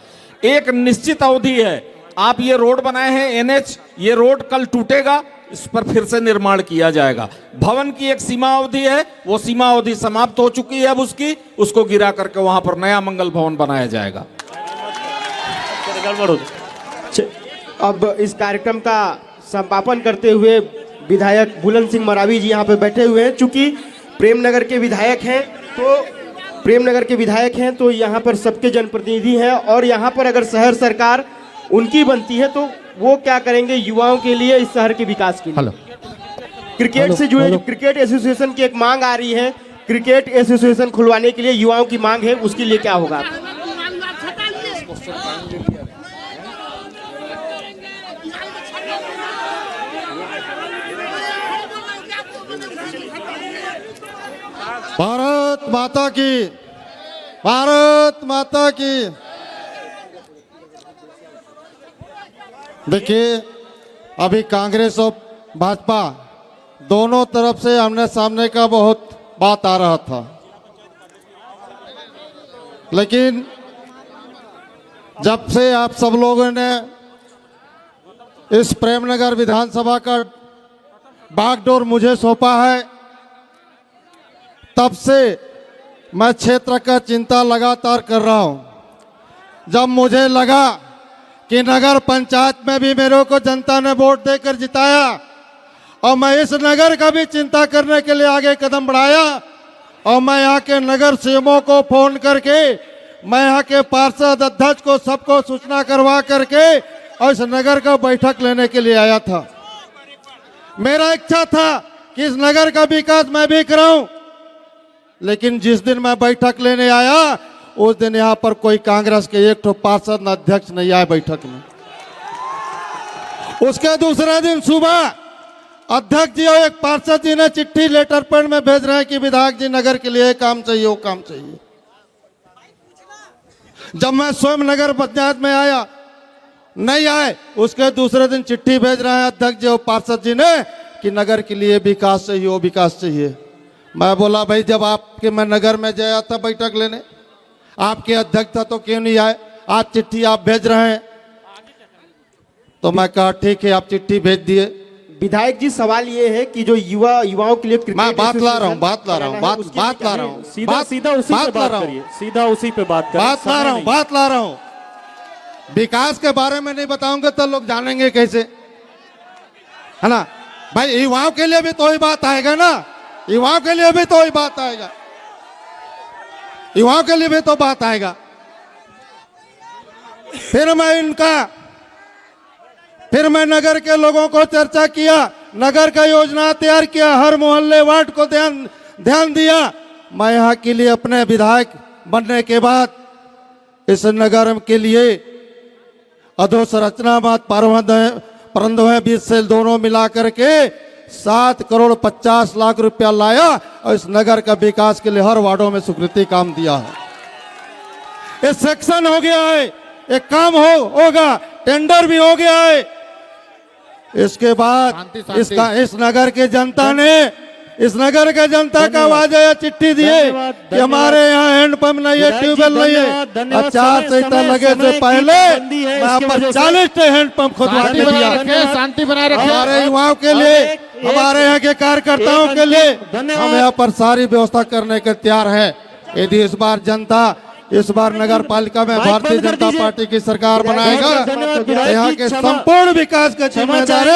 एक निश्चित अवधि है। आप ये रोड बनाए हैं NH, ये रोड कल टूटेगा, इस पर फिर से निर्माण किया जाएगा। भवन की एक सीमा अवधि है, वो सीमा अवधि समाप्त हो चुकी है। अब उसको गिरा करके वहां पर नया मंगल भवन बनाया जाएगा। अब इस कार्यक्रम का समापन करते हुए विधायक बुलंद सिंह मरावी जी यहाँ पे बैठे हुए हैं। चूंकि प्रेमनगर के विधायक हैं तो प्रेमनगर के विधायक हैं, तो यहाँ पर सबके जनप्रतिनिधि हैं, और यहाँ पर अगर शहर सरकार उनकी बनती है तो वो क्या करेंगे युवाओं के लिए, इस शहर के विकास के लिए? क्रिकेट से जुड़े क्रिकेट एसोसिएशन की एक मांग आ रही है, क्रिकेट एसोसिएशन खुलवाने के लिए युवाओं की मांग है, उसके लिए क्या होगा? भारत माता की, भारत माता की। देखिए, अभी कांग्रेस और भाजपा दोनों तरफ से आमने सामने का बहुत बात आ रहा था, लेकिन जब से आप सब लोगों ने इस प्रेमनगर विधानसभा का बागडोर मुझे सौंपा है, तब से मैं क्षेत्र का चिंता लगातार कर रहा हूं। जब मुझे लगा कि नगर पंचायत में भी मेरे को जनता ने वोट देकर जिताया और मैं इस नगर का भी चिंता करने के लिए आगे कदम बढ़ाया, और मैं यहाँ के नगर सेवकों को फोन करके, मैं यहाँ के पार्षद अध्यक्ष को सबको सूचना करवा करके और इस नगर का बैठक लेने के लिए आया था। मेरा इच्छा था कि इस नगर का विकास मैं भी कराऊं, लेकिन जिस दिन मैं बैठक लेने आया उस दिन यहाँ पर कोई कांग्रेस के एक तो पार्षद न अध्यक्ष नहीं आए बैठक में। उसके दूसरे दिन सुबह अध्यक्ष जी और एक पार्षद जी ने चिट्ठी लेटर पैड में भेज रहे हैं कि विधायक जी नगर के लिए काम चाहिए, वो काम चाहिए। जब मैं स्वयं नगर पंचायत में आया, नहीं आए, उसके दूसरे दिन चिट्ठी भेज रहे हैं अध्यक्ष जी और पार्षद जी ने कि नगर के लिए विकास चाहिए, वो विकास चाहिए। मैं बोला भाई, जब आपके मैं नगर में गया था बैठक लेने, आपके अध्यक्ष था तो क्यों नहीं आए? आज चिट्ठी आप भेज रहे हैं। तो मैं कहा ठीक है, आप चिट्ठी भेज दिए। विधायक जी, सवाल ये है कि जो युवाओं के लिए मैं बात ला रहा हूँ, बात ला रहा हूँ, सीधा उसी पे बात करिए, सीधा उसी पे बात करिए। बात ला रहा हूँ। विकास के बारे में नहीं बताऊंगे तो लोग जानेंगे कैसे, है ना भाई? युवाओं के लिए भी तो ही बात आएगा ना, युवाओं के लिए भी तो ही बात आएगा, युवाओं के लिए भी तो बात आएगा। फिर मैं नगर के लोगों को चर्चा किया, नगर का योजना तैयार किया, हर मोहल्ले वार्ड को ध्यान दिया। मैं यहाँ के लिए अपने विधायक बनने के बाद इस नगर के लिए अधोसंरचना प्रबंध है 20 से दोनों मिला करके 7 करोड़ 50 लाख रुपया लाया और इस नगर का विकास के लिए हर वार्डों में स्वीकृति काम दिया है। ये सेक्शन हो गया है, एक काम होगा, टेंडर भी हो गया है। इसके बाद इस नगर के जनता ने, इस नगर के जनता का आवाज आया, चिट्ठी दिए कि हमारे यहाँ हैंडपंप नहीं है, ट्यूबवेल नहीं है। आचार संहिता लगे से पहले मैं पर 40 हैंडपंप खुदवा के दिया। शांति बनाए रखें। हमारे युवाओं के लिए, हमारे यहाँ के कार्यकर्ताओं के लिए हम यहाँ पर सारी व्यवस्था करने के तैयार है। यदि इस बार जनता, इस बार नगर पालिका में भारतीय जनता पार्टी की सरकार बनाएगा तो यहाँ के संपूर्ण विकास का जिम्मेदारी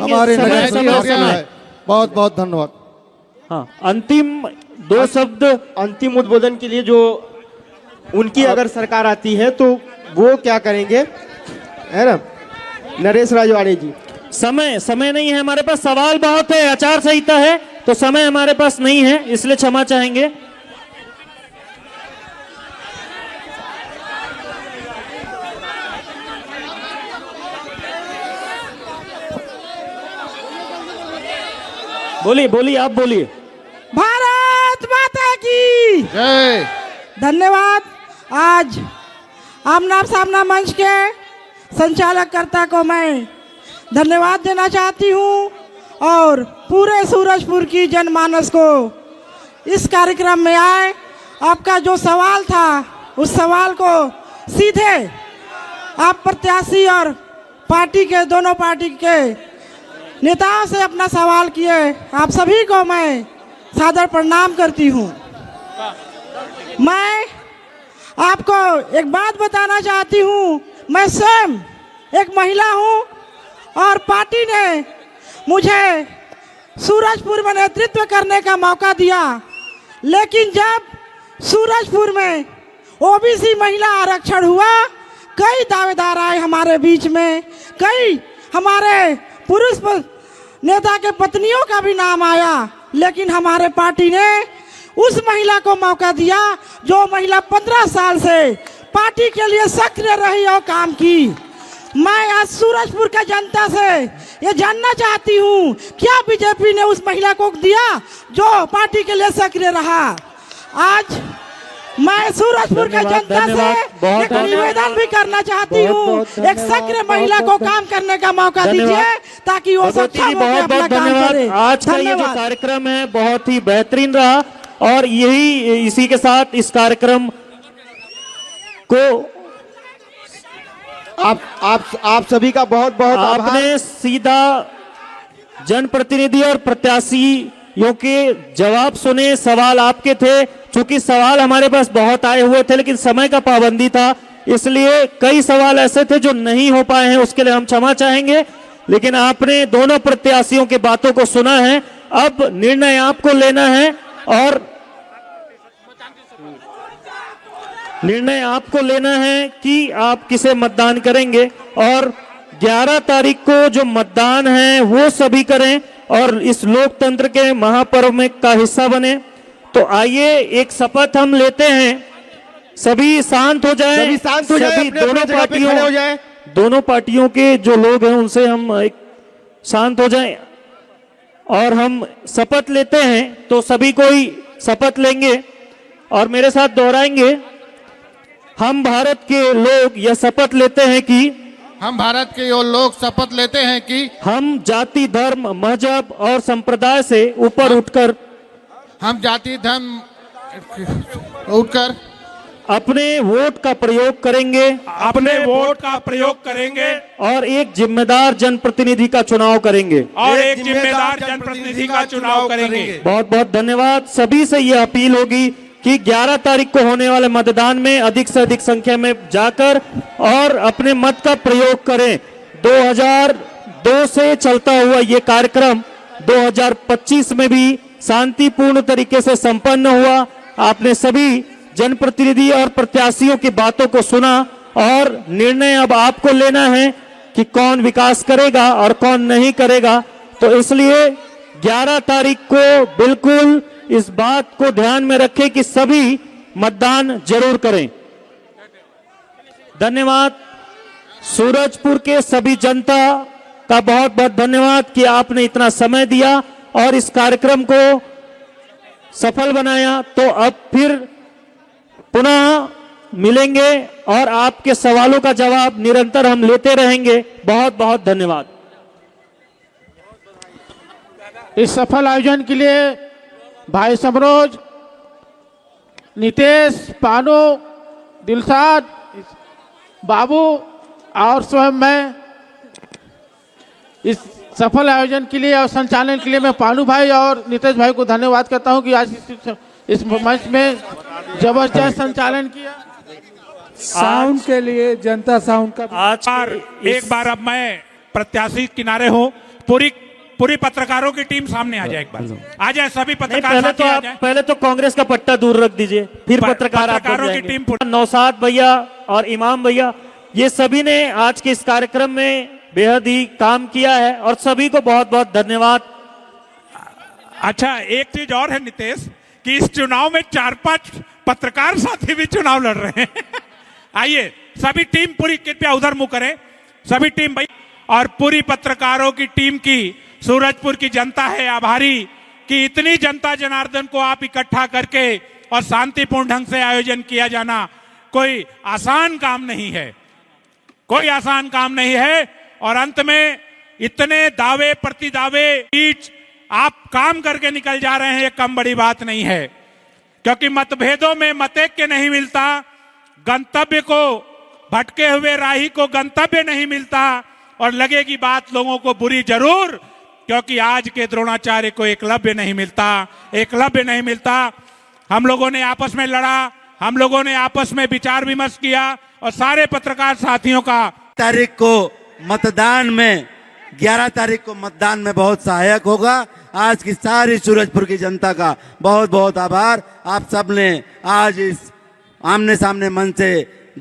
हमारी नगर सरकार है। बहुत बहुत धन्यवाद। हाँ, अंतिम 2 शब्द अंतिम उद्बोधन के लिए, जो उनकी अगर सरकार आती है तो वो क्या करेंगे, है ना? नरेश राजवाड़े जी। समय नहीं है हमारे पास, सवाल बहुत है, आचार संहिता है, तो समय हमारे पास नहीं है, इसलिए क्षमा चाहेंगे। बोलिए, आप बोलिए। भारत माता की जय। धन्यवाद। आज आमना सामना मंच के संचालककर्ता को मैं धन्यवाद देना चाहती हूँ और पूरे सूरजपुर की जनमानस को इस कार्यक्रम में आए। आपका जो सवाल था उस सवाल को सीधे आप प्रत्याशी और पार्टी के, दोनों पार्टी के नेताओं से अपना सवाल किए। आप सभी को मैं सादर प्रणाम करती हूँ। मैं आपको एक बात बताना चाहती हूँ, मैं स्वयं एक महिला हूँ और पार्टी ने मुझे सूरजपुर में नेतृत्व करने का मौका दिया, लेकिन जब सूरजपुर में ओबीसी महिला आरक्षण हुआ, कई दावेदार आए हमारे बीच में, कई हमारे पुरुष नेता के पत्नियों का भी नाम आया, लेकिन हमारे पार्टी ने उस महिला को मौका दिया जो महिला 15 साल से पार्टी के लिए सक्रिय रही और काम की। मैं आज सूरजपुर के जनता से ये जानना चाहती हूँ, क्या बीजेपी ने उस महिला को दिया जो पार्टी के लिए सक्रिय रहा? आज मैं सूरजपुर के जनता से एक निवेदन भी करना चाहती हूँ, एक सक्रिय महिला को काम करने का मौका दीजिए ताकि वो सक्षम होकर अपना काम करे। आज का ये जो कार्यक्रम है बहुत ही बेहतरीन रहा और यही इसी के साथ इस कार्यक्रम को आप सभी का बहुत बहुत आभार। आपने सीधा जनप्रतिनिधि और प्रत्याशियों के जवाब सुने, सवाल आपके थे। चूंकि सवाल हमारे पास बहुत आए हुए थे लेकिन समय का पाबंदी था, इसलिए कई सवाल ऐसे थे जो नहीं हो पाए हैं, उसके लिए हम क्षमा चाहेंगे। लेकिन आपने दोनों प्रत्याशियों की बातों को सुना है, अब निर्णय आपको लेना है और निर्णय आपको लेना है कि आप किसे मतदान करेंगे। और 11 तारीख को जो मतदान है वो सभी करें और इस लोकतंत्र के महापर्व में का हिस्सा बने। तो आइए एक शपथ हम लेते हैं, सभी शांत हो जाएं, सभी शांत हो जाएं, अपने अपने जगह पे खड़े हो जाएं। दोनों पार्टियों के जो लोग हैं उनसे हम एक शांत हो जाएं और हम शपथ लेते हैं। तो सभी कोई शपथ लेंगे और मेरे साथ दोहराएंगे। हम भारत के लोग यह शपथ लेते हैं कि हम भारत के यो लोग शपथ लेते हैं कि हम जाति, धर्म, मजहब और संप्रदाय से ऊपर उठकर हम जाति धर्म उठकर अपने वोट का प्रयोग करेंगे, अपने वोट का प्रयोग करेंगे और एक जिम्मेदार जनप्रतिनिधि का चुनाव करेंगे और एक जिम्मेदार जनप्रतिनिधि का चुनाव करेंगे। बहुत बहुत धन्यवाद। सभी से यह अपील होगी कि 11 तारीख को होने वाले मतदान में अधिक से अधिक संख्या में जाकर और अपने मत का प्रयोग करें। 2002 से चलता हुआ ये कार्यक्रम 2025 में भी शांतिपूर्ण तरीके से संपन्न हुआ। आपने सभी जनप्रतिनिधि और प्रत्याशियों की बातों को सुना और निर्णय अब आपको लेना है कि कौन विकास करेगा और कौन नहीं करेगा। तो इसलिए 11 तारीख को बिल्कुल इस बात को ध्यान में रखें कि सभी मतदान जरूर करें। धन्यवाद। सूरजपुर के सभी जनता का बहुत बहुत धन्यवाद कि आपने इतना समय दिया और इस कार्यक्रम को सफल बनाया। तो अब फिर पुनः मिलेंगे और आपके सवालों का जवाब निरंतर हम लेते रहेंगे। बहुत बहुत धन्यवाद। इस सफल आयोजन के लिए भाई समरोज, नितेश, पानो, दिलशाद, बाबू और स्वयं मैं इस सफल आयोजन के लिए और संचालन के लिए मैं पानू भाई और नितेश भाई को धन्यवाद करता हूं कि आज इस मंच में जबरदस्त संचालन किया। साउंड के लिए जनता साउंड का आज एक बार अब मैं प्रत्याशी किनारे हूं, पूरी पत्रकारों की टीम सामने आ जाए। एक बार आ जाए सभी पत्रकार साथी आ जाए। पहले तो कांग्रेस का पट्टा दूर रख दीजिए, फिर पत्रकारों की टीम। नौसाद भैया और इमाम भैया, ये सभी ने आज के इस कार्यक्रम में बेहद ही काम किया है और सभी को बहुत बहुत धन्यवाद। अच्छा, एक चीज और है नितेश कि इस चुनाव में 4-5 पत्रकार साथी भी चुनाव लड़ रहे हैं। आइए सभी टीम पूरी कृपया उधर मुंह करें, सभी टीम भाई और पूरी पत्रकारों की टीम की सूरजपुर की जनता है आभारी कि इतनी जनता जनार्दन को आप इकट्ठा करके और शांतिपूर्ण ढंग से आयोजन किया जाना कोई आसान काम नहीं है, कोई आसान काम नहीं है। और अंत में इतने दावे प्रतिदावे बीच आप काम करके निकल जा रहे हैं, ये कम बड़ी बात नहीं है। क्योंकि मतभेदों में मतैक्य नहीं मिलता, गंतव्य को भटके हुए राही को गंतव्य नहीं मिलता और लगेगी बात लोगों को बुरी जरूर, क्योंकि आज के द्रोणाचार्य को एकलव्य नहीं मिलता, एकलव्य नहीं मिलता। हम लोगों ने आपस में लड़ा, हम लोगों ने आपस में विचार विमर्श किया और सारे पत्रकार साथियों का तारीख को मतदान में 11 तारीख को मतदान में बहुत सहायक होगा। आज की सारी सूरजपुर की जनता का बहुत बहुत आभार। आप सब ने आज इस आमने सामने मंच से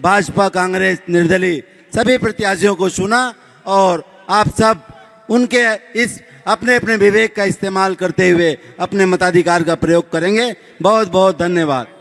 भाजपा, कांग्रेस, निर्दलीय सभी प्रत्याशियों को सुना और आप सब उनके इस अपने अपने विवेक का इस्तेमाल करते हुए अपने मताधिकार का प्रयोग करेंगे। बहुत बहुत धन्यवाद।